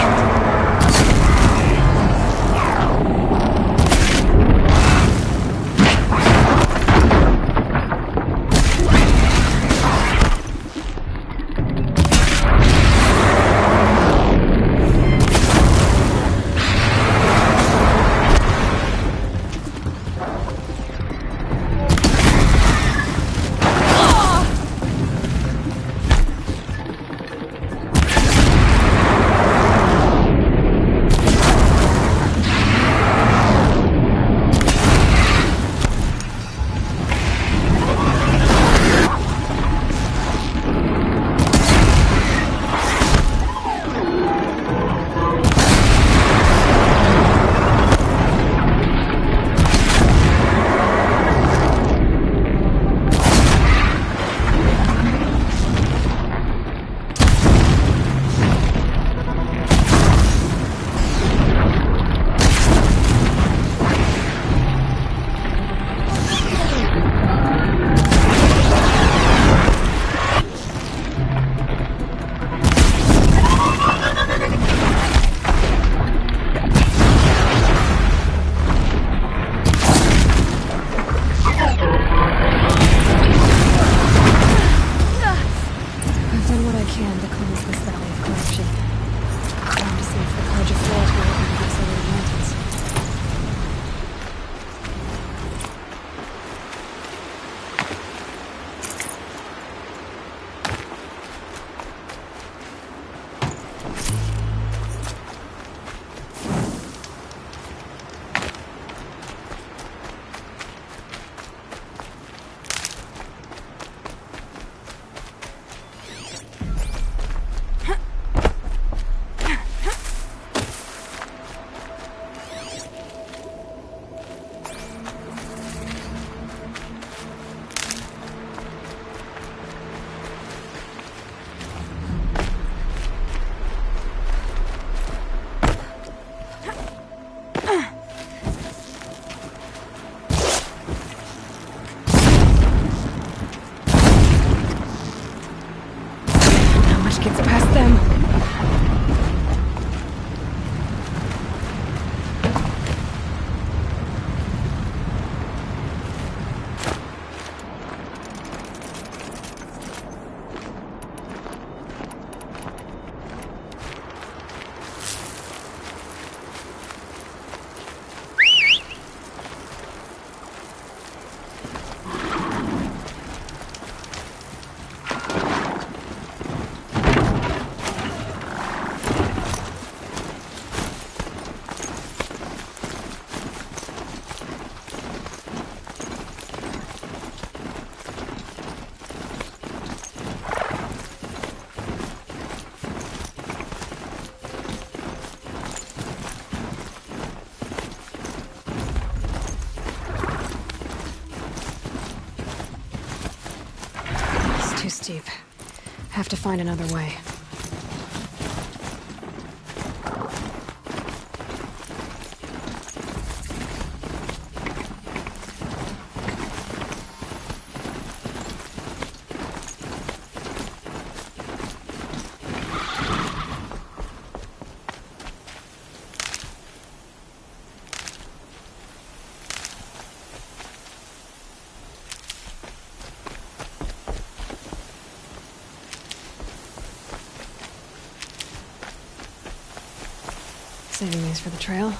I've done what I can to cleanse this valley of corruption. Time to see if the Carja Fort will open these other mountains. Not much gets past them. Too steep. Have to find another way. Saving these for the trail.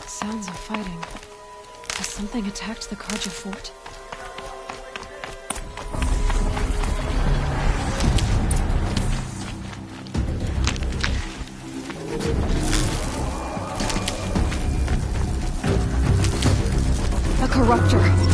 Sounds of fighting. Has something attacked the Karja fort? Corruptor.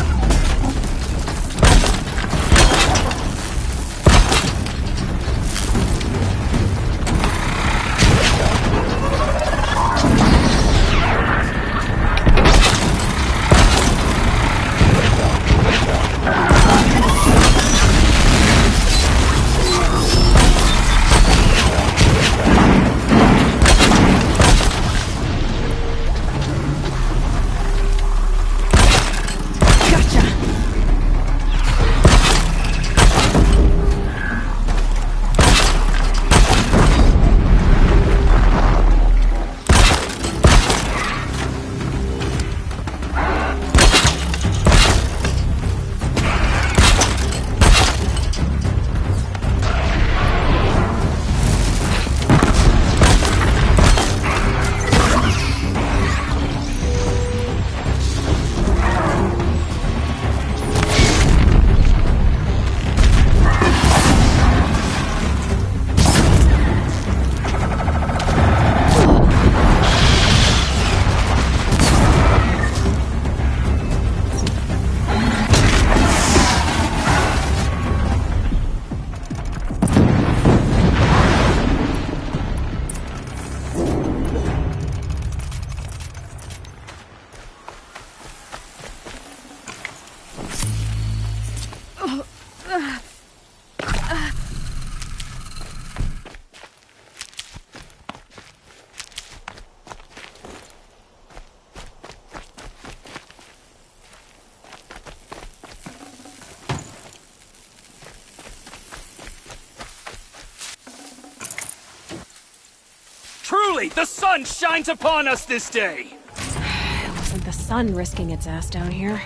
Truly, the sun shines upon us this day! It wasn't the sun risking its ass down here.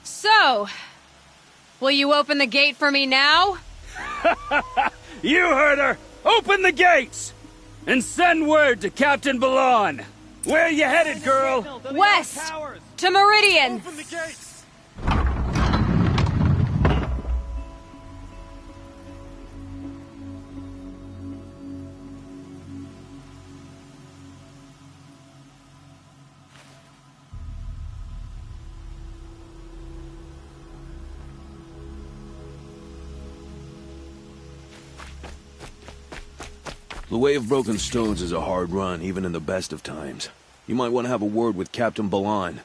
So, will you open the gate for me now? You heard her! Open the gates! And send word to Captain Balan. Where you headed, girl? West! To Meridian! Open the gates! The Way of Broken Stones is a hard run, even in the best of times. You might want to have a word with Captain Balan.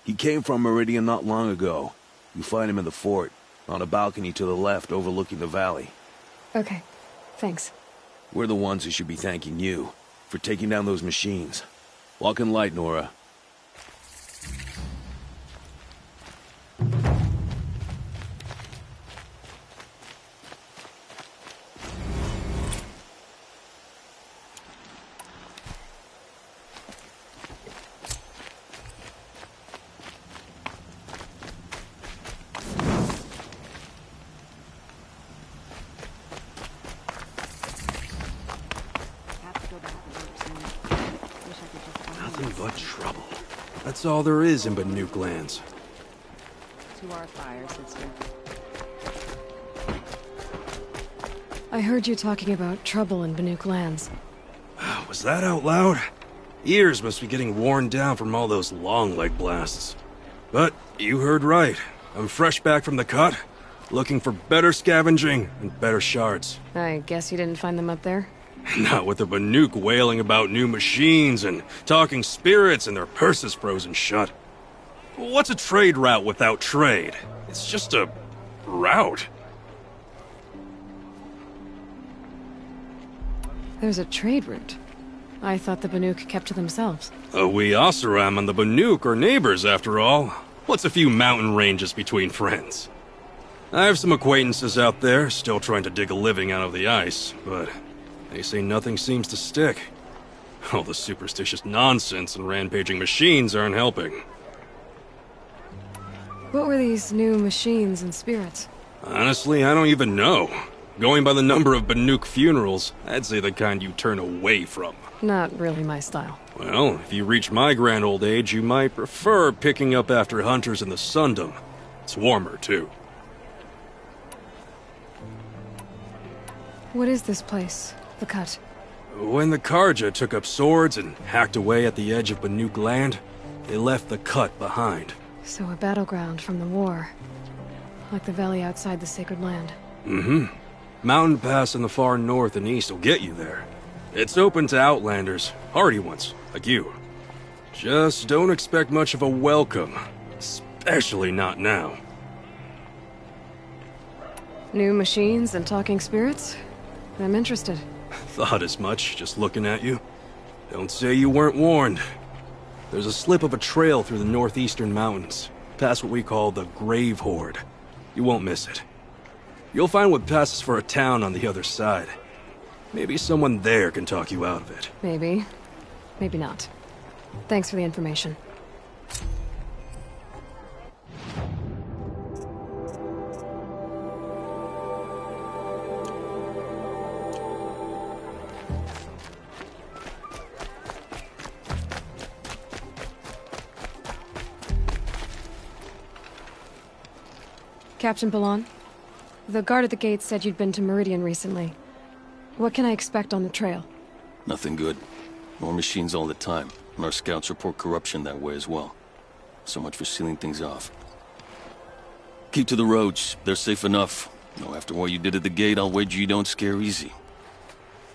He came from Meridian not long ago. You find him in the fort, on a balcony to the left overlooking the valley. Okay, thanks. We're the ones who should be thanking you for taking down those machines. Walk in light, Nora. Nothing but trouble. That's all there is in Banuke lands. To our fire, sister. I heard you talking about trouble in Banuk lands. Was that out loud? Ears must be getting worn down from all those long leg blasts. But you heard right. I'm fresh back from the cut, looking for better scavenging and better shards. I guess you didn't find them up there? Not with the Banuk wailing about new machines and talking spirits and their purses frozen shut. What's a trade route without trade? It's just a route. There's a trade route. I thought the Banuk kept to themselves. We Oseram and the Banuk are neighbors, after all. What's a few mountain ranges between friends? I have some acquaintances out there, still trying to dig a living out of the ice, but they say nothing seems to stick. All the superstitious nonsense and rampaging machines aren't helping. What were these new machines and spirits? Honestly, I don't even know. Going by the number of Banuk funerals, I'd say the kind you turn away from. Not really my style. Well, if you reach my grand old age, you might prefer picking up after hunters in the Sundom. It's warmer, too. What is this place? The Cut? When the Karja took up swords and hacked away at the edge of Banuk land, they left the Cut behind. So a battleground from the war. Like the valley outside the Sacred Land. Mm-hmm. Mountain Pass in the far north and east will get you there. It's open to outlanders, hardy ones, like you. Just don't expect much of a welcome. Especially not now. New machines and talking spirits? I'm interested. Thought as much, just looking at you. Don't say you weren't warned. There's a slip of a trail through the northeastern mountains, past what we call the Grave Horde. You won't miss it. You'll find what passes for a town on the other side. Maybe someone there can talk you out of it. Maybe. Maybe not. Thanks for the information. Captain Ballon, the guard at the gate said you'd been to Meridian recently. What can I expect on the trail? Nothing good. More machines all the time, and our scouts report corruption that way as well. So much for sealing things off. Keep to the roads. They're safe enough. Though after what you did at the gate, I'll wager you don't scare easy.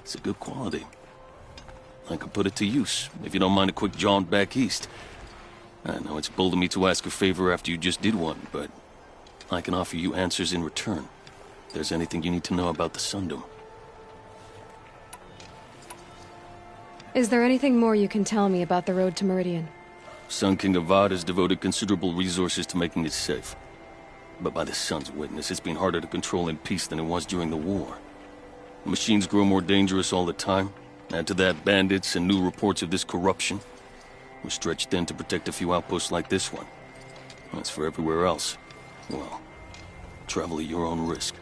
It's a good quality. I could put it to use, if you don't mind a quick jaunt back east. I know it's bold of me to ask a favor after you just did one, but I can offer you answers in return. If there's anything you need to know about the Sundom. Is there anything more you can tell me about the road to Meridian? Sun King Avad has devoted considerable resources to making it safe. But by the Sun's witness, it's been harder to control in peace than it was during the war. Machines grow more dangerous all the time. Add to that bandits and new reports of this corruption. We're stretched thin to protect a few outposts like this one. As for everywhere else, well, travel at your own risk.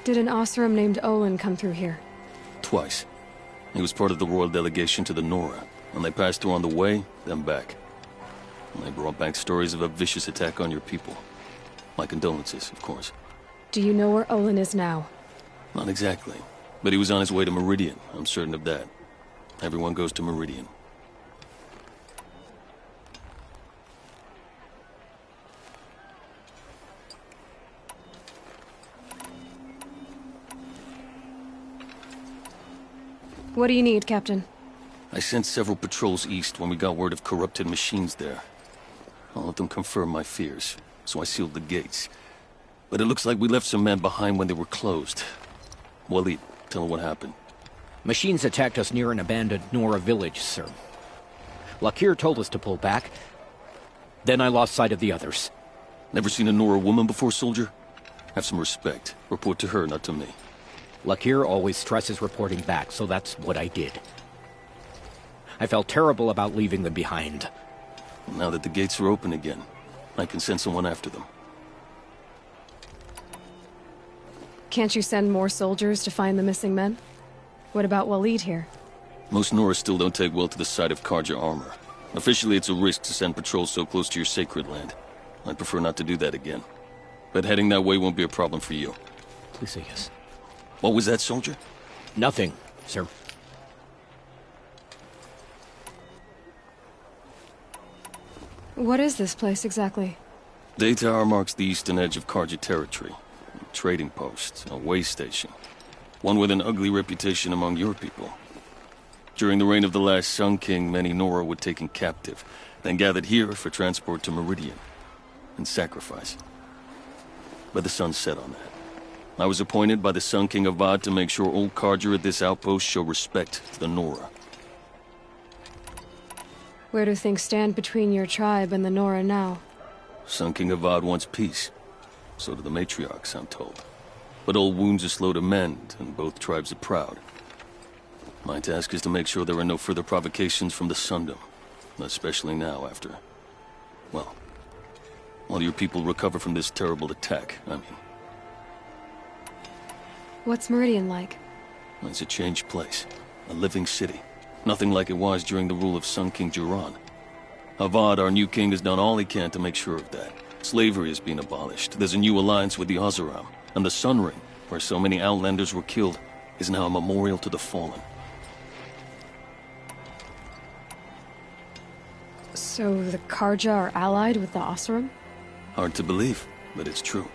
Did an Oseram named Olin come through here? Twice. He was part of the royal delegation to the Nora, and they passed through on the way, then back. And they brought back stories of a vicious attack on your people. My condolences, of course. Do you know where Olin is now? Not exactly, but he was on his way to Meridian, I'm certain of that. Everyone goes to Meridian. What do you need, Captain? I sent several patrols east when we got word of corrupted machines there. All of them confirmed my fears, so I sealed the gates. But it looks like we left some men behind when they were closed. Waleed, tell her what happened. Machines attacked us near an abandoned Nora village, sir. Lakir told us to pull back. Then I lost sight of the others. Never seen a Nora woman before, soldier? Have some respect. Report to her, not to me. Lakir always stresses reporting back, so that's what I did. I felt terrible about leaving them behind. Now that the gates are open again, I can send someone after them. Can't you send more soldiers to find the missing men? What about Waleed here? Most Nora still don't take well to the sight of Karja armor. Officially, it's a risk to send patrols so close to your sacred land. I'd prefer not to do that again. but heading that way won't be a problem for you. Please say yes. What was that, soldier? Nothing, sir. What is this place exactly? Daytower marks the eastern edge of Karja territory. A trading post, a way station. One with an ugly reputation among your people. During the reign of the last Sun King, many Nora were taken captive, then gathered here for transport to Meridian, and sacrifice. But the sun set on that. I was appointed by the Sun King Avad to make sure old Karja at this outpost show respect to the Nora. Where do things stand between your tribe and the Nora now? Sun King Avad wants peace. So do the matriarchs, I'm told. But old wounds are slow to mend, and both tribes are proud. My task is to make sure there are no further provocations from the Sundom. Especially now after... well... while your people recover from this terrible attack, I mean. What's Meridian like? It's a changed place. A living city. Nothing like it was during the rule of Sun King Jiran. Avad, our new king, has done all he can to make sure of that. Slavery has been abolished. There's a new alliance with the Oseram. And the Sun Ring, where so many Outlanders were killed, is now a memorial to the fallen. So the Karja are allied with the Oseram? Hard to believe, but it's true.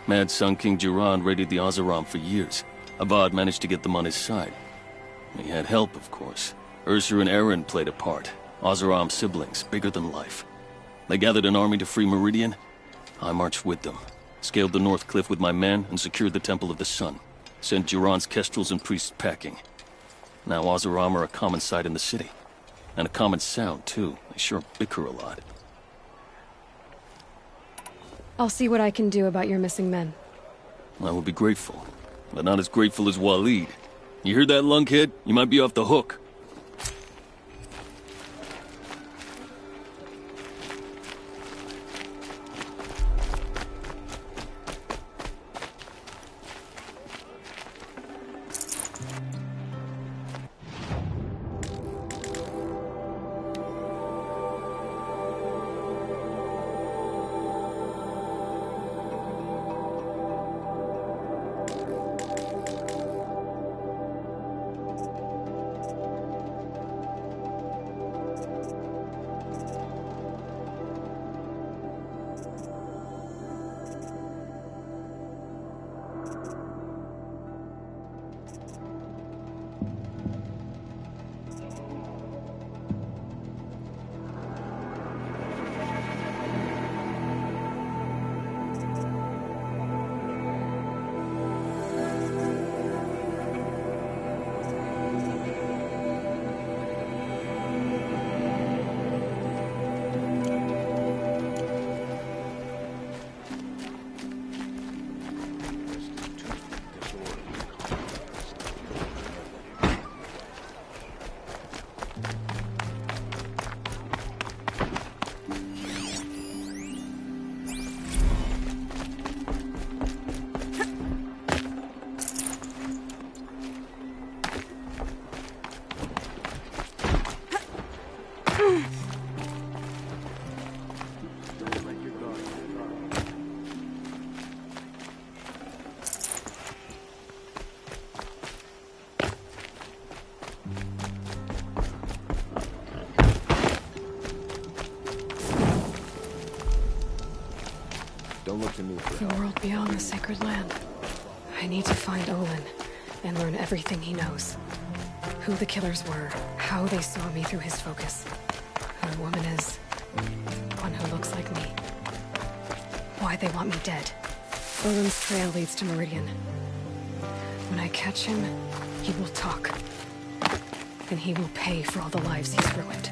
Mad Sun King Jiran raided the Oseram for years. Avad managed to get them on his side. He had help, of course. Ursur and Eren played a part. Oseram siblings, bigger than life. They gathered an army to free Meridian. I marched with them. Scaled the North Cliff with my men and secured the Temple of the Sun. Sent Jiran's kestrels and priests packing. Now Oseram are a common sight in the city. And a common sound, too. They sure bicker a lot. I'll see what I can do about your missing men. I will be grateful. But not as grateful as Waleed. You hear that, lunkhead? You might be off the hook. Don't look to me for The help. world beyond the sacred land. I need to find Olin and learn everything he knows. Who the killers were, how they saw me through his focus. Who the woman is, one who looks like me. Why they want me dead. Olin's trail leads to Meridian. When I catch him, he will talk. And he will pay for all the lives he's ruined.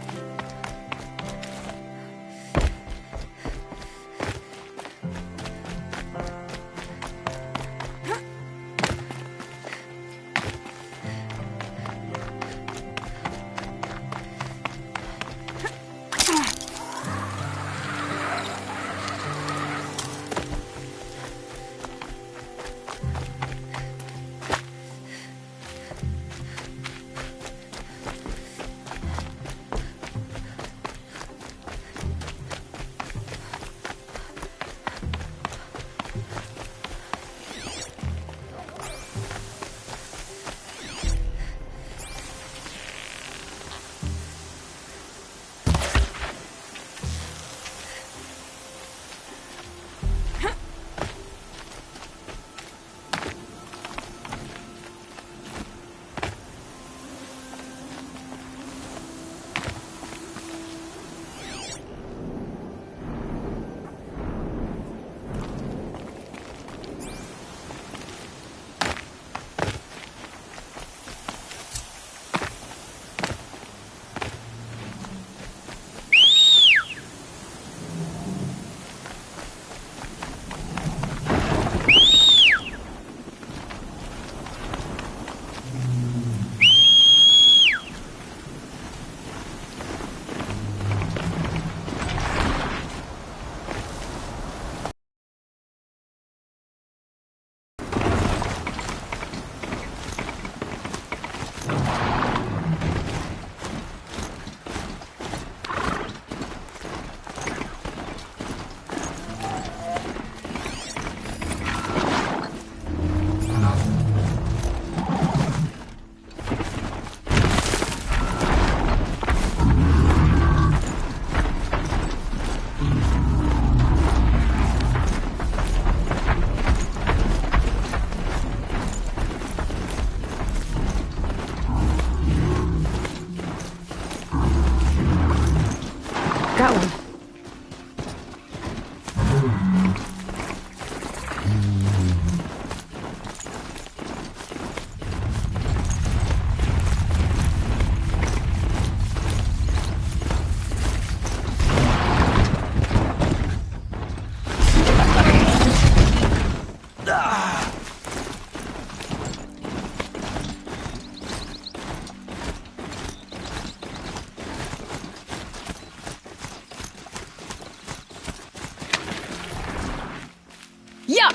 Yeah!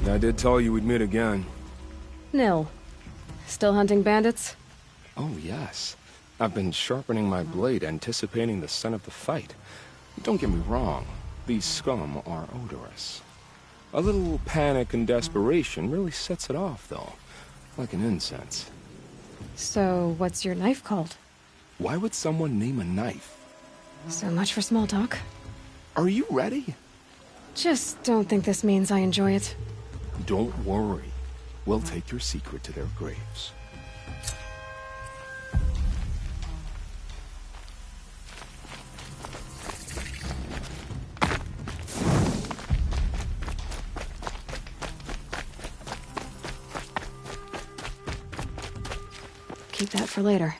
I did tell you we'd meet again. Nil. Still hunting bandits? Oh, yes. I've been sharpening my blade, anticipating the scent of the fight. Don't get me wrong. These scum are odorous. A little panic and desperation really sets it off, though. Like an incense. So, what's your knife called? Why would someone name a knife? So much for small talk. Are you ready? Just don't think this means I enjoy it. Don't worry. We'll take your secret to their graves. Keep that for later.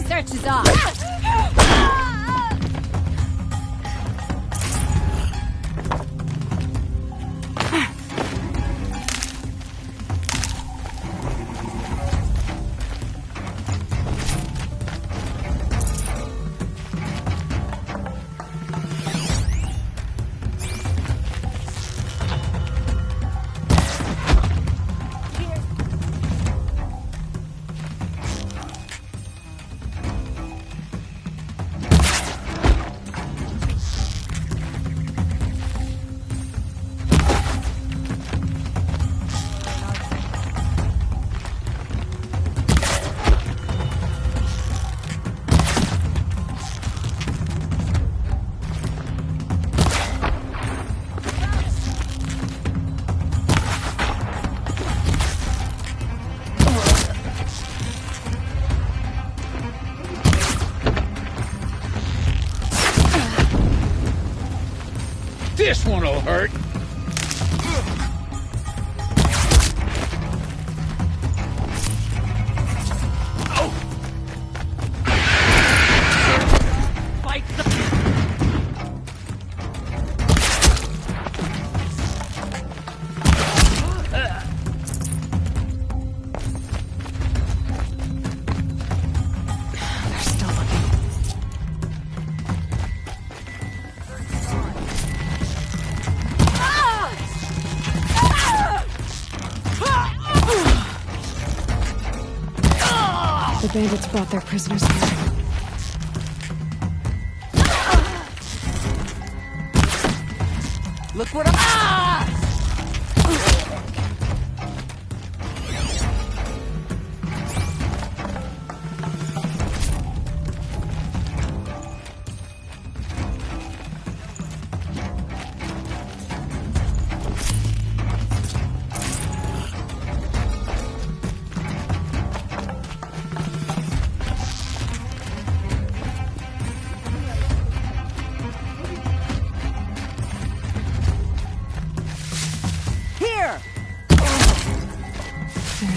Search is off. This one'll hurt. The bandits brought their prisoners here. Look what I'm...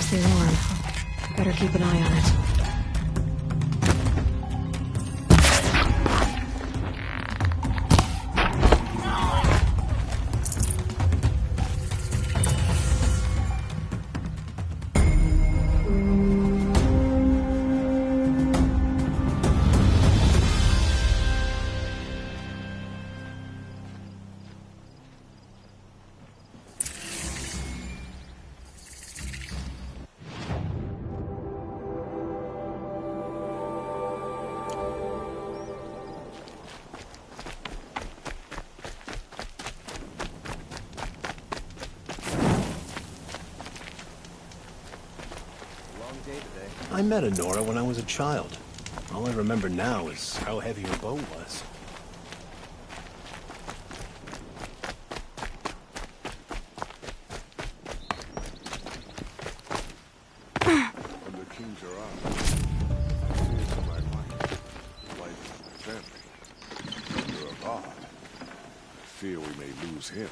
Mostly warm. Better keep an eye on it. I met Honora when I was a child. All I remember now is how heavy her boat was. When the kings are out, fears in my mind, wife, family, under a god. I fear we may lose him.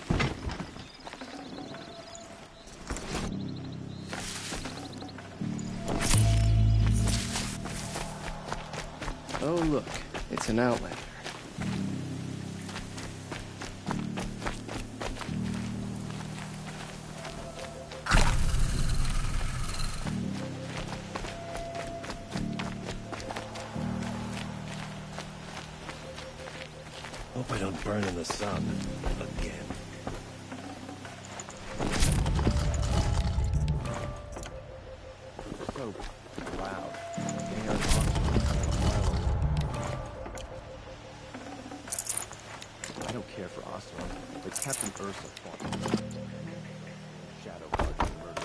Oh, look. It's an outlander. Hope I don't burn in the sun again. So loud. I don't care for Osteron, but Captain Ursa fought. Shadow Guard murder.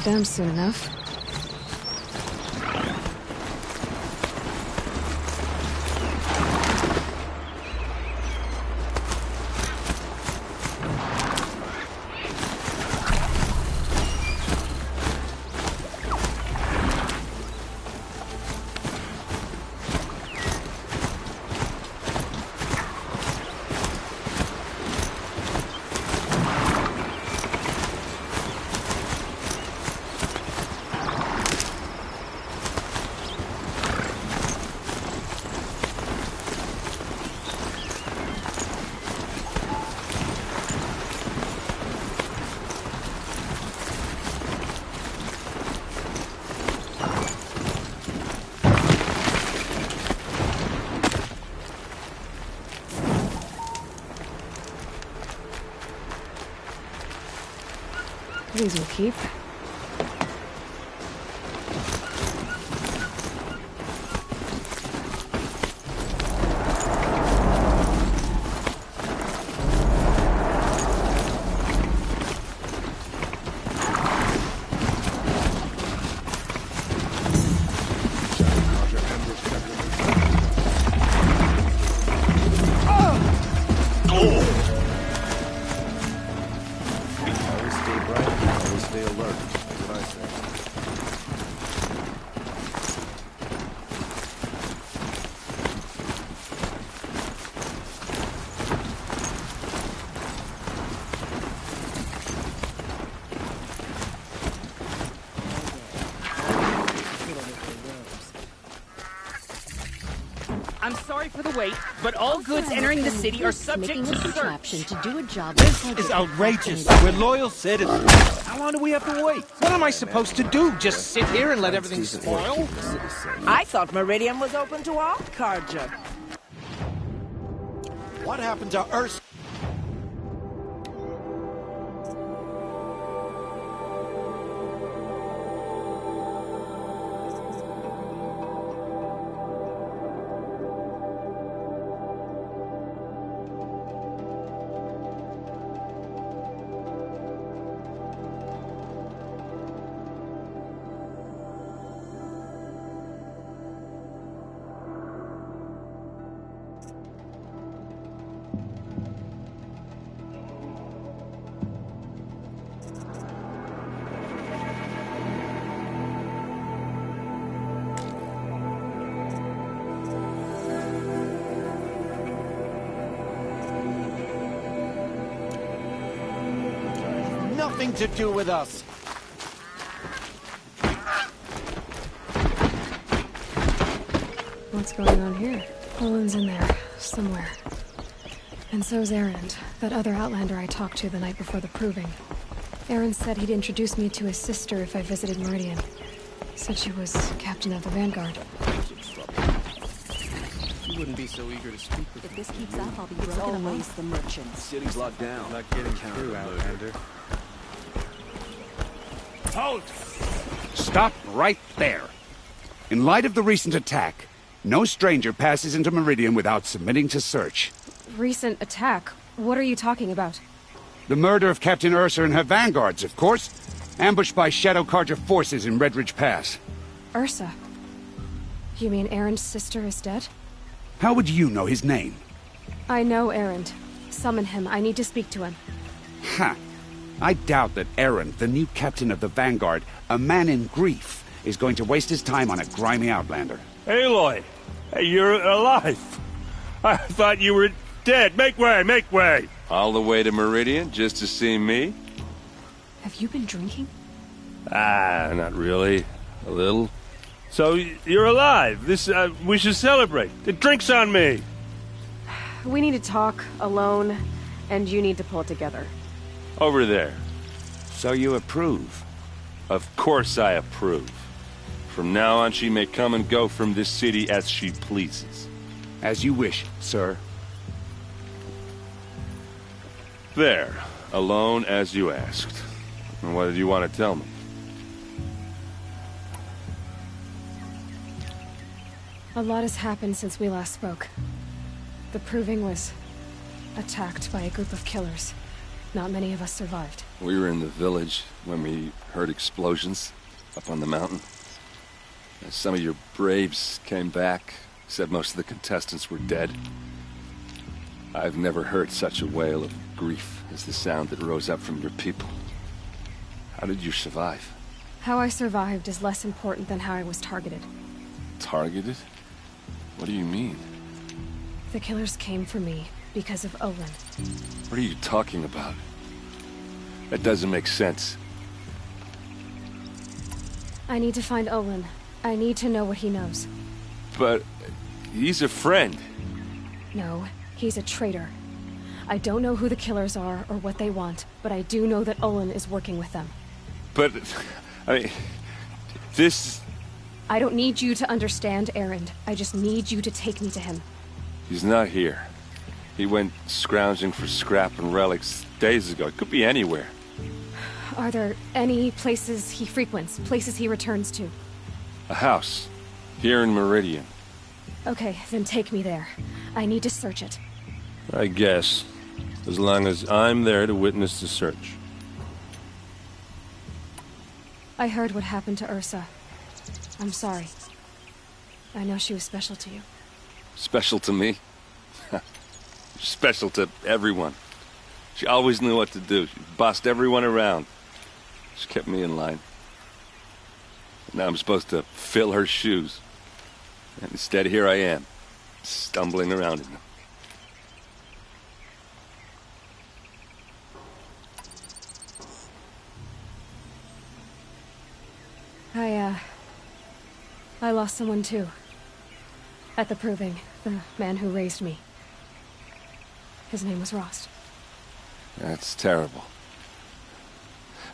need them soon enough. These will keep. I'm sorry for the wait, but all goods entering the city are subject to search. To do a job This is outrageous. We're loyal citizens. How long do we have to wait? What am I supposed to do? Just sit here and let everything spoil? I thought Meridian was open to all, Karja. What happened to Ursa? Nothing to do with us. What's going on here? Olin's in there, somewhere. And so's Erend, that other Outlander I talked to the night before the proving. Erend said he'd introduce me to his sister if I visited Meridian. Said she was captain of the Vanguard. You wouldn't be so eager to speak with If me. this keeps up, I'll be broken always the merchants. City's locked down. Not getting through, Outlander. Halt! Stop right there. In light of the recent attack, no stranger passes into Meridian without submitting to search. Recent attack? What are you talking about? The murder of Captain Ursa and her vanguards, of course. Ambushed by Shadow Carja forces in Redridge Pass. Ursa? You mean Erend's sister is dead? How would you know his name? I know Erend. Summon him. I need to speak to him. Ha! I doubt that Erend, the new captain of the Vanguard, a man in grief, is going to waste his time on a grimy Outlander. Aloy! Hey, you're alive! I thought you were dead. Make way, make way! All the way to Meridian just to see me? Have you been drinking? Ah, not really. A little. So, you're alive. We should celebrate. The drink's on me. We need to talk, alone, and you need to pull it together. Over there. So you approve? Of course I approve. From now on, she may come and go from this city as she pleases. As you wish, sir. There. Alone as you asked. And what did you want to tell me? A lot has happened since we last spoke. The Proving was attacked by a group of killers. Not many of us survived. We were in the village when we heard explosions up on the mountain. And some of your braves came back, said most of the contestants were dead. I've never heard such a wail of grief as the sound that rose up from your people. How did you survive? How I survived is less important than how I was targeted. Targeted? What do you mean? The killers came for me because of Olin. What are you talking about? That doesn't make sense. I need to find Olin. I need to know what he knows. But he's a friend. No, he's a traitor. I don't know who the killers are or what they want, but I do know that Olin is working with them. But, I mean, this... I don't need you to understand, Erend. I just need you to take me to him. He's not here. He went scrounging for scrap and relics days ago. It could be anywhere. Are there any places he frequents, places he returns to? A house. Here in Meridian. Okay, then take me there. I need to search it. I guess. As long as I'm there to witness the search. I heard what happened to Ursa. I'm sorry. I know she was special to you. Special to me? Special to everyone. She always knew what to do. She bossed everyone around. She kept me in line. Now I'm supposed to fill her shoes. And instead, here I am, stumbling around in them. I lost someone too. At the Proving, the man who raised me. His name was Rost. That's terrible.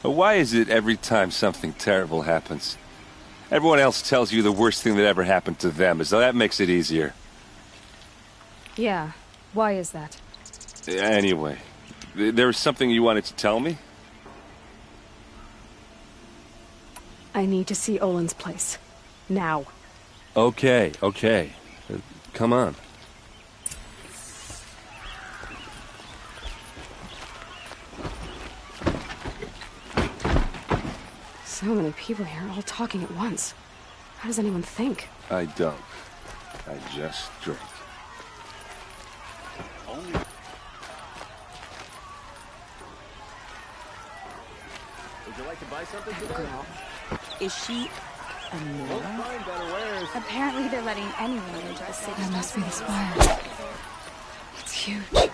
Why is it every time something terrible happens, everyone else tells you the worst thing that ever happened to them, as though that makes it easier? Yeah, why is that? Anyway, there was something you wanted to tell me? I need to see Olin's place. Now. Okay. Come on. So many people here, all talking at once. How does anyone think? I don't. I just drink. Would you like to buy something today? Girl. Is she a Nora? Apparently they're letting anyone into the city. That must be the spire. It's huge. For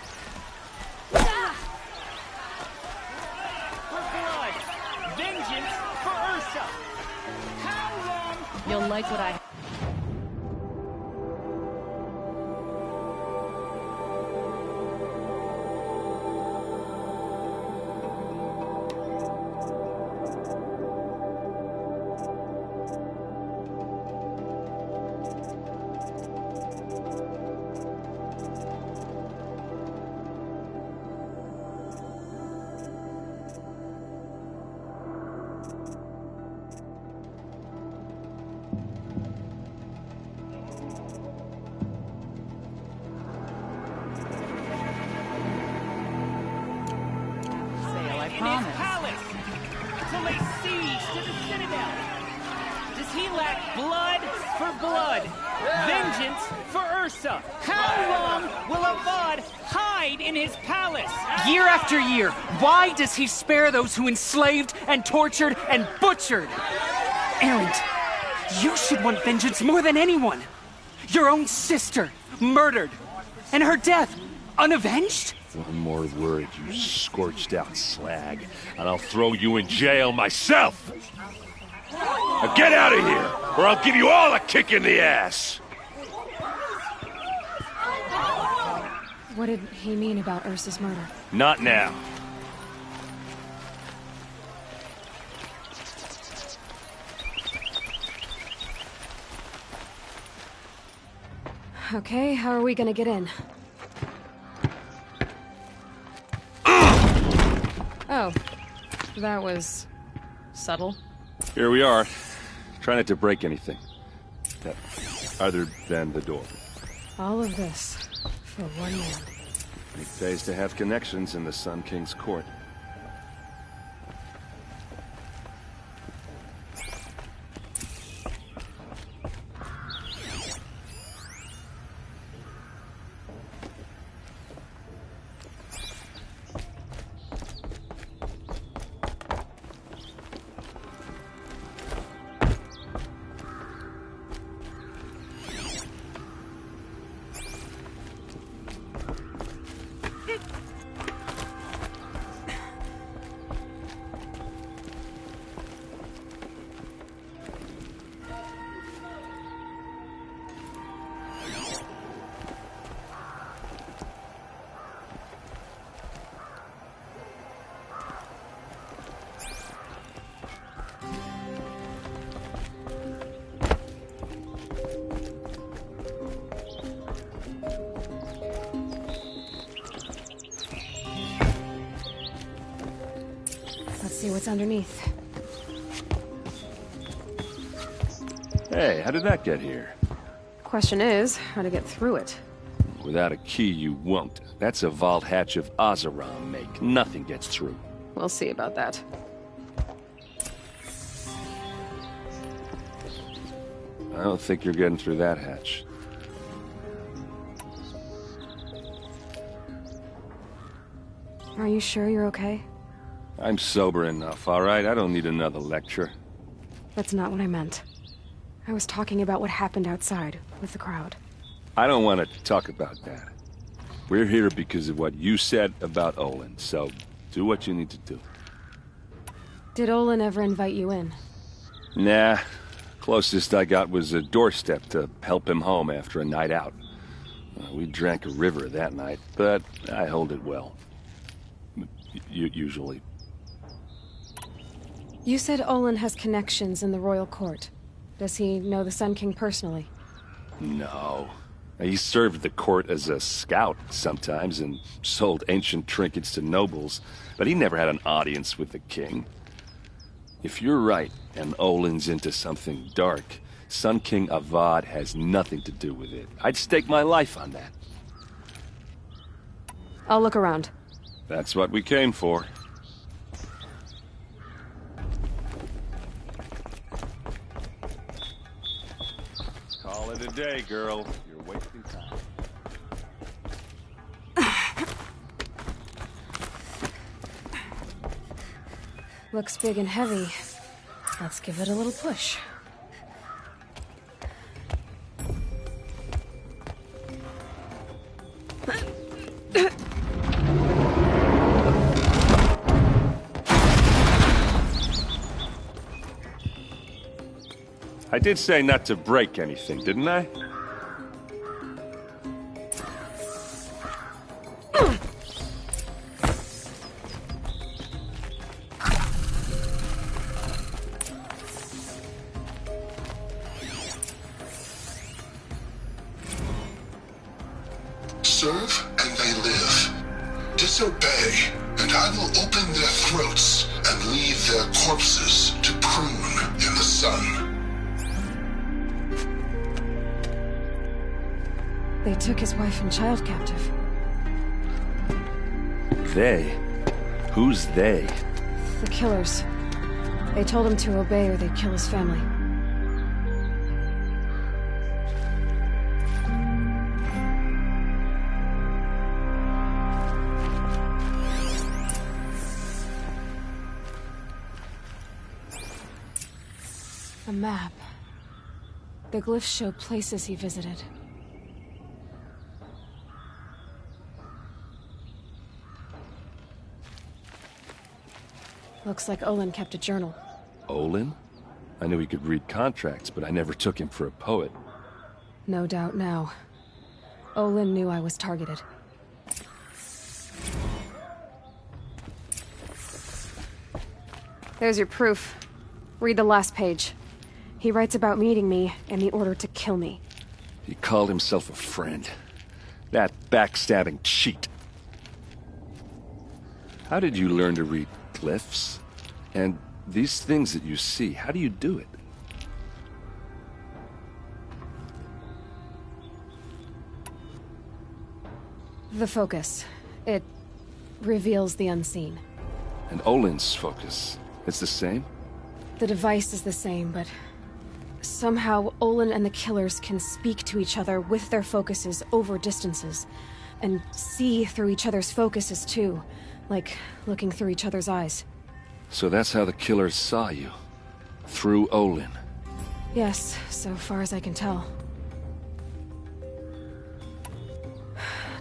blood! Vengeance for Ursa! How long? You'll like what I... In his palace to lay siege to the citadel. Does he lack blood for blood? Vengeance for Ursa. How long will Avad hide in his palace? Year after year, why does he spare those who enslaved and tortured and butchered? Erend, you should want vengeance more than anyone. Your own sister, murdered, and her death, unavenged? One more word, you scorched out slag, and I'll throw you in jail myself! Now get out of here, or I'll give you all a kick in the ass! What did he mean about Ursa's murder? Not now. Okay, how are we gonna get in? Oh, that was subtle. Here we are. Try not to break anything. Other than the door. All of this for one man. It pays to have connections in the Sun King's court. Let's see what's underneath. Hey, how did that get here? Question is, how to get through it. Without a key, you won't. That's a vault hatch of Ozeram make. Nothing gets through. We'll see about that. I don't think you're getting through that hatch. Are you sure you're okay? I'm sober enough, all right? I don't need another lecture. That's not what I meant. I was talking about what happened outside, with the crowd. I don't want to talk about that. We're here because of what you said about Olin, so do what you need to do. Did Olin ever invite you in? Nah. Closest I got was a doorstep to help him home after a night out. We drank a river that night, but I hold it well. Usually. You said Olin has connections in the royal court. Does he know the Sun King personally? No. He served the court as a scout sometimes and sold ancient trinkets to nobles, but he never had an audience with the king. If you're right, and Olin's into something dark, Sun King Avad has nothing to do with it. I'd stake my life on that. I'll look around. That's what we came for. Call it a day, girl. You're wasting time. Looks big and heavy. Let's give it a little push. I did say not to break anything, didn't I? Serve and they live. Disobey, and I will open their throats and leave their corpses to prune in the sun. They took his wife and child captive. They? Who's they? The killers. They told him to obey or they'd kill his family. A map. The glyphs show places he visited. Looks like Olin kept a journal. Olin? I knew he could read contracts, but I never took him for a poet. No doubt now. Olin knew I was targeted. There's your proof. Read the last page. He writes about meeting me and the order to kill me. He called himself a friend. That backstabbing cheat. How did you learn to read glyphs? And these things that you see, how do you do it? The focus. It reveals the unseen. And Olin's focus, it's the same? The device is the same, but somehow Olin and the killers can speak to each other with their focuses over distances, and see through each other's focuses too, like looking through each other's eyes. So that's how the killers saw you. Through Olin. Yes, so far as I can tell.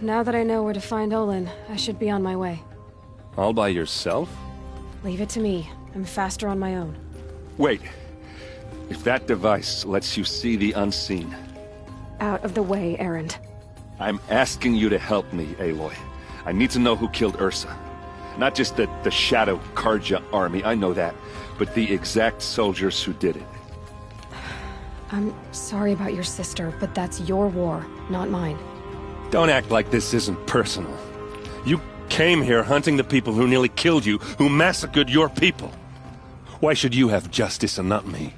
Now that I know where to find Olin, I should be on my way. All by yourself? Leave it to me. I'm faster on my own. Wait. If that device lets you see the unseen... Out of the way, Erend. I'm asking you to help me, Aloy. I need to know who killed Ursa. Not just the Shadow Karja army, I know that, but the exact soldiers who did it. I'm sorry about your sister, but that's your war, not mine. Don't act like this isn't personal. You came here hunting the people who nearly killed you, who massacred your people. Why should you have justice and not me?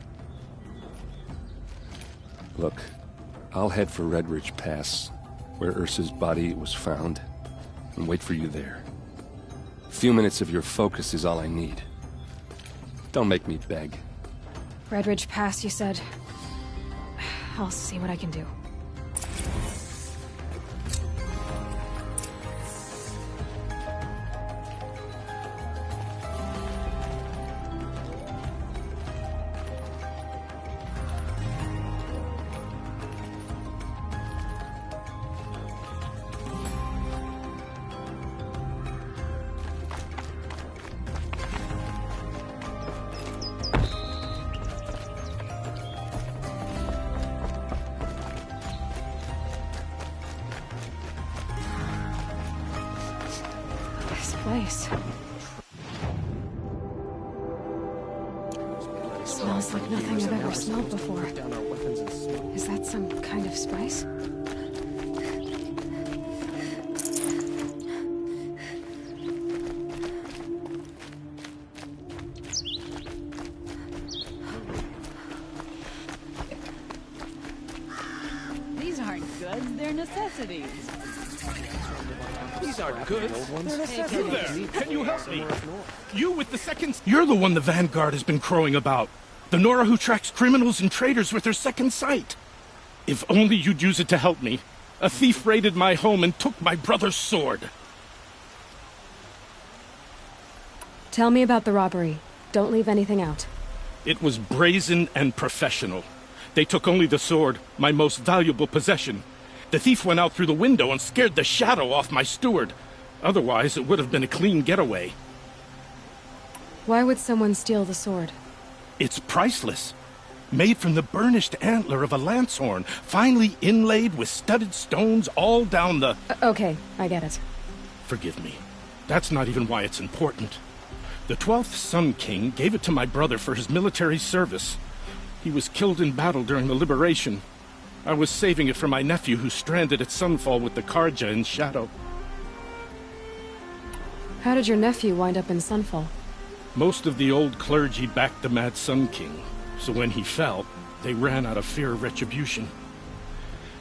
Look, I'll head for Redridge Pass, where Ursa's body was found, and wait for you there. A few minutes of your focus is all I need. Don't make me beg. Redridge Pass, you said? I'll see what I can do. Place. Smells like nothing I've ever smelled before. Is that some kind of spice? These aren't goods, they're necessities. These aren't good. They're necessities. You there! Can you help me? You with the second... You're the one the Vanguard has been crowing about. The Nora who tracks criminals and traitors with her second sight. If only you'd use it to help me. A thief raided my home and took my brother's sword. Tell me about the robbery. Don't leave anything out. It was brazen and professional. They took only the sword, my most valuable possession. The thief went out through the window and scared the shadow off my steward. Otherwise, it would have been a clean getaway. Why would someone steal the sword? It's priceless. Made from the burnished antler of a lancehorn, finely inlaid with studded stones all down the... Okay, I get it. Forgive me. That's not even why it's important. The 12th Sun King gave it to my brother for his military service. He was killed in battle during the liberation. I was saving it for my nephew who's stranded at Sunfall with the Karja in Shadow. How did your nephew wind up in Sunfall? Most of the old clergy backed the Mad Sun King, so when he fell, they ran out of fear of retribution.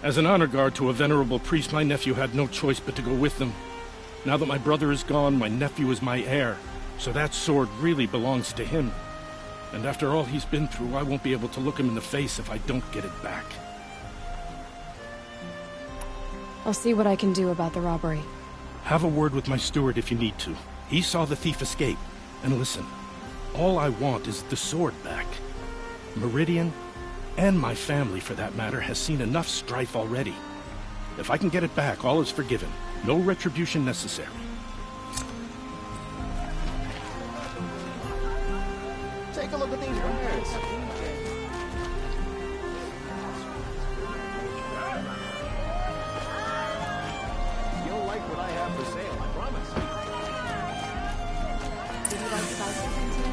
As an honor guard to a venerable priest, my nephew had no choice but to go with them. Now that my brother is gone, my nephew is my heir, so that sword really belongs to him. And after all he's been through, I won't be able to look him in the face if I don't get it back. I'll see what I can do about the robbery. Have a word with my steward if you need to. He saw the thief escape. And listen, all I want is the sword back. Meridian, and my family for that matter, has seen enough strife already. If I can get it back, all is forgiven. No retribution necessary. Take a look at these wares. You'll like what I have for sale, I promise. Did you like to buy something today?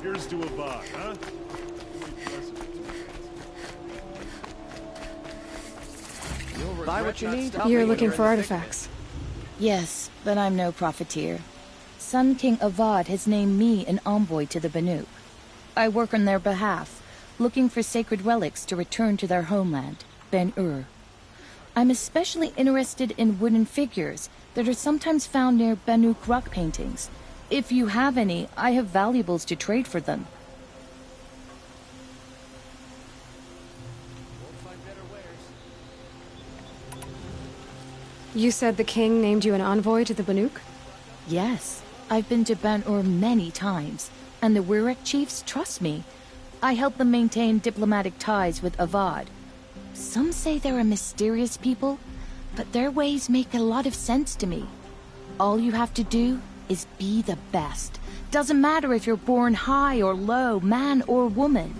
Here's to Avad, huh? Buy what you need. You're looking for artifacts. Yes, but I'm no profiteer. Sun King Avad has named me an envoy to the Banuk. I work on their behalf, looking for sacred relics to return to their homeland, Ben-Ur. I'm especially interested in wooden figures that are sometimes found near Banuk rock paintings. If you have any, I have valuables to trade for them. You said the king named you an envoy to the Banuk? Yes, I've been to Ben-Ur many times, and the Wirek chiefs trust me. I help them maintain diplomatic ties with Avad. Some say they're a mysterious people, but their ways make a lot of sense to me. All you have to do is be the best. Doesn't matter if you're born high or low, man or woman.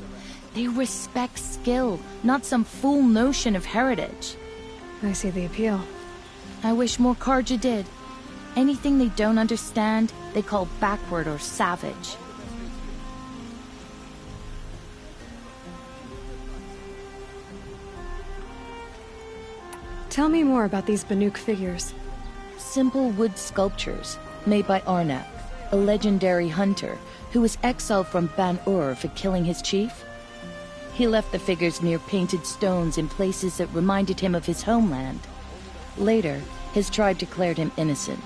They respect skill, not some fool notion of heritage. I see the appeal. I wish more Karja did. Anything they don't understand, they call backward or savage. Tell me more about these Banuk figures. Simple wood sculptures made by Arnak, a legendary hunter who was exiled from Ban-Ur for killing his chief. He left the figures near painted stones in places that reminded him of his homeland. Later, his tribe declared him innocent.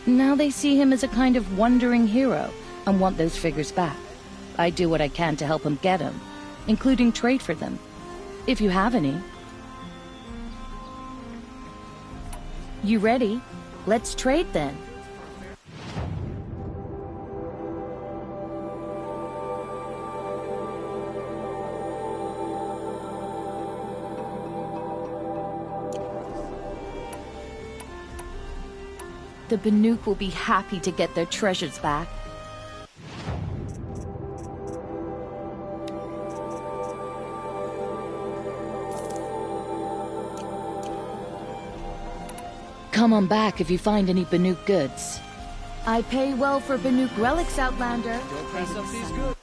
Now they see him as a kind of wandering hero and want those figures back. I do what I can to help him get them, including trade for them, if you have any. You ready? Let's trade then. The Banuk will be happy to get their treasures back. Come on back if you find any Banuk goods. I pay well for Banuk relics, Outlander. Don't pass up these goods.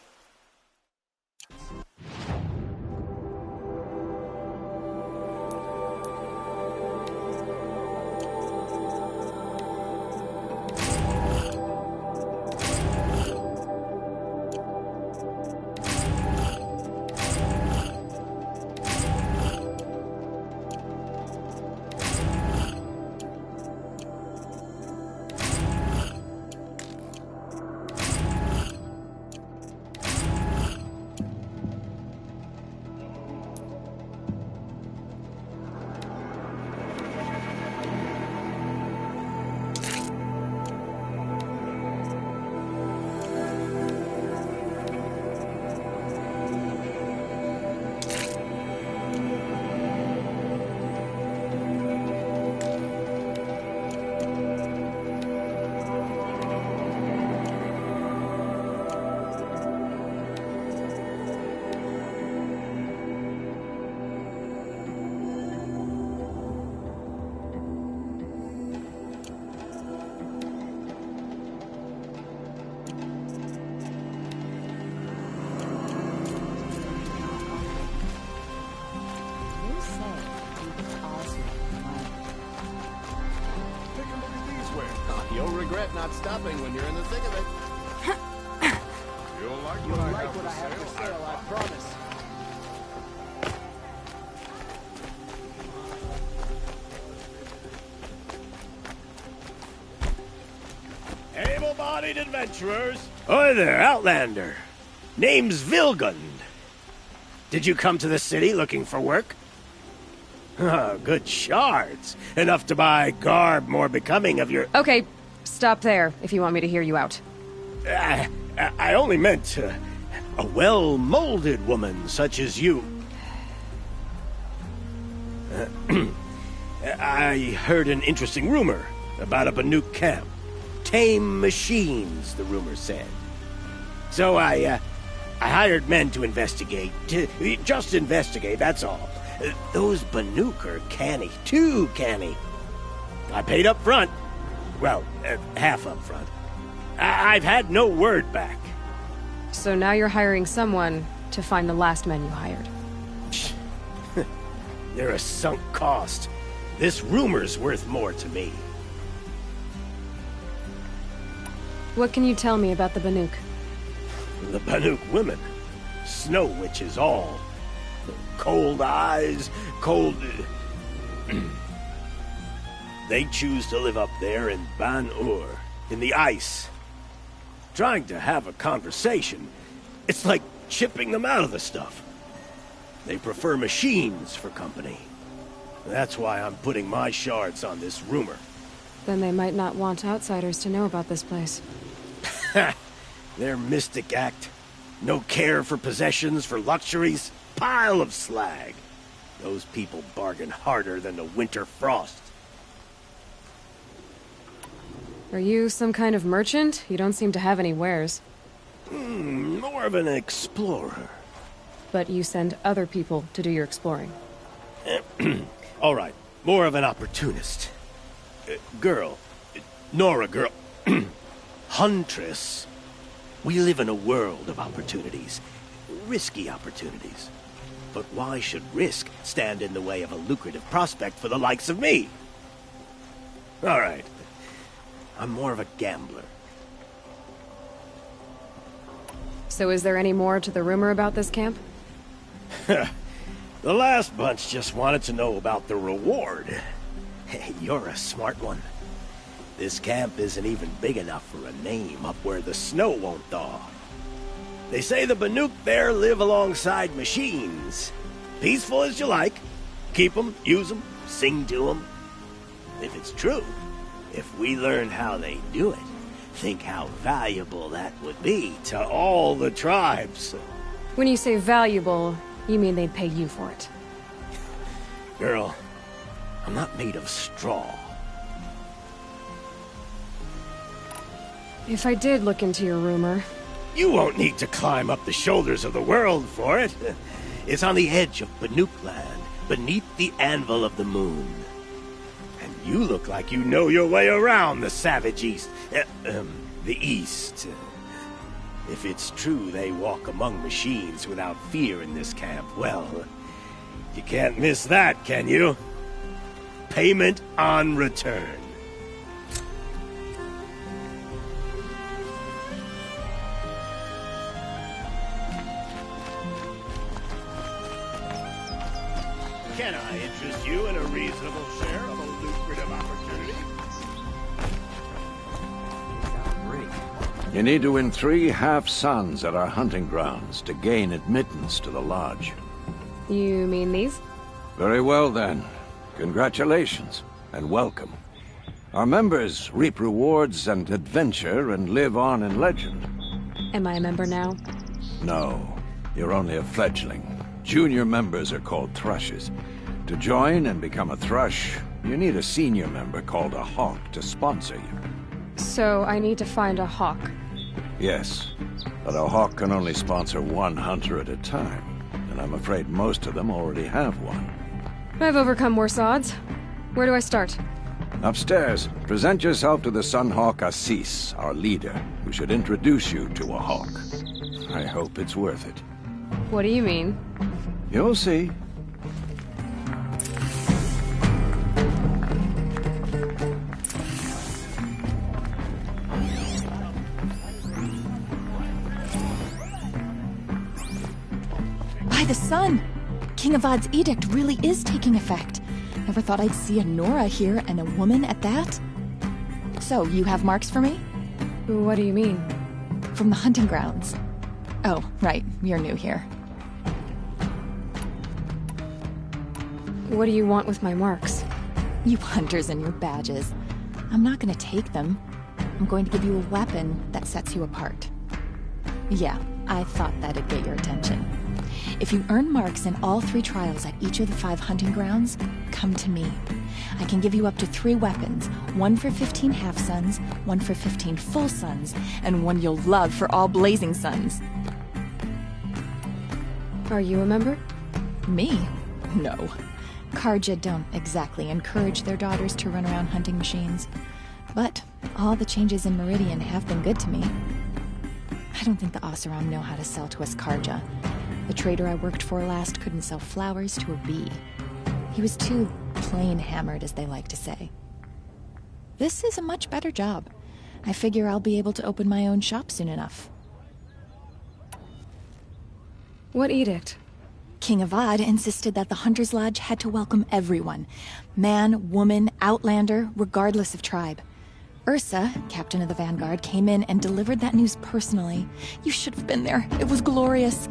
You'll regret not stopping when you're in the thick of it. You'll like You'll what I like have what I have to sell, I promise. Able-bodied adventurers. Oi there, Outlander. Name's Vilgund. Did you come to the city looking for work? Oh, good shards. Enough to buy garb more becoming of your... Okay, stop there if you want me to hear you out. I only meant a well-molded woman such as you. I heard an interesting rumor about a Banuk camp. Tame machines, the rumor said. So I hired men to investigate. Just investigate, that's all. Those Banuk are canny, too canny. I paid up front. Well, half up front. I've had no word back. So now you're hiring someone to find the last men you hired. They're a sunk cost. This rumor's worth more to me. What can you tell me about the Banuk? The Banuk women. Snow witches all. Cold eyes, cold... They choose to live up there in Ban-Ur, in the ice. Trying to have a conversation, it's like chipping them out of the stuff. They prefer machines for company. That's why I'm putting my shards on this rumor. Then they might not want outsiders to know about this place. Their mystic act. No care for possessions, for luxuries. Pile of slag. Those people bargain harder than the winter frost. Are you some kind of merchant? You don't seem to have any wares. More of an explorer. But you send other people to do your exploring. All right, more of an opportunist. Girl. Nora girl. Huntress. We live in a world of opportunities. Risky opportunities. But why should risk stand in the way of a lucrative prospect for the likes of me? All right. I'm more of a gambler. So is there any more to the rumor about this camp? The last bunch just wanted to know about the reward. Hey, you're a smart one. This camp isn't even big enough for a name up where the snow won't thaw. They say the Banuk there live alongside machines. Peaceful as you like. Keep them, use them, sing to them. If it's true, if we learn how they do it, think how valuable that would be to all the tribes. When you say valuable, you mean they'd pay you for it. Girl, I'm not made of straw. If I did look into your rumor... You won't need to climb up the shoulders of the world for it. It's on the edge of Banuk land, beneath the anvil of the moon. And you look like you know your way around the savage east. The east. If it's true they walk among machines without fear in this camp, well, you can't miss that, can you? Payment on return. Can I interest you in a reasonable share of a lucrative opportunity? You need to win 3 half-suns at our hunting grounds to gain admittance to the lodge. You mean these? Very well, then. Congratulations, and welcome. Our members reap rewards and adventure and live on in legend. Am I a member now? No, you're only a fledgling. Junior members are called thrushes. To join and become a thrush, you need a senior member called a hawk to sponsor you. So I need to find a hawk. Yes, but a hawk can only sponsor 1 hunter at a time, and I'm afraid most of them already have one. I've overcome worse odds. Where do I start? Upstairs, present yourself to the Sunhawk Assis, our leader, who should introduce you to a hawk. I hope it's worth it. What do you mean? You'll see. By the sun! King Avad's edict really is taking effect. Never thought I'd see a Nora here, and a woman at that. So, you have marks for me? What do you mean? From the hunting grounds. Oh, right, you're new here. What do you want with my marks? You hunters and your badges. I'm not gonna take them. I'm going to give you a weapon that sets you apart. Yeah, I thought that'd get your attention. If you earn marks in all 3 trials at each of the 5 hunting grounds, come to me. I can give you up to 3 weapons, 1 for 15 half-suns, 1 for 15 full suns, and 1 you'll love for all blazing suns. Are you a member? Me? No. Karja don't exactly encourage their daughters to run around hunting machines. But all the changes in Meridian have been good to me. I don't think the Oseram know how to sell to us Karja. The trader I worked for last couldn't sell flowers to a bee. He was too plain hammered, as they like to say. This is a much better job. I figure I'll be able to open my own shop soon enough. What edict? King Avad insisted that the Hunter's Lodge had to welcome everyone. Man, woman, outlander, regardless of tribe. Ursa, captain of the Vanguard, came in and delivered that news personally. You should have been there. It was glorious.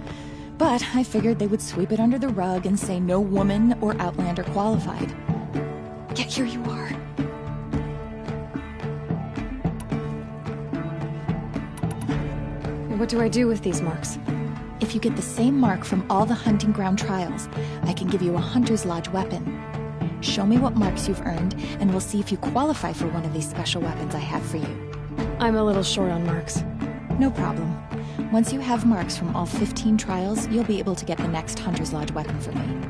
But I figured they would sweep it under the rug and say no woman or outlander qualified. Yet here you are. What do I do with these marks? If you get the same mark from all the hunting ground trials, I can give you a Hunter's Lodge weapon. Show me what marks you've earned, and we'll see if you qualify for one of these special weapons I have for you. I'm a little short on marks. No problem. Once you have marks from all 15 trials, you'll be able to get the next Hunter's Lodge weapon from me.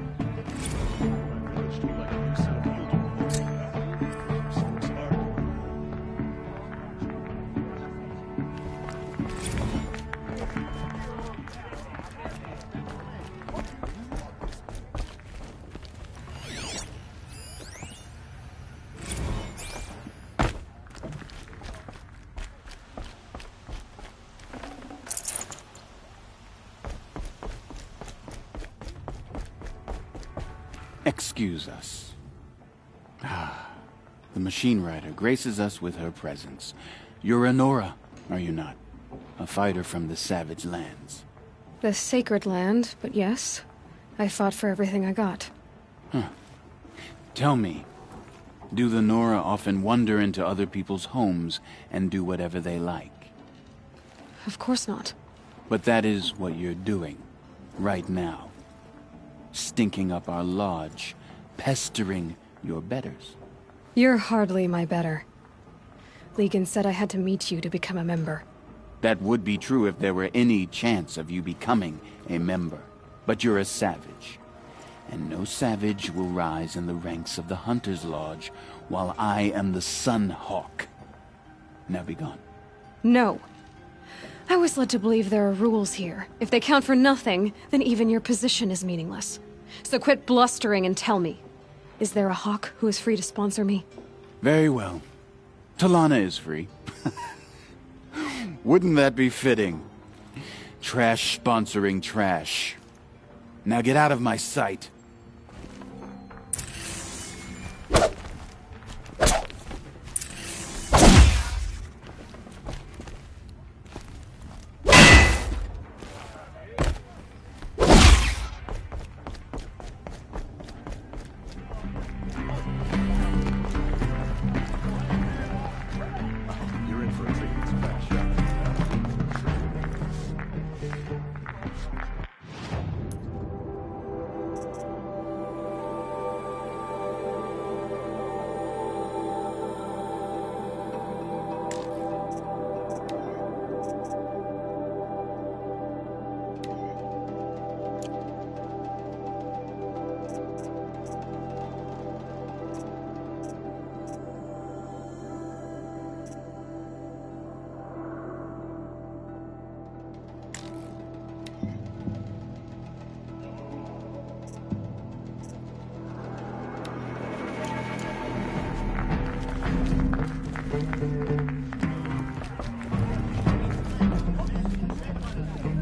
Excuse us. The machine rider graces us with her presence. You're a Nora, are you not? A fighter from the savage lands. The sacred land, but yes. I fought for everything I got. Tell me, do the Nora often wander into other people's homes and do whatever they like? Of course not. But that is what you're doing, right now. Stinking up our lodge, pestering your betters. You're hardly my better. Legan said I had to meet you to become a member. That would be true if there were any chance of you becoming a member. But you're a savage. And no savage will rise in the ranks of the Hunter's Lodge while I am the Sun Hawk. Now be gone. No. I was led to believe there are rules here. If they count for nothing, then even your position is meaningless. So quit blustering and tell me. Is there a hawk who is free to sponsor me? Very well. Talana is free. Wouldn't that be fitting? Trash sponsoring trash. Now get out of my sight.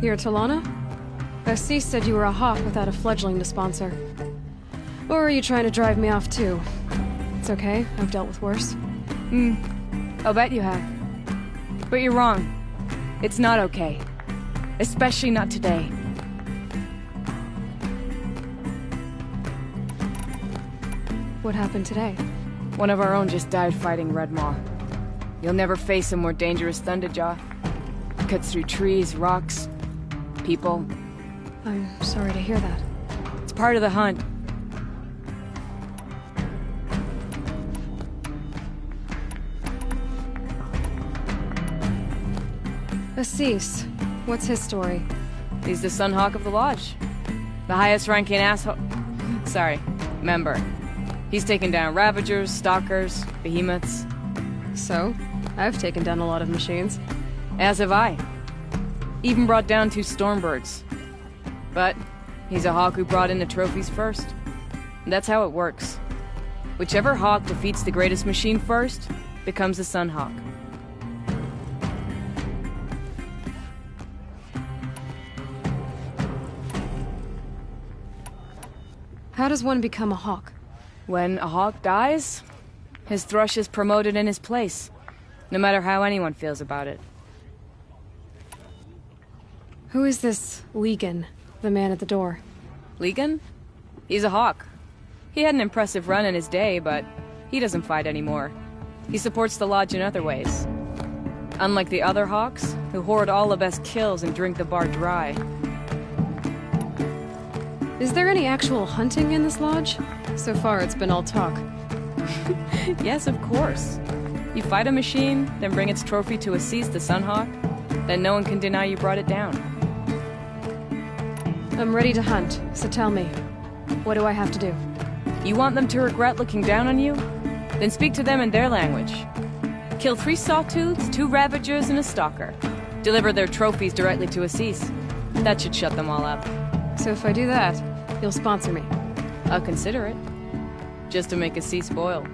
You're Talana? Assis said you were a hawk without a fledgling to sponsor. Or are you trying to drive me off too? It's okay, I've dealt with worse. I'll bet you have. But you're wrong. It's not okay. Especially not today. What happened today? One of our own just died fighting Red Maw. You'll never face a more dangerous Thunderjaw. Cuts through trees, rocks, people. I'm sorry to hear that. It's part of the hunt. Assis, what's his story? He's the Sunhawk of the Lodge. The highest ranking asshole... Sorry, member. He's taken down Ravagers, Stalkers, Behemoths. So, I've taken down a lot of machines. As have I. Even brought down 2 Stormbirds. But he's a hawk who brought in the trophies first. That's how it works. Whichever hawk defeats the greatest machine first becomes the Sun Hawk. How does one become a hawk? When a hawk dies, his thrush is promoted in his place, no matter how anyone feels about it. Who is this Legan, the man at the door? Legan? He's a hawk. He had an impressive run in his day, but he doesn't fight anymore. He supports the lodge in other ways. Unlike the other hawks, who hoard all the best kills and drink the bar dry. Is there any actual hunting in this lodge? So far, it's been all talk. Yes, of course. You fight a machine, then bring its trophy to Assis the Sunhawk, then no one can deny you brought it down. I'm ready to hunt, so tell me, what do I have to do? You want them to regret looking down on you? Then speak to them in their language. Kill 3 Sawtooths, 2 Ravagers, and a Stalker. Deliver their trophies directly to Assis. That should shut them all up. So if I do that, you'll sponsor me? I'll consider it. Just to make Assis spoil.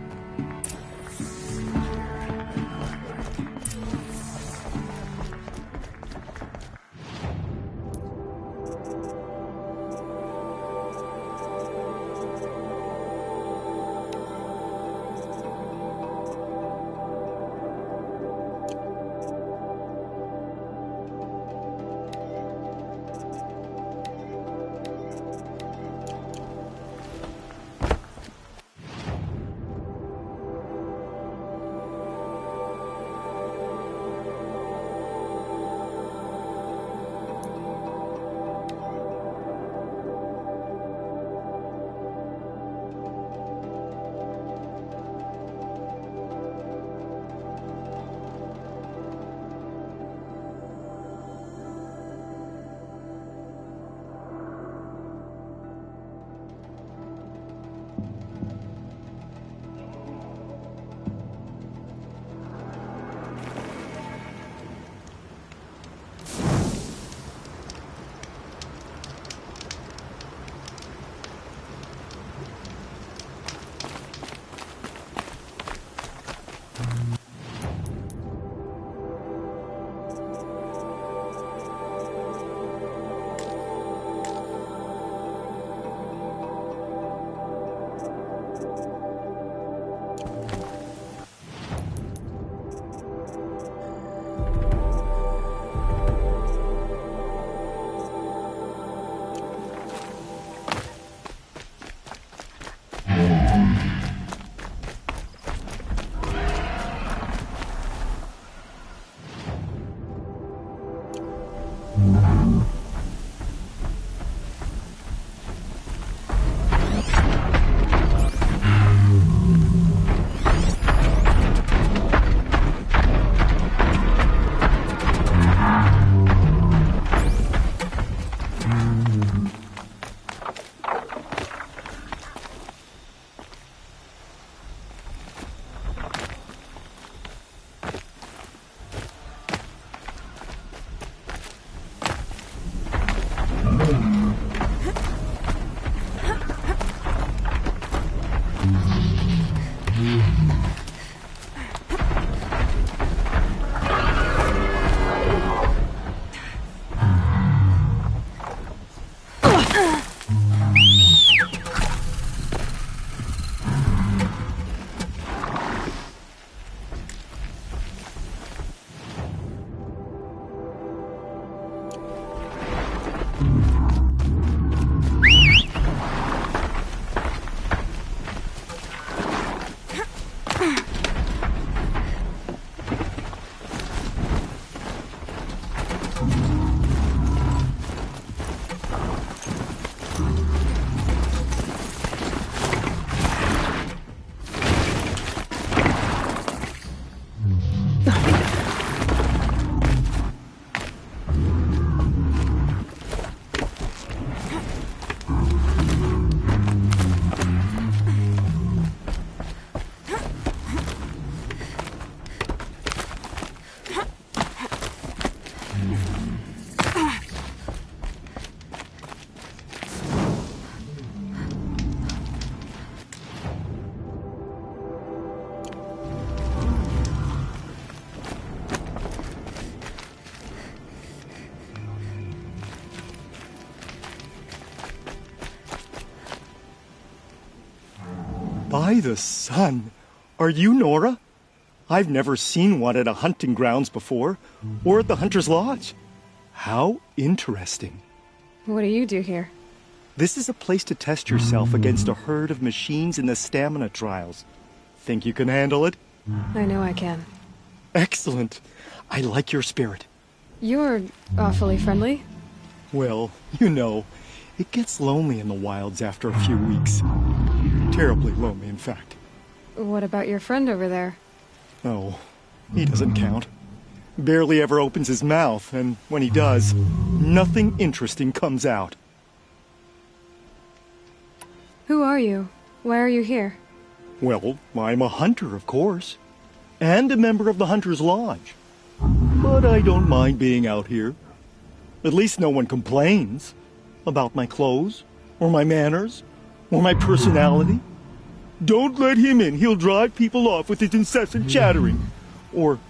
By the sun! Are you Nora? I've never seen one at a hunting grounds before, or at the Hunter's Lodge. How interesting. What do you do here? This is a place to test yourself against a herd of machines in the stamina trials. Think you can handle it? I know I can. Excellent. I like your spirit. You're awfully friendly. Well, you know, it gets lonely in the wilds after a few weeks. Terribly lonely, in fact. What about your friend over there? Oh, he doesn't count. Barely ever opens his mouth, and when he does, nothing interesting comes out. Who are you? Why are you here? Well, I'm a hunter, of course. And a member of the Hunter's Lodge. But I don't mind being out here. At least no one complains about my clothes, or my manners, or my personality. Don't let him in, he'll drive people off with his incessant chattering. Or,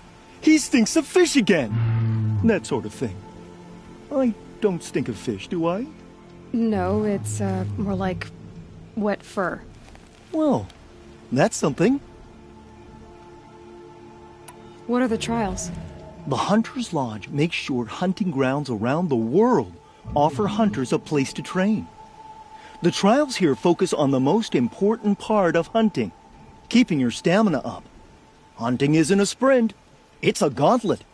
he stinks of fish again. That sort of thing. I don't stink of fish, do I? No, it's, more like wet fur. Well, that's something. What are the trials? The Hunter's Lodge makes sure hunting grounds around the world offer hunters a place to train. The trials here focus on the most important part of hunting, keeping your stamina up. Hunting isn't a sprint, it's a gauntlet.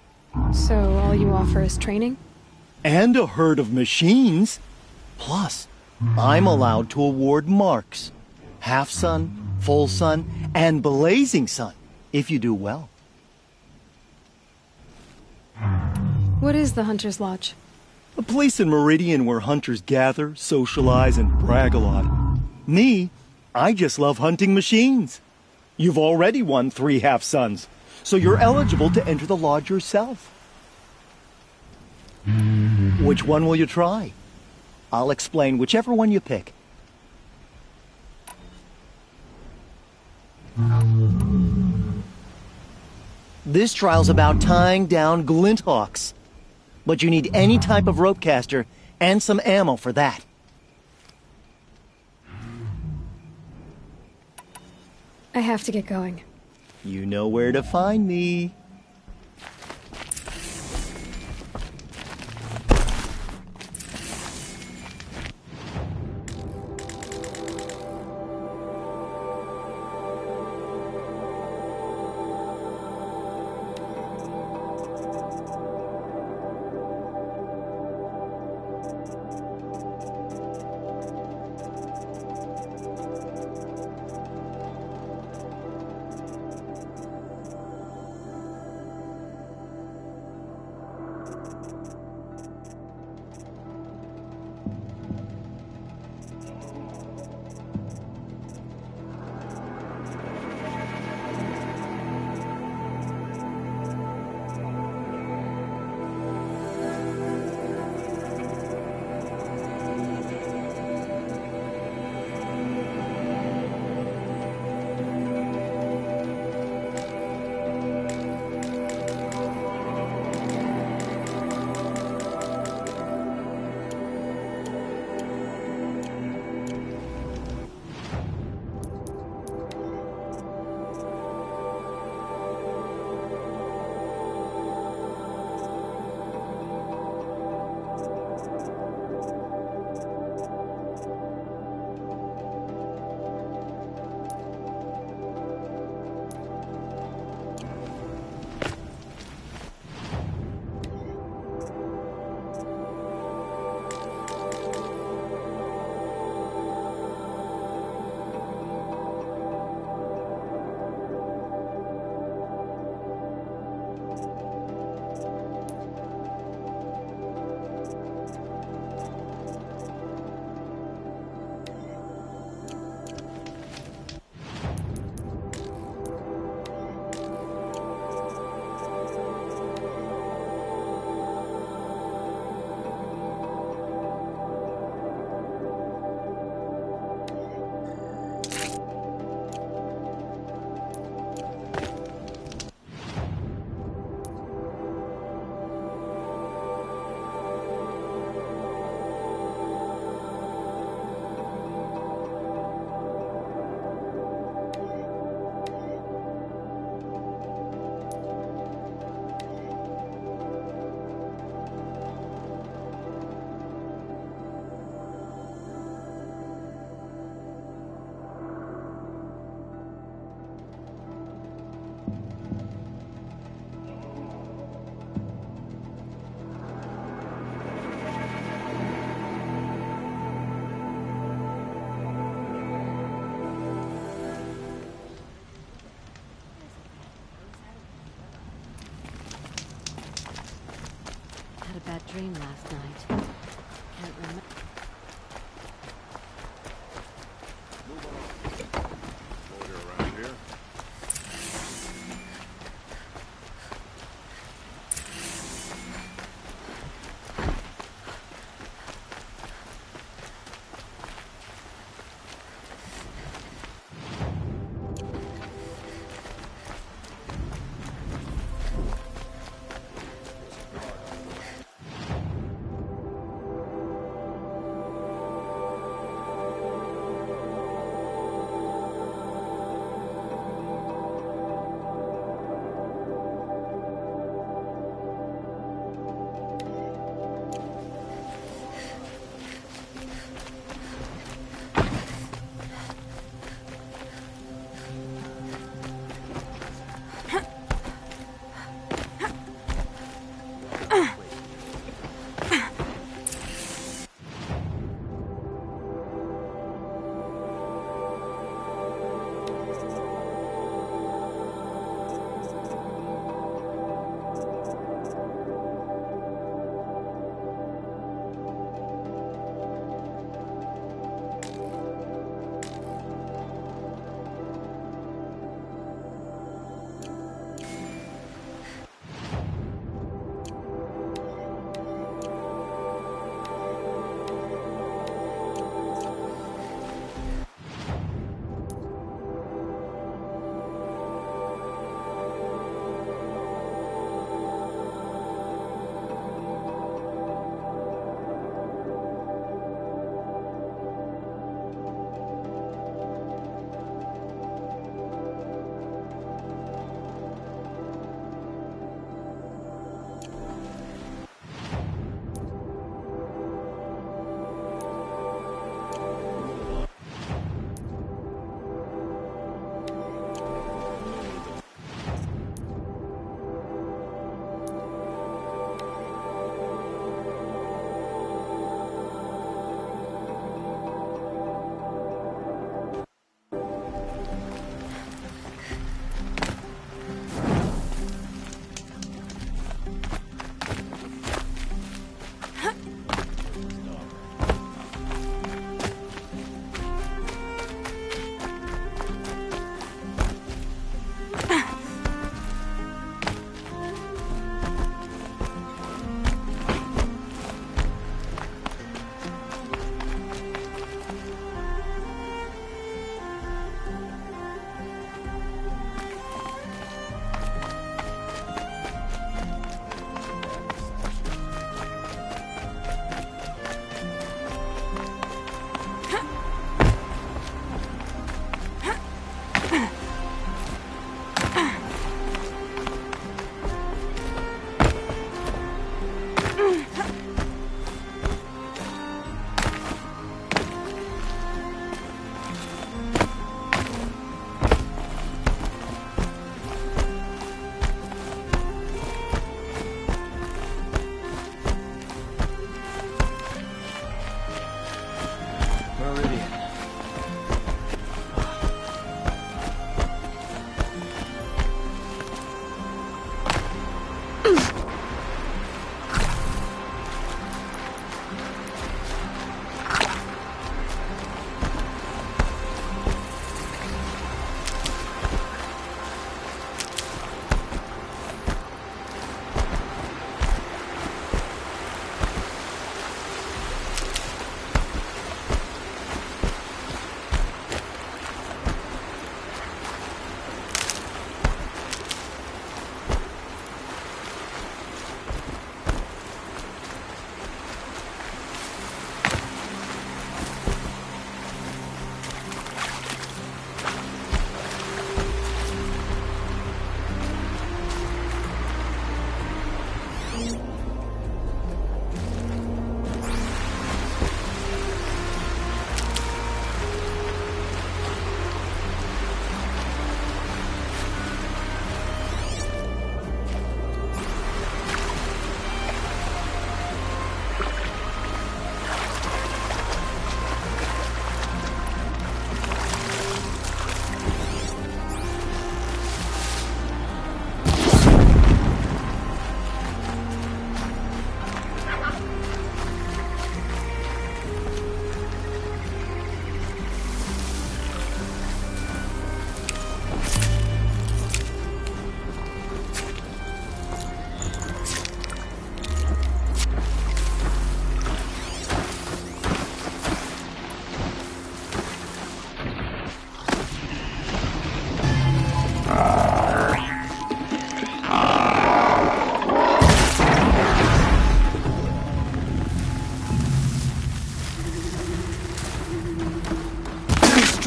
So all you offer is training? And a herd of machines. Plus, I'm allowed to award marks. Half sun, full sun, and blazing sun, if you do well. What is the Hunter's Lodge? A place in Meridian where hunters gather, socialize, and brag a lot. Me, I just love hunting machines. You've already won 3 half-suns, so you're eligible to enter the lodge yourself. Which one will you try? I'll explain whichever one you pick. This trial's about tying down glinthawks. But you need any type of rope caster and some ammo for that. I have to get going. You know where to find me.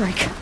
strike.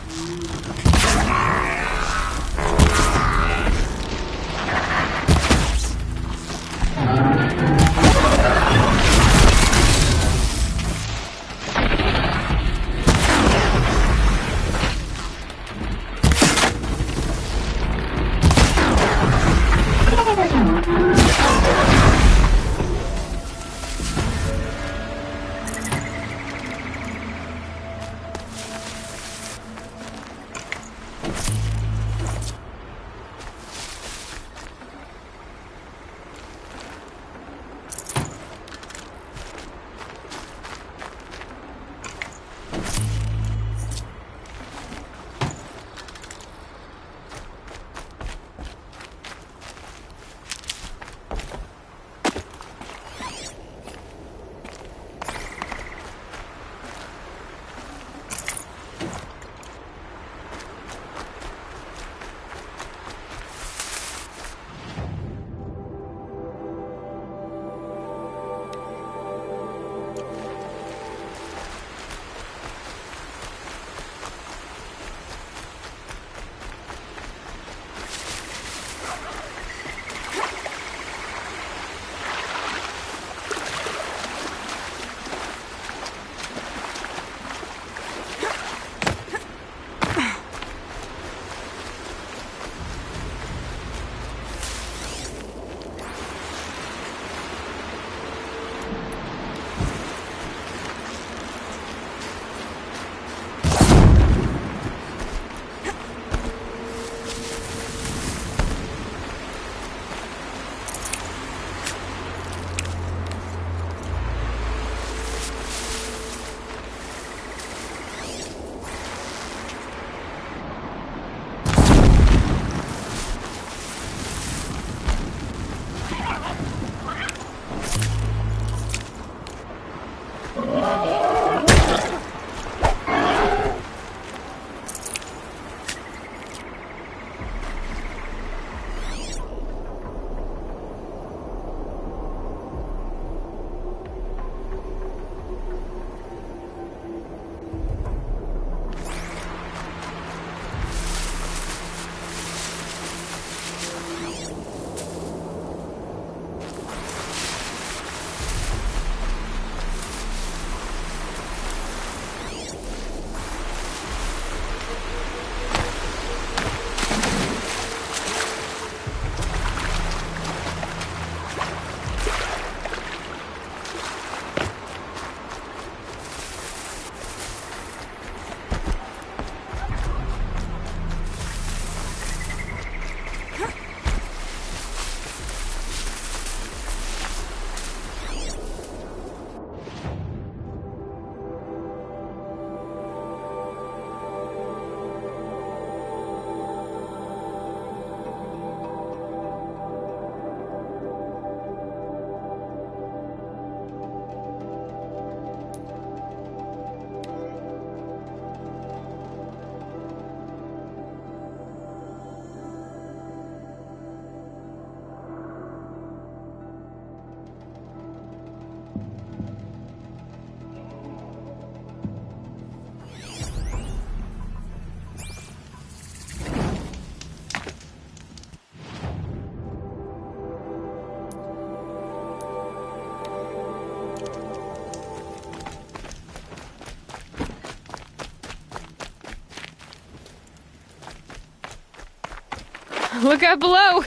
Look out below!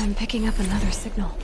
I'm picking up another signal.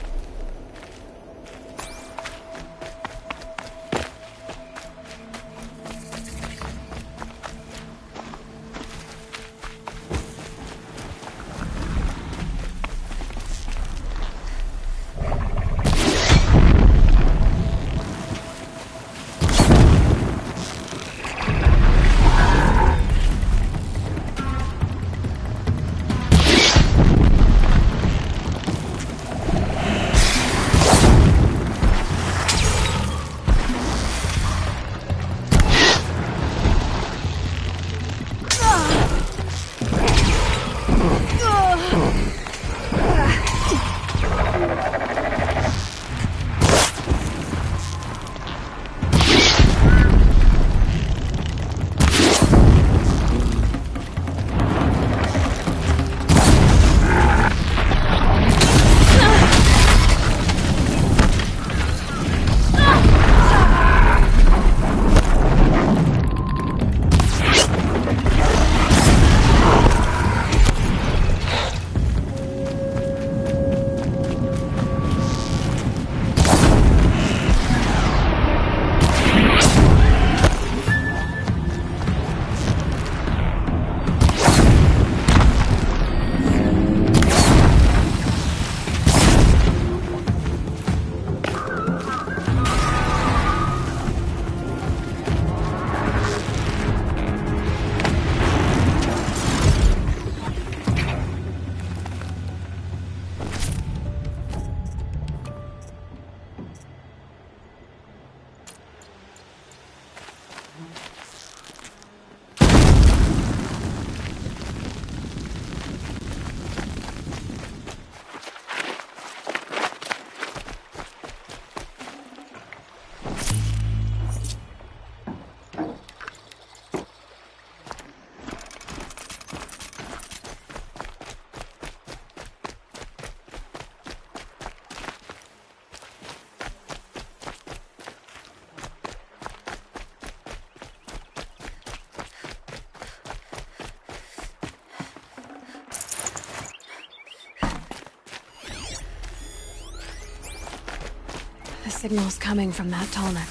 signals coming from that tall neck.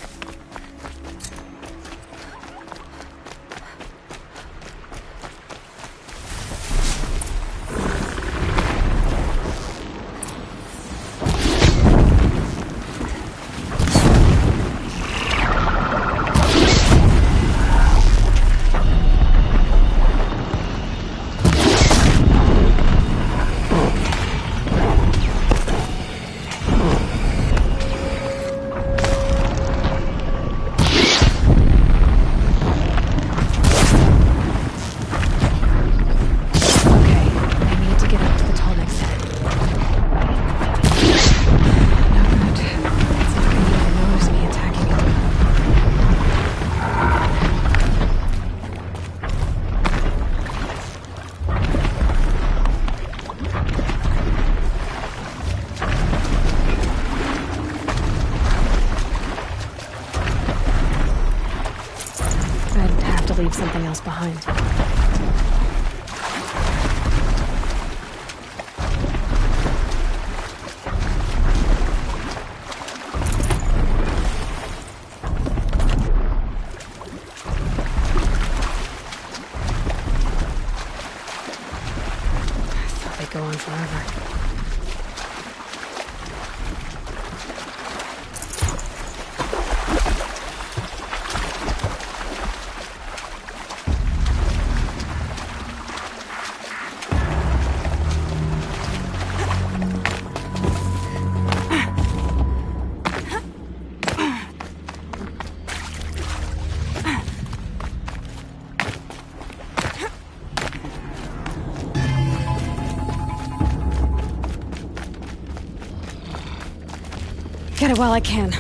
Leave something else behind. I thought they'd go on forever. Get it while I can.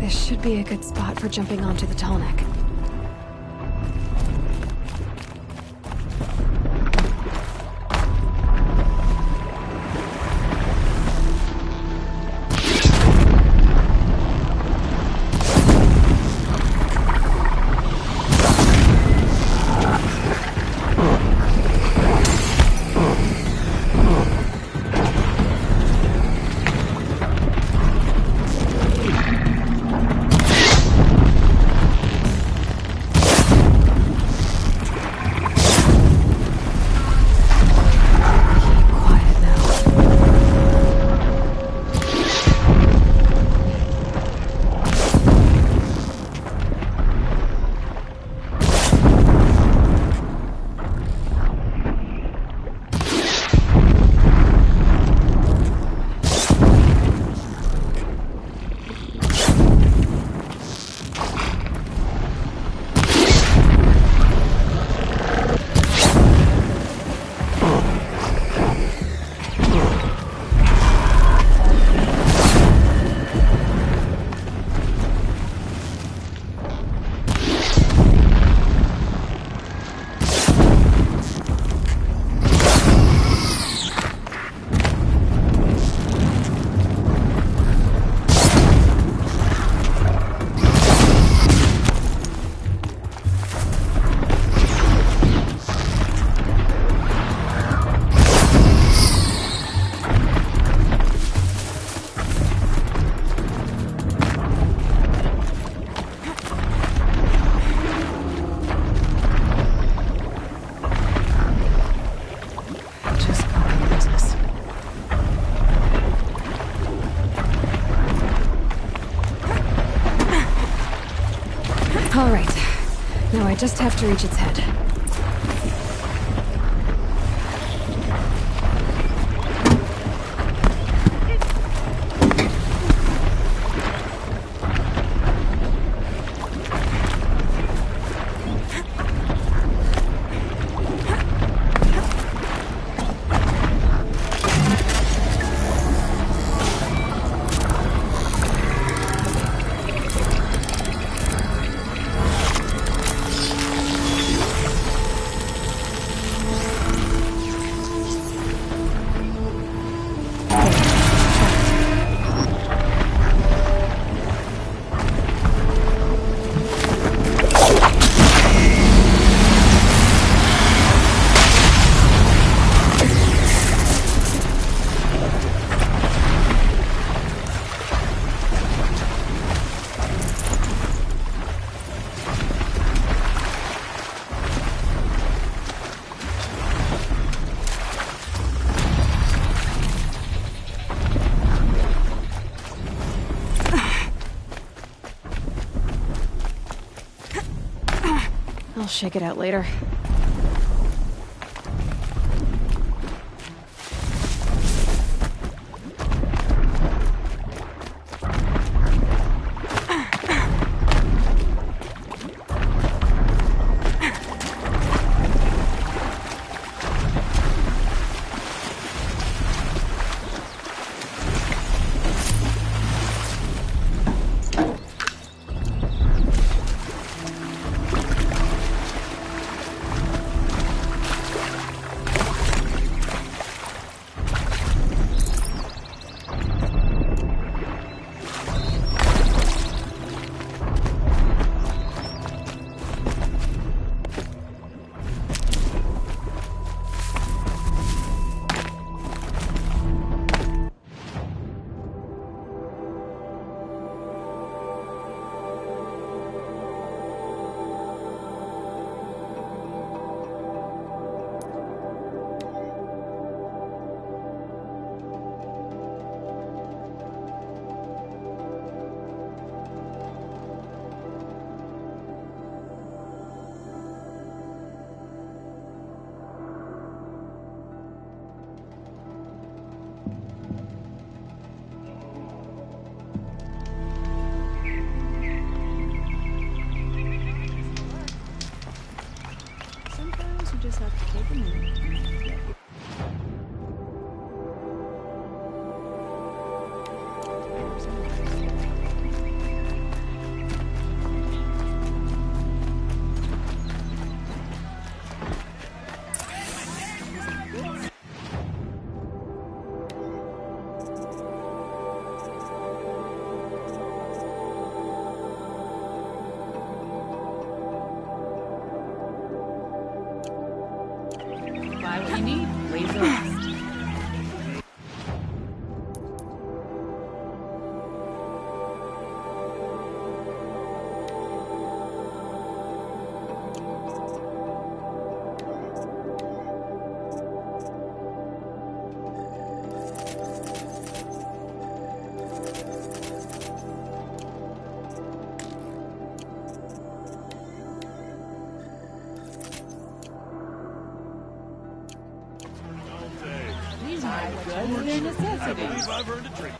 This should be a good spot for jumping onto the tall neck. All right. Now I just have to reach its head. I'll shake it out later. Sometimes you just have to take a minute. Buy what you need, leave the rest. These aren't goods, they're necessities. I believe I've earned a drink.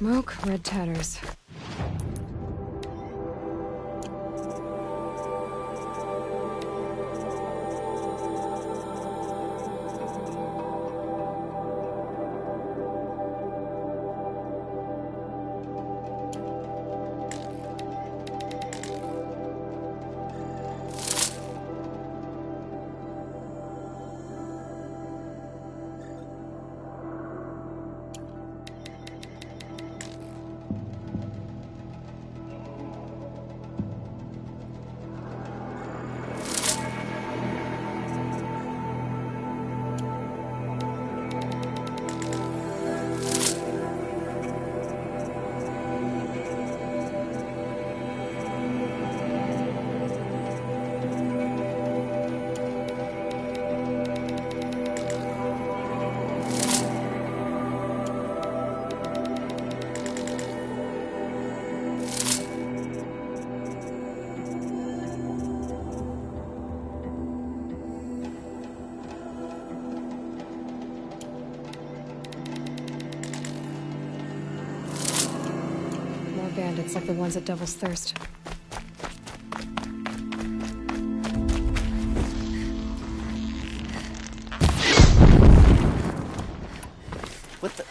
smoke, red tatters. Bandits like the ones at Devil's Thirst. What the?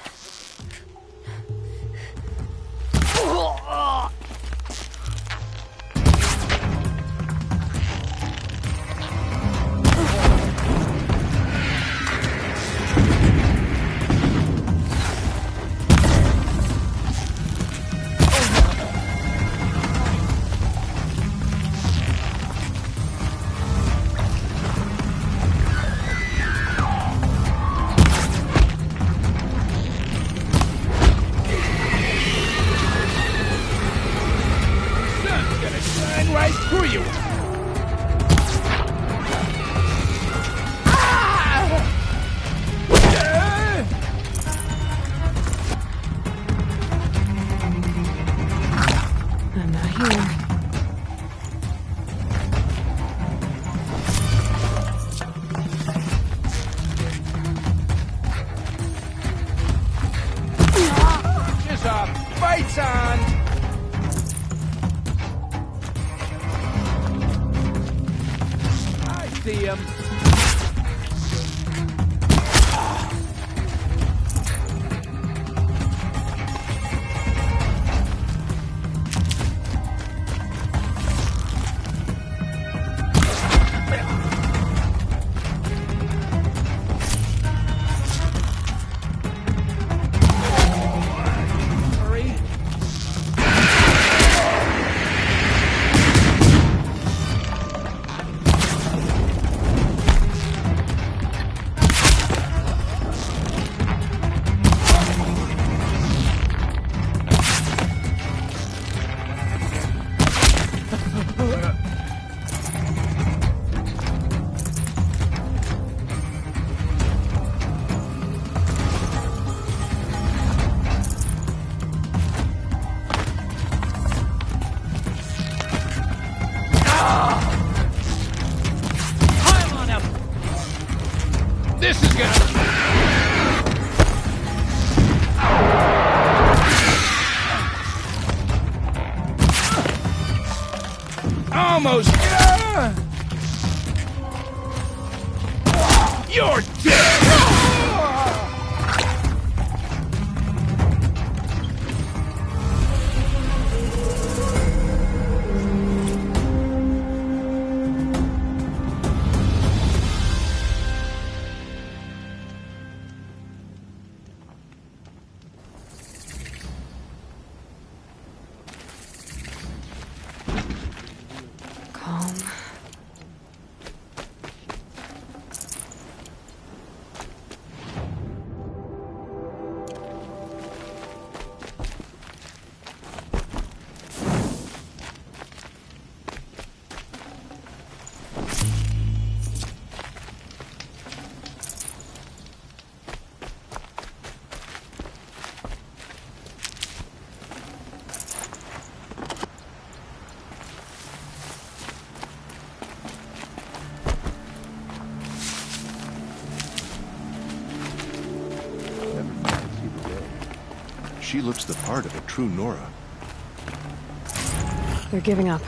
Right through you! I'm not here. Just off. Fights on! See him. This is gonna... Almost... You're dead! She looks the part of a true Nora. They're giving up.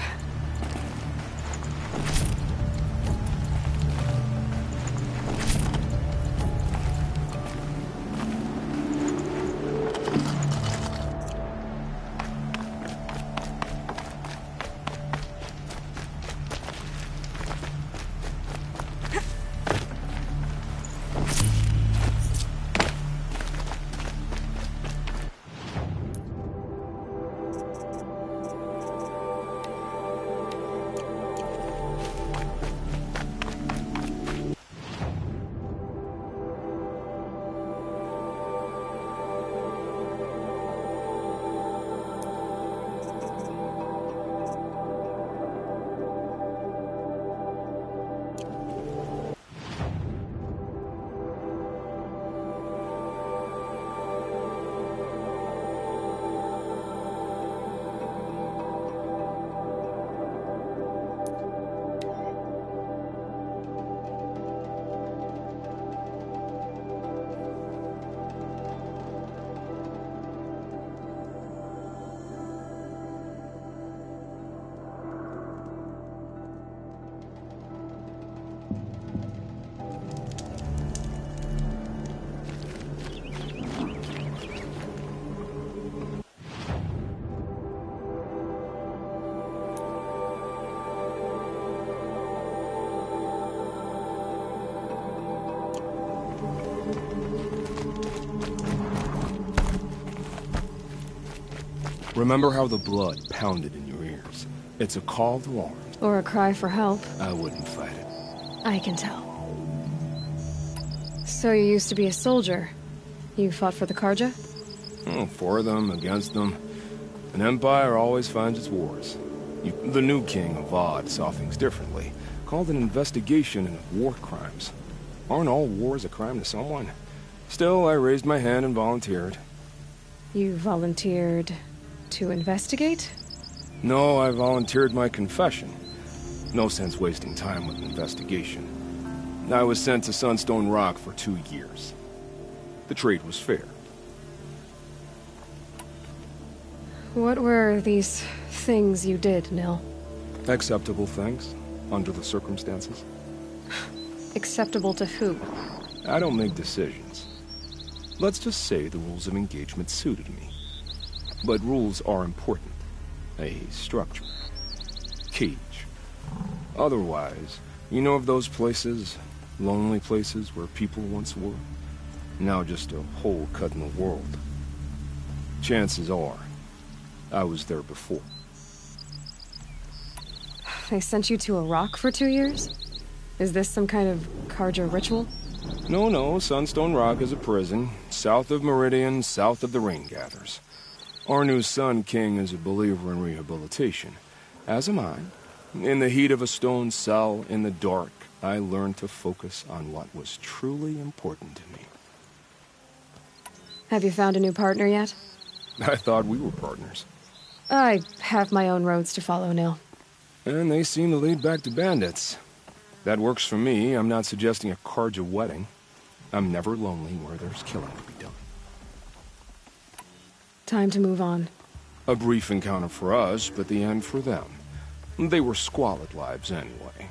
Remember how the blood pounded in your ears? It's a call to arms. Or a cry for help. I wouldn't fight it. I can tell. So you used to be a soldier. You fought for the Karja? Oh, for them, against them. An empire always finds its wars. The new king of Vod saw things differently. Called an investigation into war crimes. Aren't all wars a crime to someone? Still, I raised my hand and volunteered. You volunteered to investigate? No, I volunteered my confession. No sense wasting time with an investigation. I was sent to Sunstone Rock for 2 years. The trade was fair. What were these things you did, Nil? Acceptable things, under the circumstances. Acceptable to who? I don't make decisions. Let's just say the rules of engagement suited me. But rules are important. A structure. Cage. Otherwise, you know of those places, lonely places where people once were? Now just a hole cut in the world. Chances are, I was there before. They sent you to a rock for 2 years? Is this some kind of Karja ritual? No, Sunstone Rock is a prison, south of Meridian, south of the Rain Gathers. Our new Sun King is a believer in rehabilitation, as am I. In the heat of a stone cell, in the dark, I learned to focus on what was truly important to me. Have you found a new partner yet? I thought we were partners. I have my own roads to follow, Nil. And they seem to lead back to bandits. That works for me. I'm not suggesting a Karja wedding. I'm never lonely where there's killing to be done. Time to move on. A brief encounter for us, but the end for them. They were squalid lives anyway.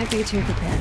might be too prepared.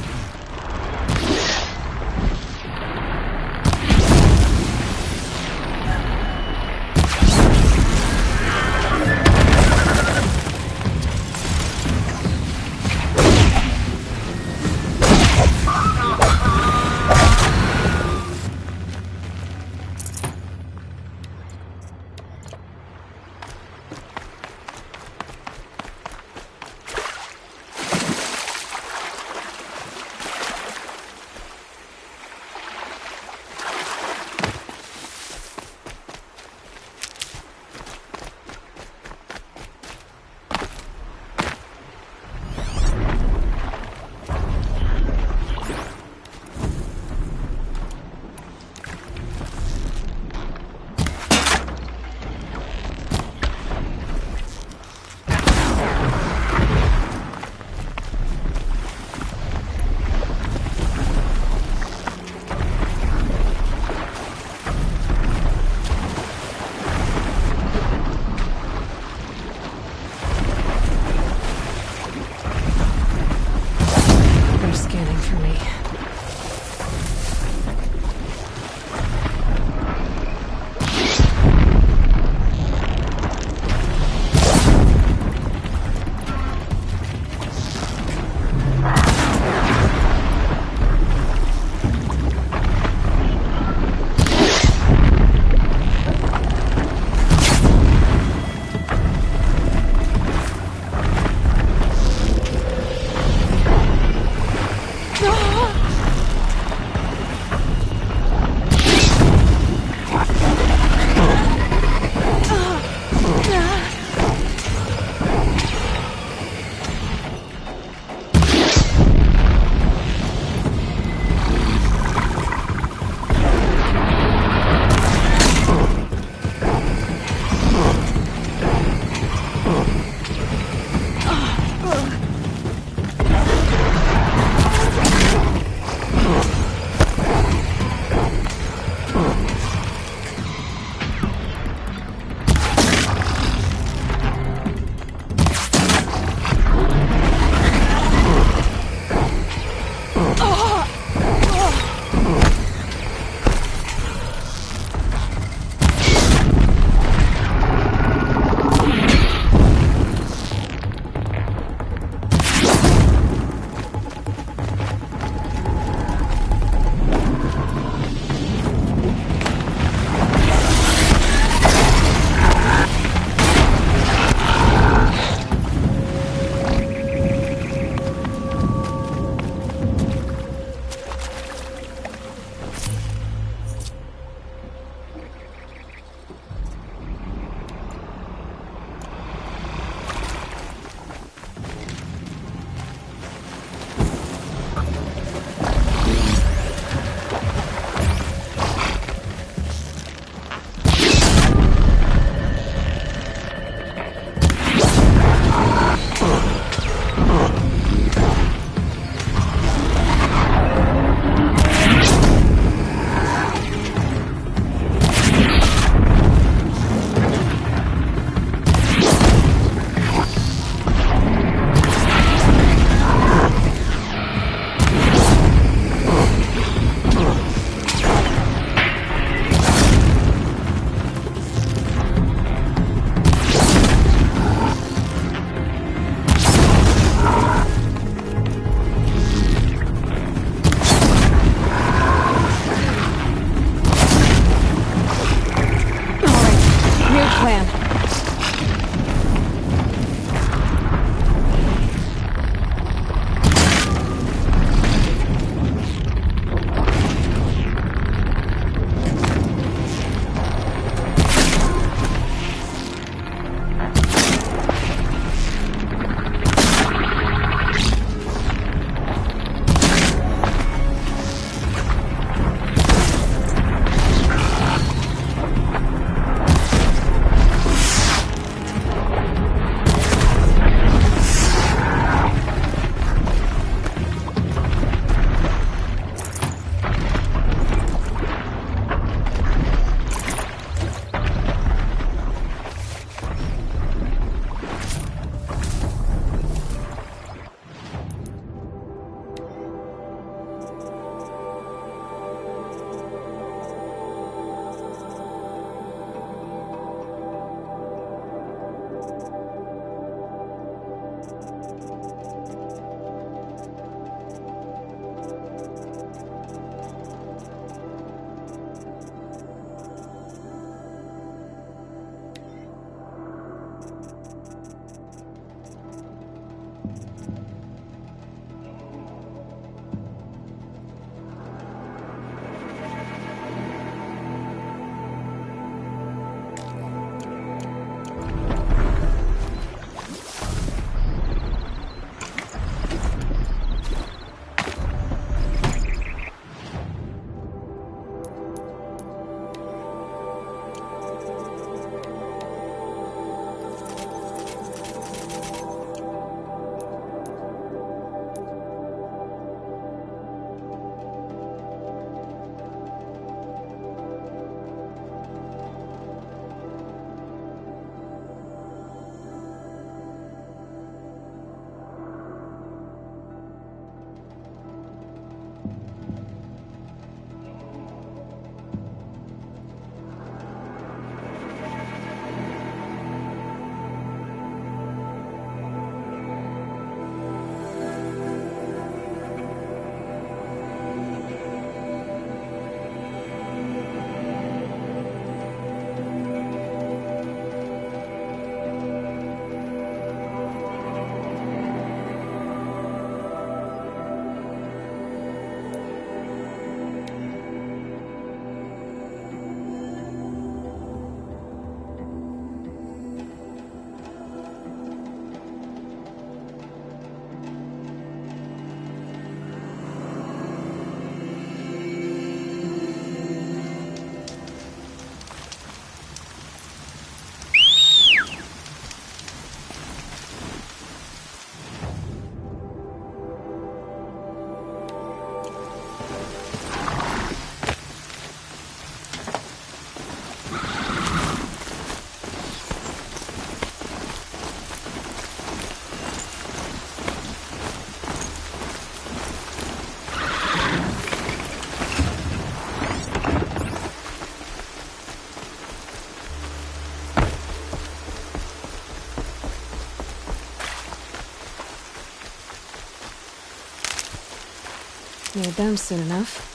Need them soon enough.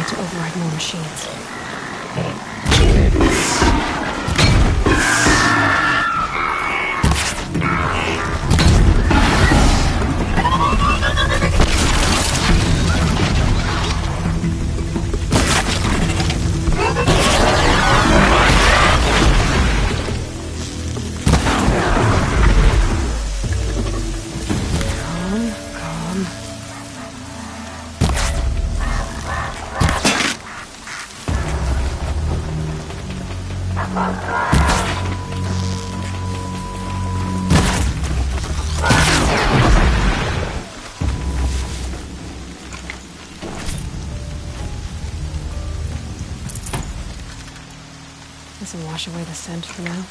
To override more machines. This will wash away the scent for now.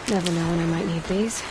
Never know when I might need these.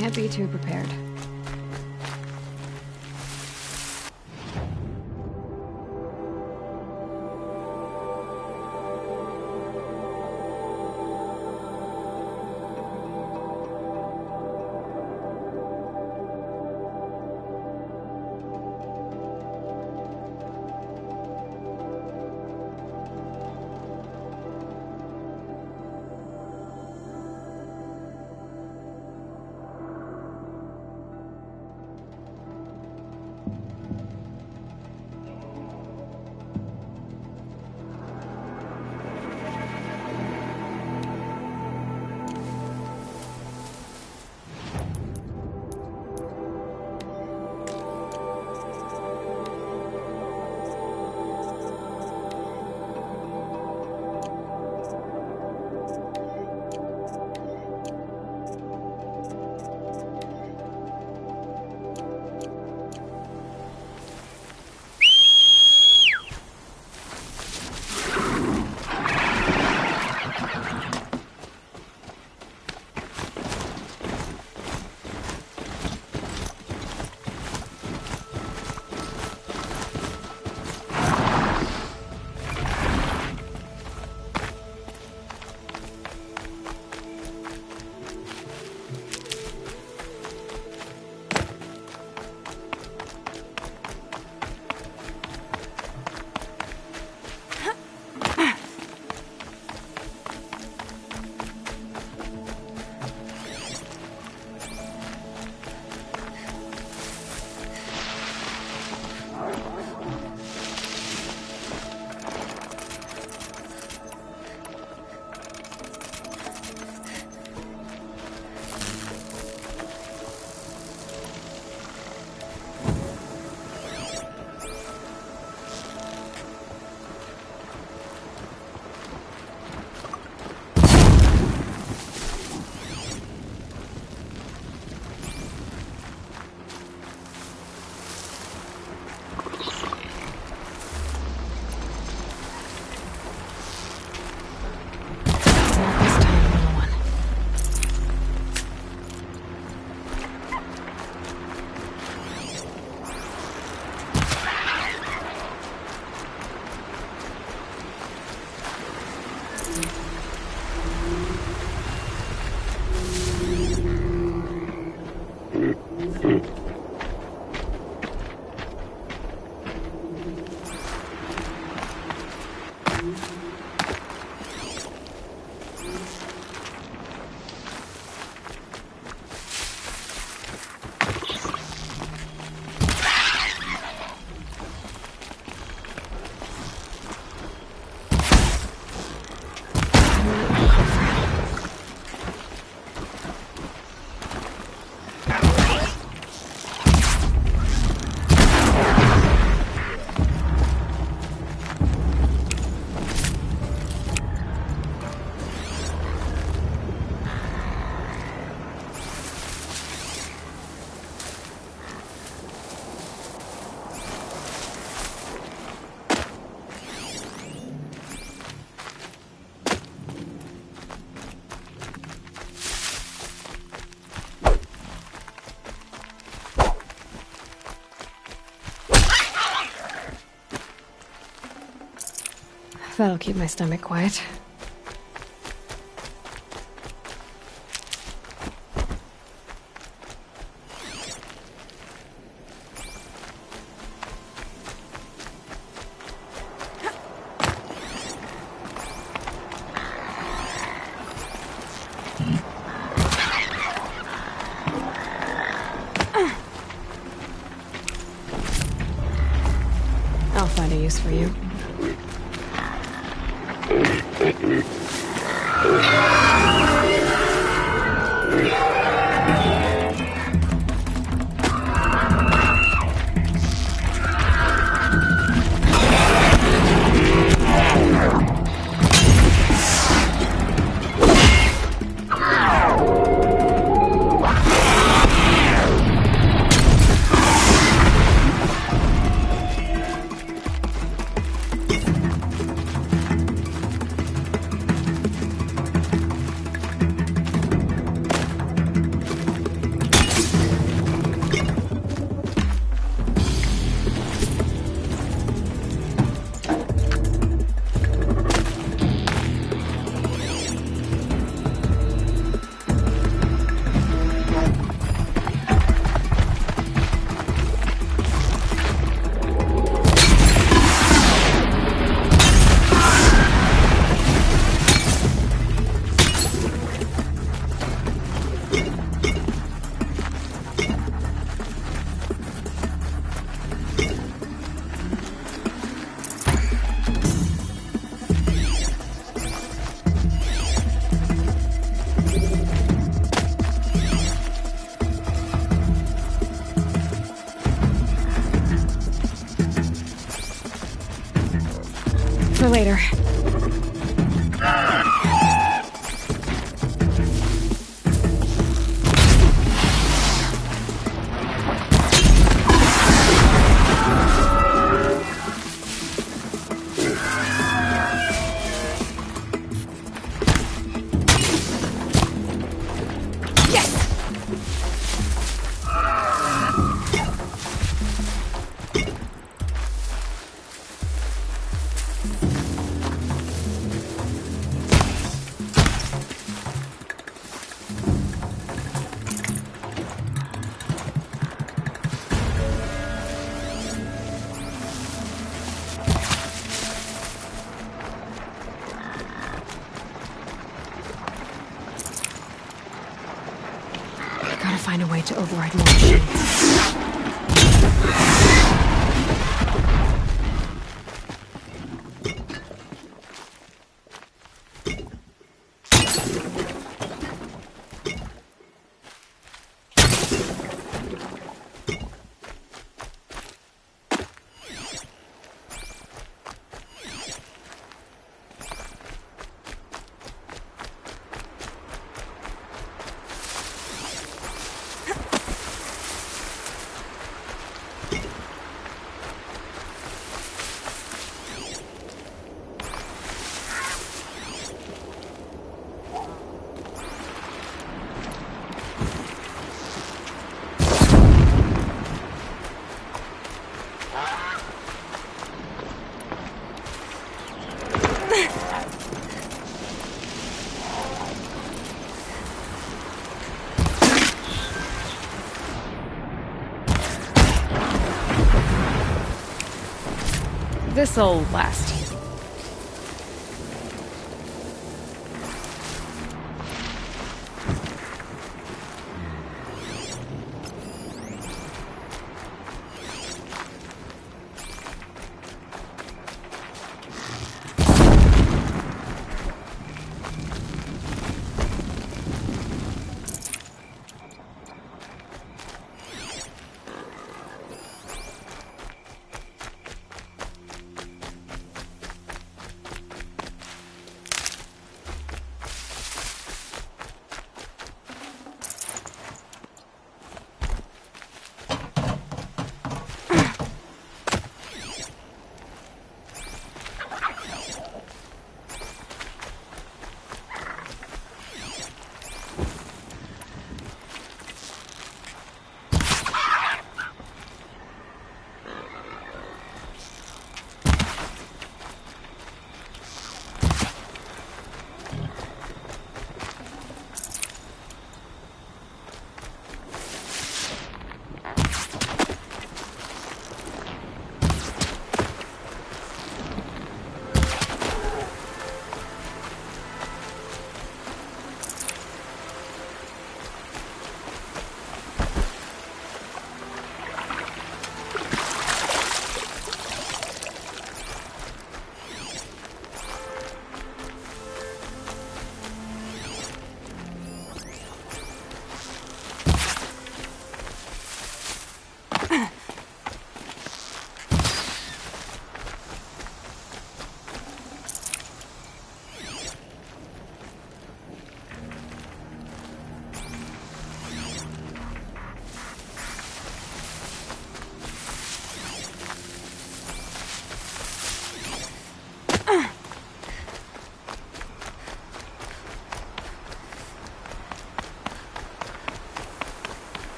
can't be too prepared. That'll keep my stomach quiet. I'll find a use for you. later. Find a way to override more machines. This'll last.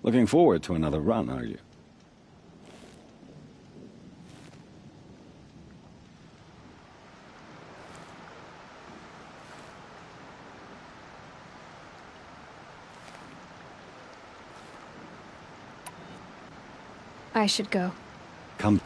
Looking forward to another run, are you? I should go. Come.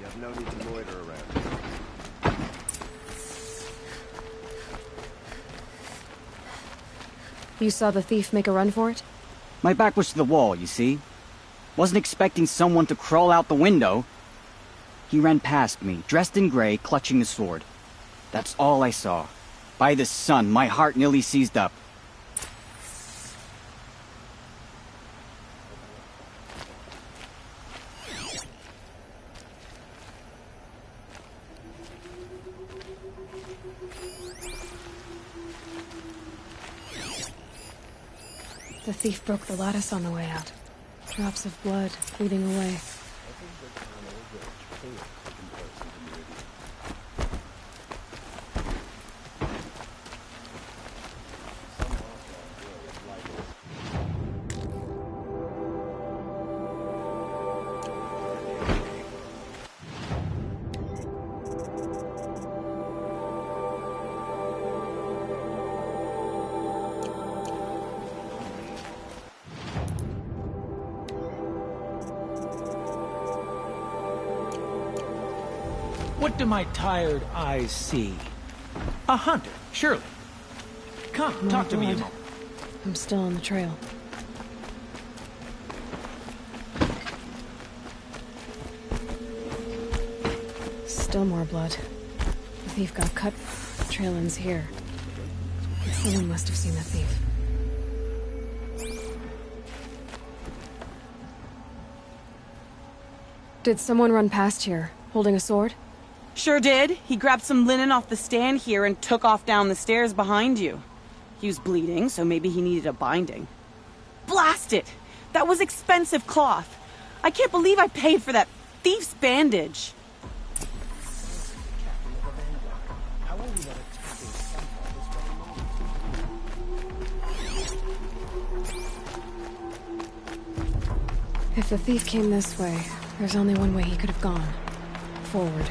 You have no need to loiter around. You saw the thief make a run for it? My back was to the wall, you see. Wasn't expecting someone to crawl out the window. He ran past me, dressed in gray, clutching a sword. That's all I saw. By the sun, my heart nearly seized up. The thief broke the lattice on the way out. Drops of blood bleeding away. What do my tired eyes see? A hunter, surely. Come, More talk to me a blood. moment. I'm still on the trail. Still more blood. The thief got cut. The trail ends here. Someone must have seen the thief. Did someone run past here, holding a sword? Sure did. He grabbed some linen off the stand here and took off down the stairs behind you. He was bleeding, so maybe he needed a binding. Blast it! That was expensive cloth. I can't believe I paid for that thief's bandage. If the thief came this way, there's only one way he could have gone. Forward.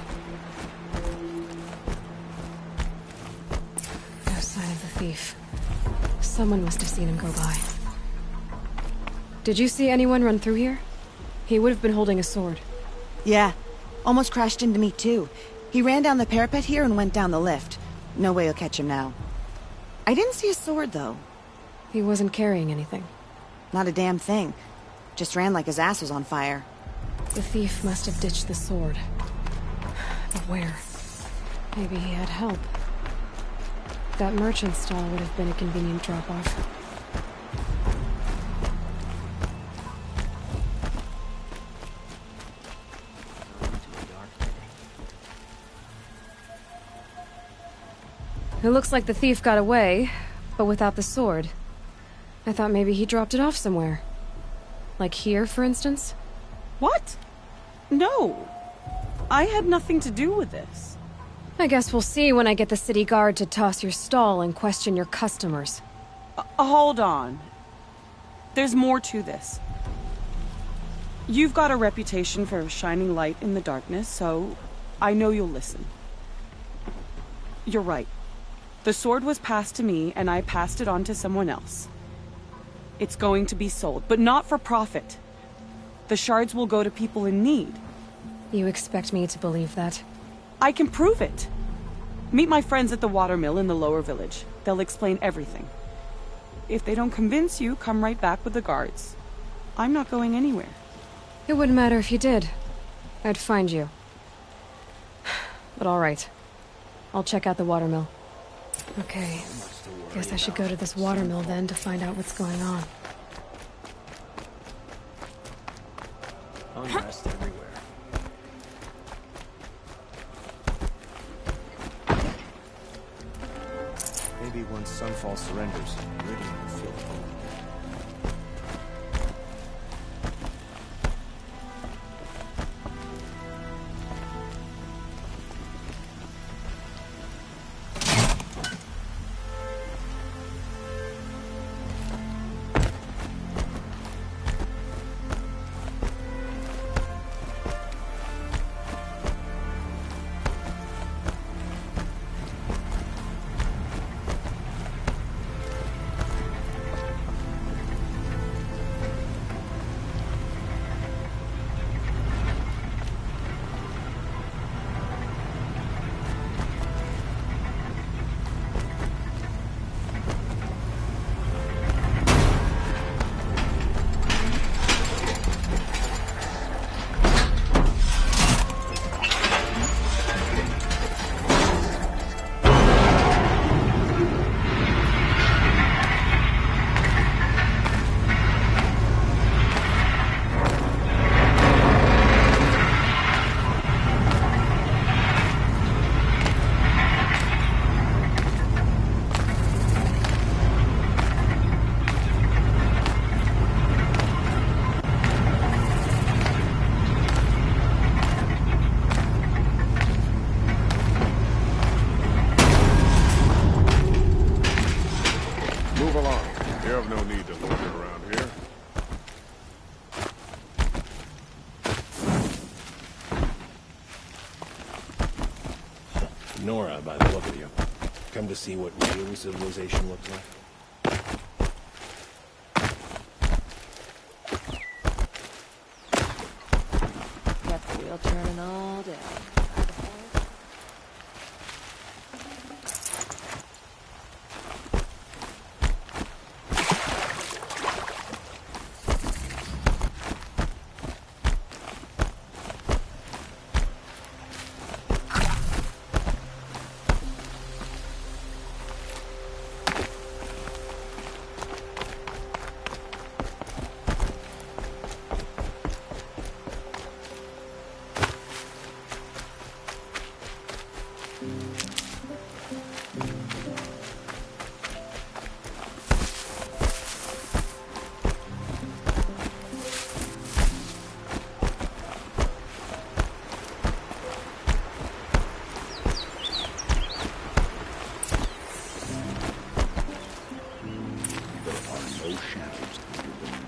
No sign of the thief. Someone must have seen him go by. Did you see anyone run through here? He would have been holding a sword. Yeah. Almost crashed into me, too. He ran down the parapet here and went down the lift. No way you'll catch him now. I didn't see a sword, though. He wasn't carrying anything. Not a damn thing. Just ran like his ass was on fire. The thief must have ditched the sword. But where? Maybe he had help. That merchant stall would have been a convenient drop-off. It looks like the thief got away, but without the sword. I thought maybe he dropped it off somewhere. Like here, for instance? What? No. I had nothing to do with this. I guess we'll see when I get the city guard to toss your stall and question your customers. Hold on. There's more to this. You've got a reputation for shining light in the darkness, so I know you'll listen. You're right. The sword was passed to me, and I passed it on to someone else. It's going to be sold, but not for profit. The shards will go to people in need. You expect me to believe that? I can prove it. Meet my friends at the watermill in the lower village. They'll explain everything. If they don't convince you, come right back with the guards. I'm not going anywhere. It wouldn't matter if you did. I'd find you. But all right. I'll check out the watermill. Okay. Guess I should go to this watermill then to find out what's going on. Unrest everywhere. Maybe once Sunfall surrenders, Meridian will feel at home again. Nora, by the look of you. Come to see what real civilization looks like? Got the wheel turning all day.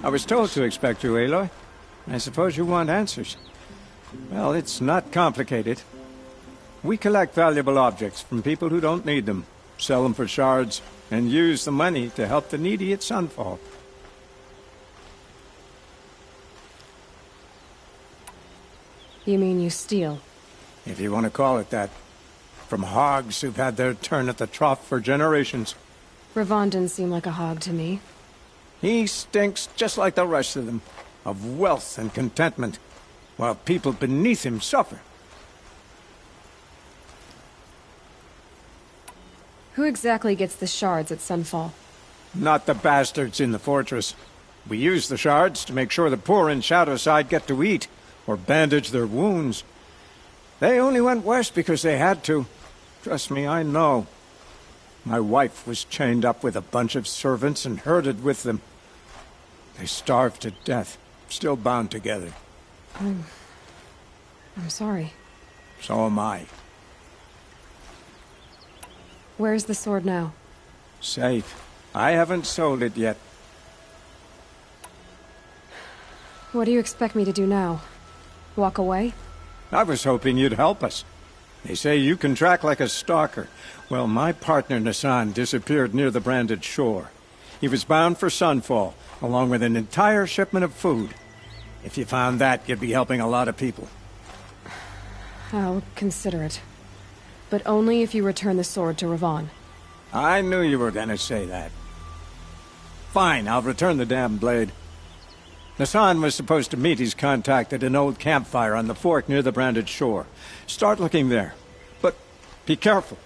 I was told to expect you, Aloy. I suppose you want answers. Well, it's not complicated. We collect valuable objects from people who don't need them, sell them for shards, and use the money to help the needy at Sunfall. You mean you steal? If you want to call it that. From hogs who've had their turn at the trough for generations. Ravon didn't seem like a hog to me. He stinks just like the rest of them, of wealth and contentment, while people beneath him suffer. Who exactly gets the shards at Sunfall? Not the bastards in the fortress. We use the shards to make sure the poor in Shadowside get to eat, or bandage their wounds. They only went west because they had to. Trust me, I know. My wife was chained up with a bunch of servants and herded with them. They starved to death, still bound together. I'm sorry. So am I. Where's the sword now? Safe. I haven't sold it yet. What do you expect me to do now? Walk away? I was hoping you'd help us. They say you can track like a stalker. Well, my partner Nassan disappeared near the branded shore. He was bound for Sunfall, along with an entire shipment of food. If you found that, you'd be helping a lot of people. I'll consider it. But only if you return the sword to Ravon. I knew you were gonna say that. Fine, I'll return the damn blade. Nassan was supposed to meet his contact at an old campfire on the fork near the branded shore. Start looking there. But be careful.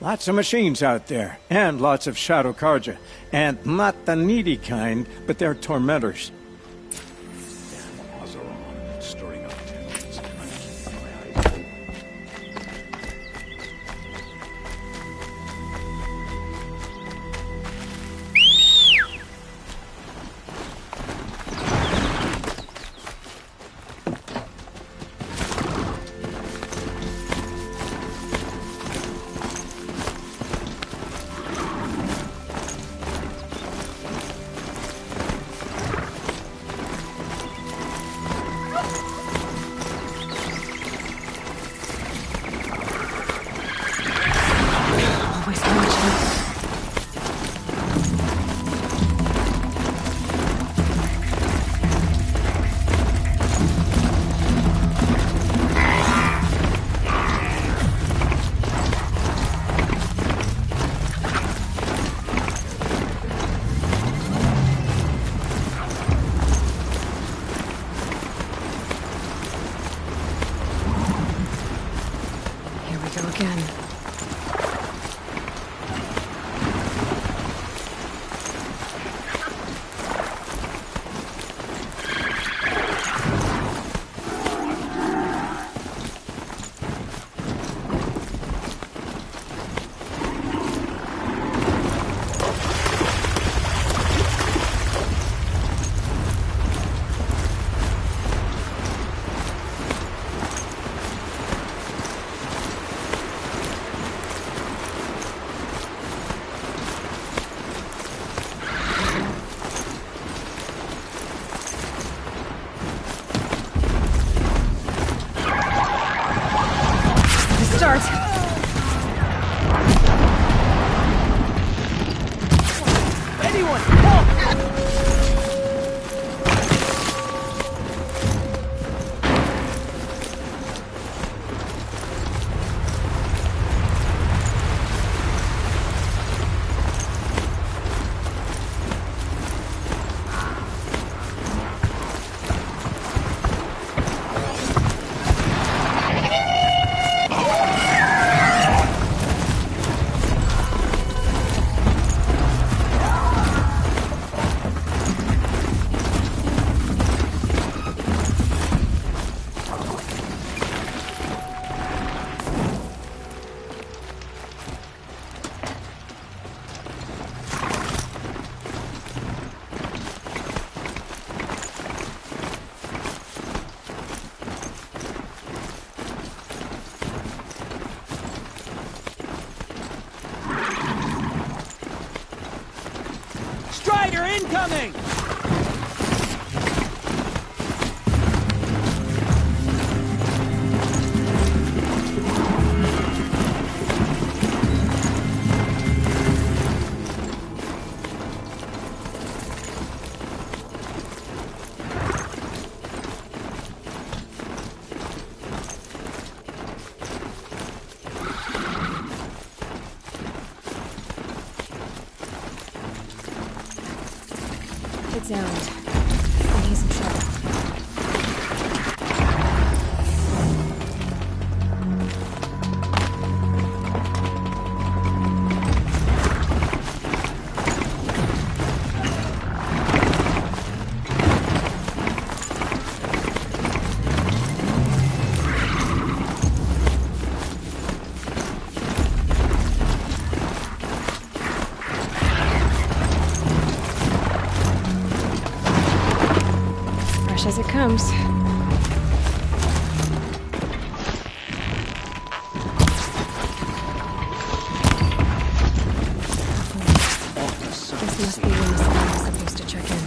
Lots of machines out there, and lots of Shadow Karja. And not the needy kind, but they're tormentors. Stirring up tensions. Strider incoming! It's Errand, and he's in trouble. comes. This must be when the sun is supposed to check in.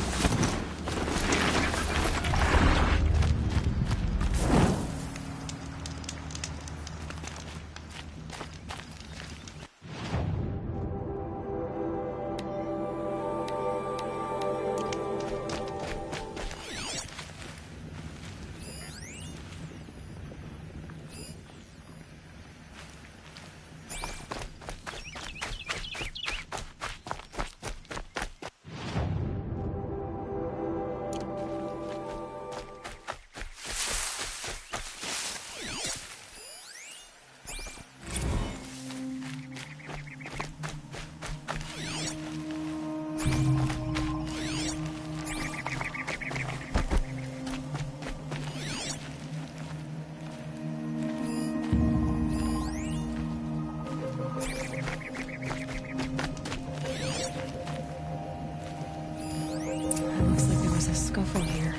Scuffle here.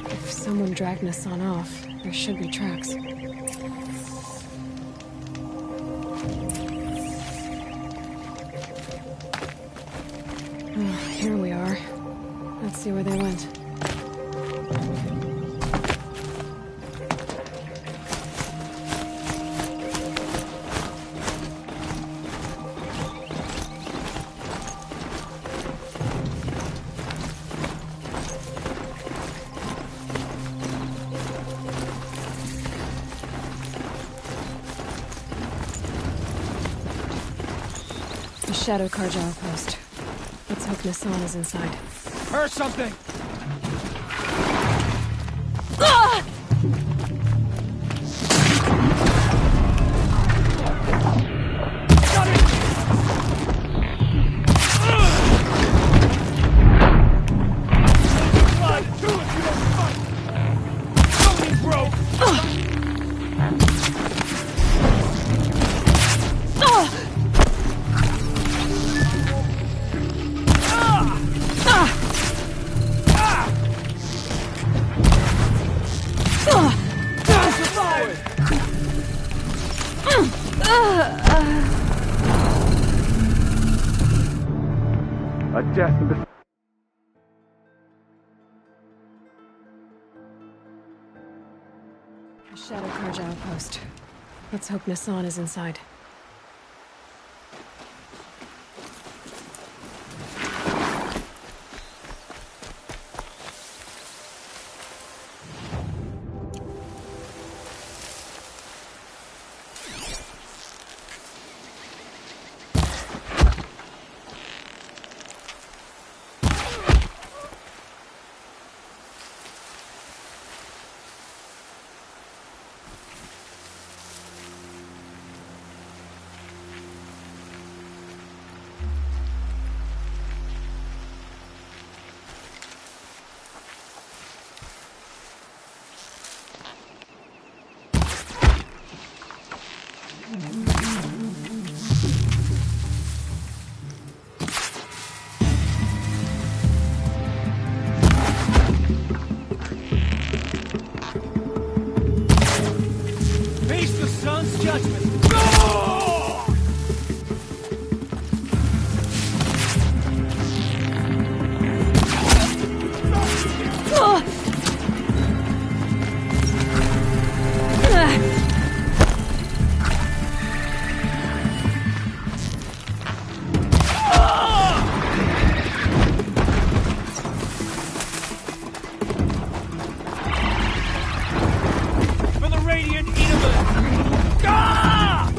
If someone dragged Nassan off, there should be tracks. Oh, here we are. Let's see where they went. Shadow Carja outpost. Let's hope Nassan is inside. Heard something! Ah! A death in the... Shadow Carja outpost. Let's hope Nassan is inside. Face the sun's judgment! For the Radiant Eatable! Ah!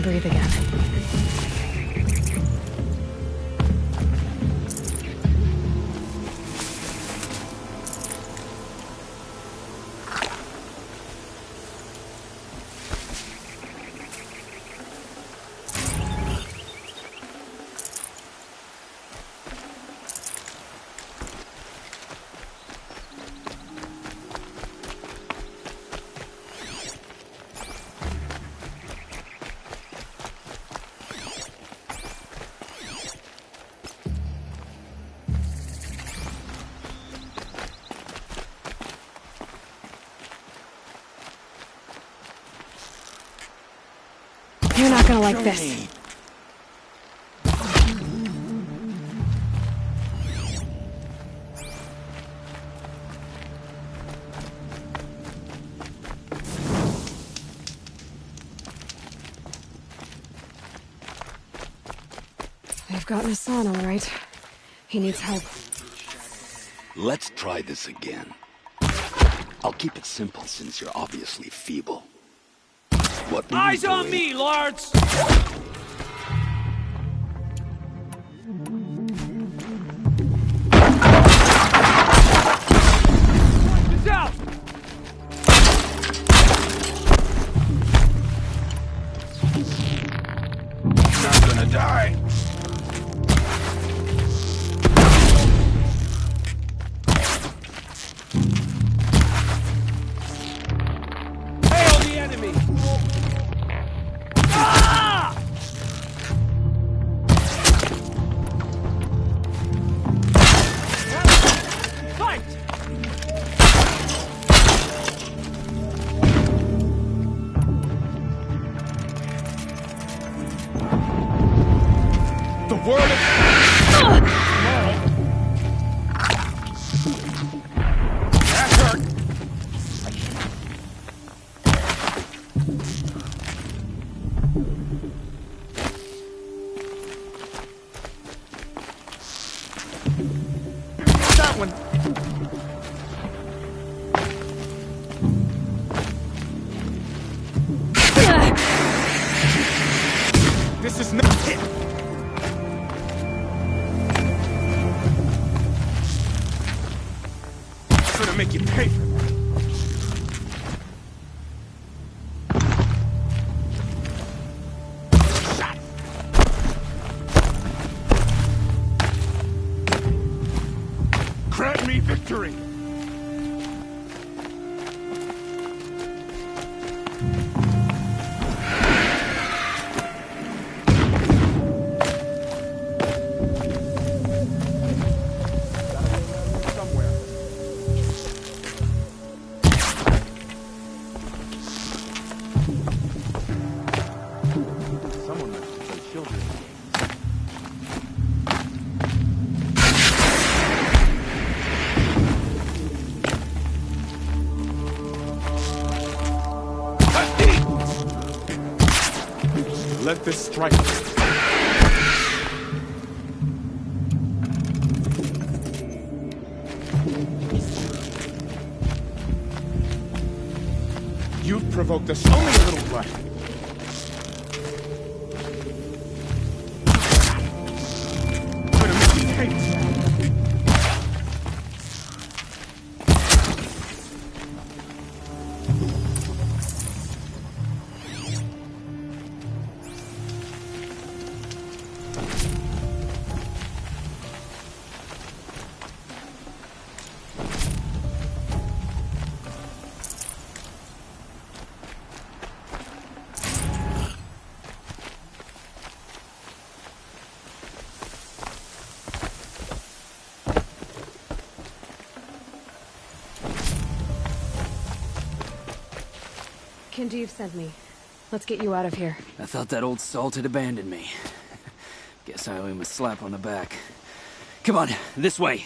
breathe again. You're not gonna like this. They've gotten his son, all right. He needs help. Let's try this again. I'll keep it simple since you're obviously feeble. What were you Eyes on doing? me, Lords! Watch out! Not gonna die. Hail the enemy! Ah! Fight! The word of... That hurt. That one. This is not it. I'm gonna make you pay for that. Shot. Grant me victory. Someone must have played children's games. Let this strike. You've provoked us only a little blood. I'm gonna make you pay for that. Kinjeev sent me. Let's get you out of here. I thought that old salt had abandoned me. Guess I owe him a slap on the back. Come on, this way.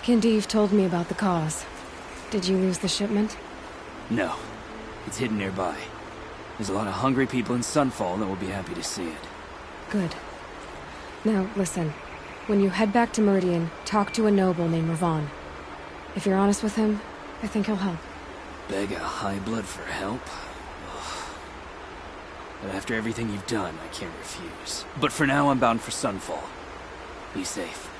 Kindev told me about the cause. Did you lose the shipment? No. It's hidden nearby. There's a lot of hungry people in Sunfall that will be happy to see it. Good. Now, listen. When you head back to Meridian, talk to a noble named Ravon. If you're honest with him, I think he'll help. Beg a high blood for help? Ugh. But after everything you've done, I can't refuse. But for now, I'm bound for Sunfall. Be safe.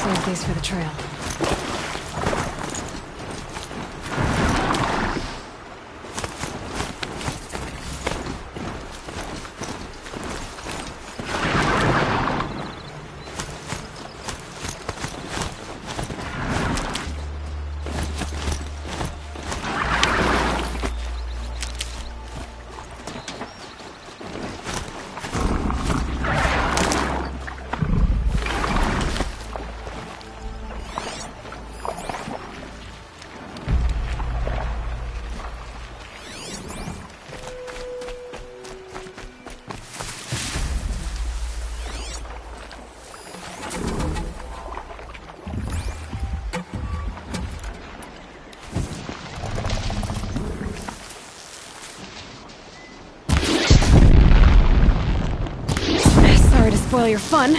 Save these for the trail. Sorry to spoil your fun.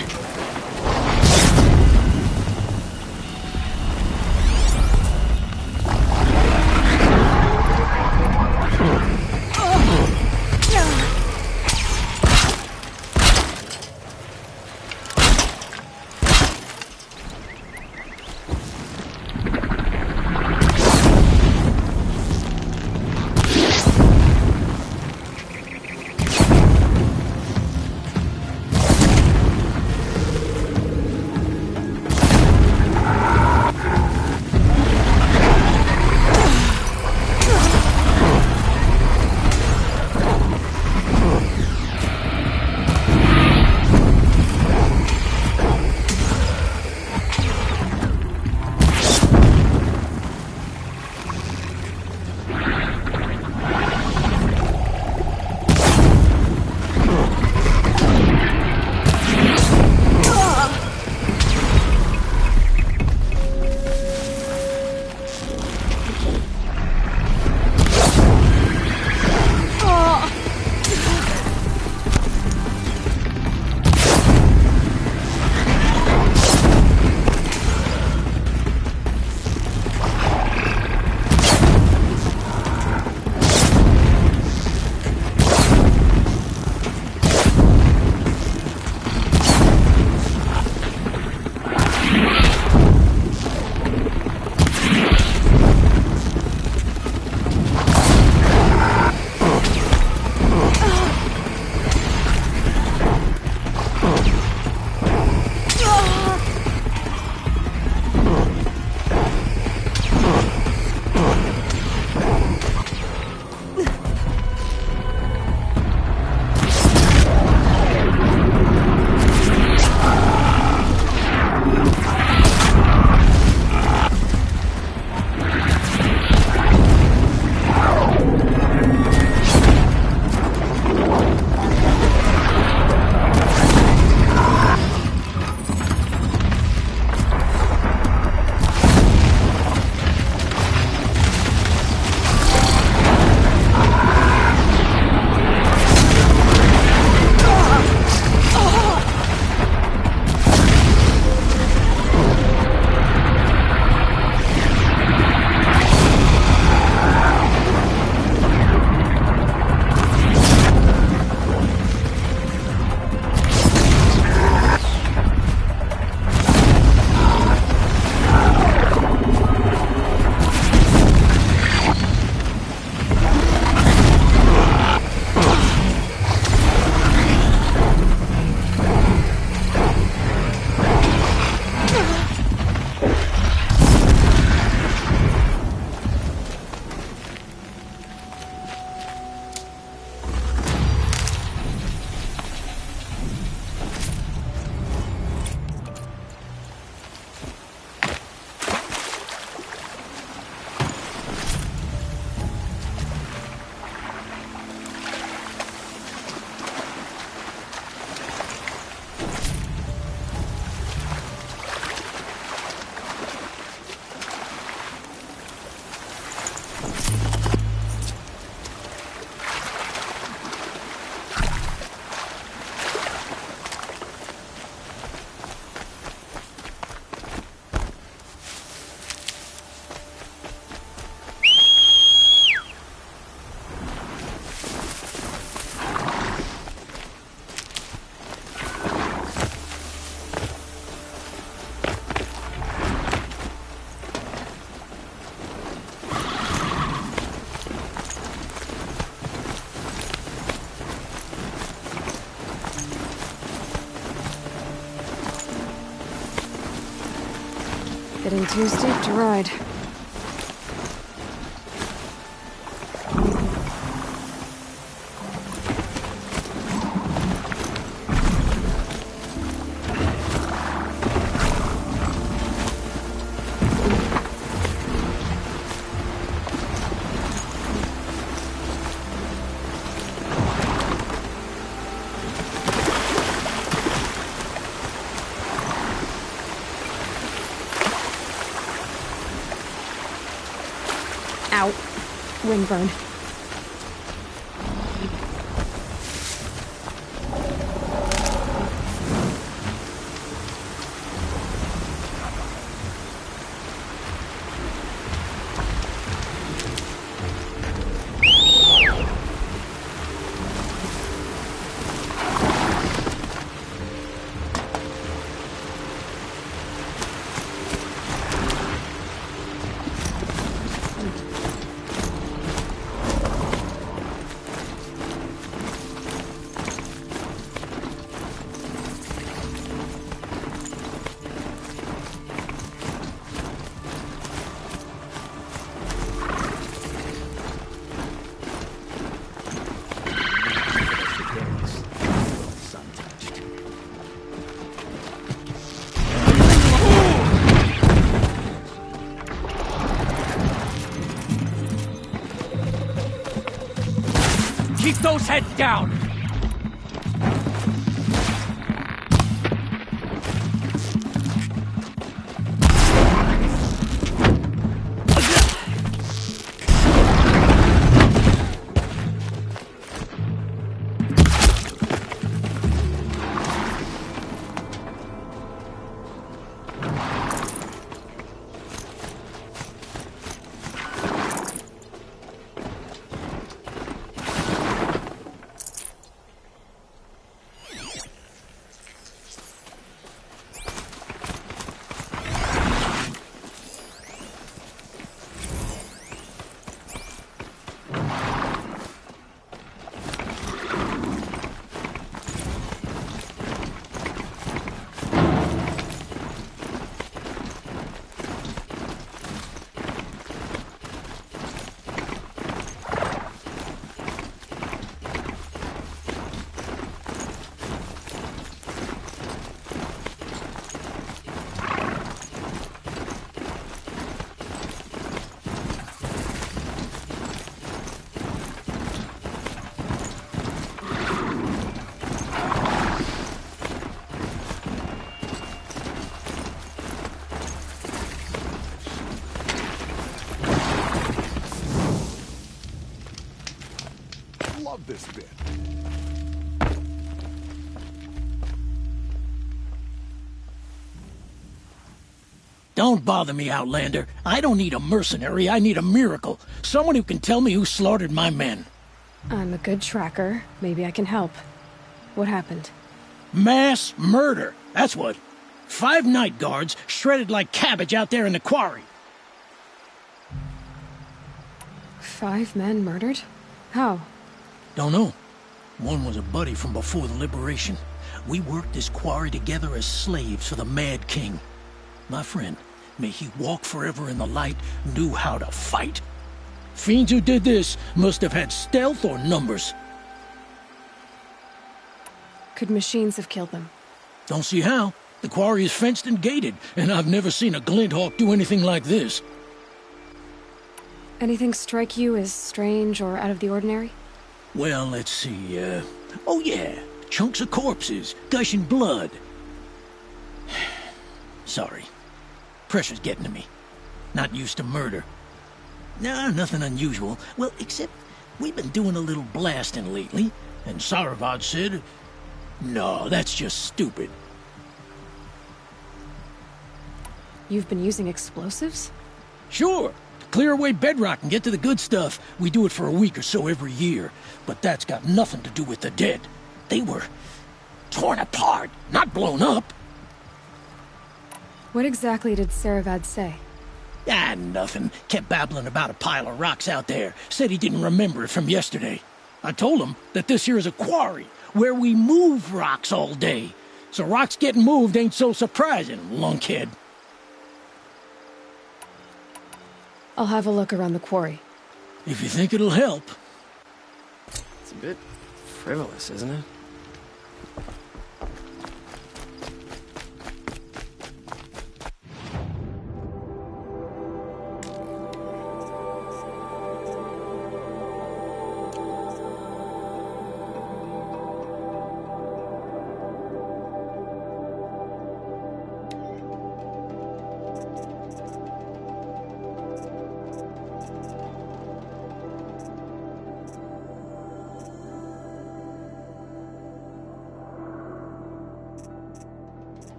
Getting too steep to ride. Ow. Windburn. Keep those heads down! Love this bit. Don't bother me, Outlander. I don't need a mercenary, I need a miracle. Someone who can tell me who slaughtered my men. I'm a good tracker. Maybe I can help. What happened? Mass murder, that's what. 5 night guards shredded like cabbage out there in the quarry. 5 men murdered? How? Don't know. One was a buddy from before the liberation. We worked this quarry together as slaves for the Mad King. My friend, may he walk forever in the light, knew how to fight. Fiends who did this must have had stealth or numbers. Could machines have killed them? Don't see how. The quarry is fenced and gated, and I've never seen a Glinthawk do anything like this. Anything strike you as strange or out of the ordinary? Well, let's see, oh yeah, chunks of corpses, gushing blood. Sorry. Pressure's getting to me. Not used to murder. Nah, nothing unusual. Well, except we've been doing a little blasting lately, and Saravad said, no, that's just stupid. You've been using explosives? Sure. To clear away bedrock and get to the good stuff, we do it for a week or so every year. But that's got nothing to do with the dead. They were torn apart, not blown up. What exactly did Saravad say? Ah, nothing. Kept babbling about a pile of rocks out there. Said he didn't remember it from yesterday. I told him that this here is a quarry, where we move rocks all day. So rocks getting moved ain't so surprising, lunkhead. I'll have a look around the quarry. If you think it'll help. It's a bit frivolous, isn't it?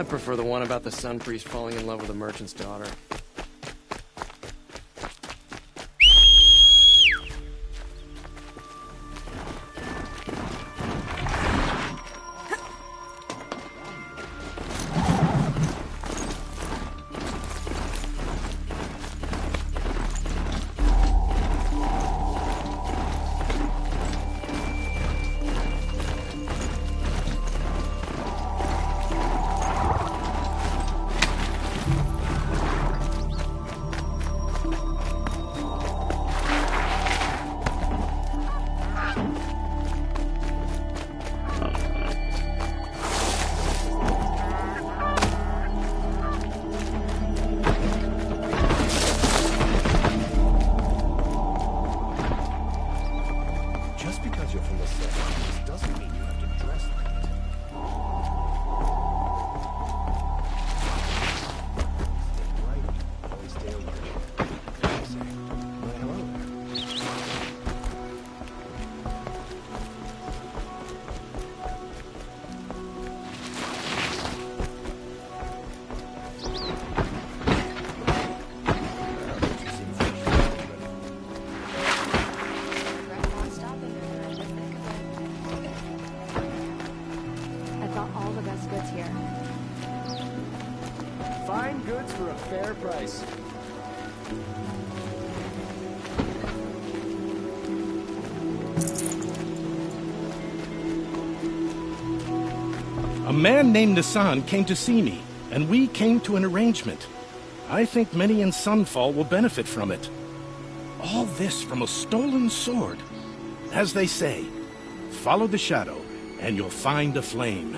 I prefer the one about the sun priest falling in love with a merchant's daughter. Fine goods for a fair price. A man named Nassan came to see me, and we came to an arrangement. I think many in Sunfall will benefit from it. All this from a stolen sword. As they say, follow the shadow, and you'll find a flame.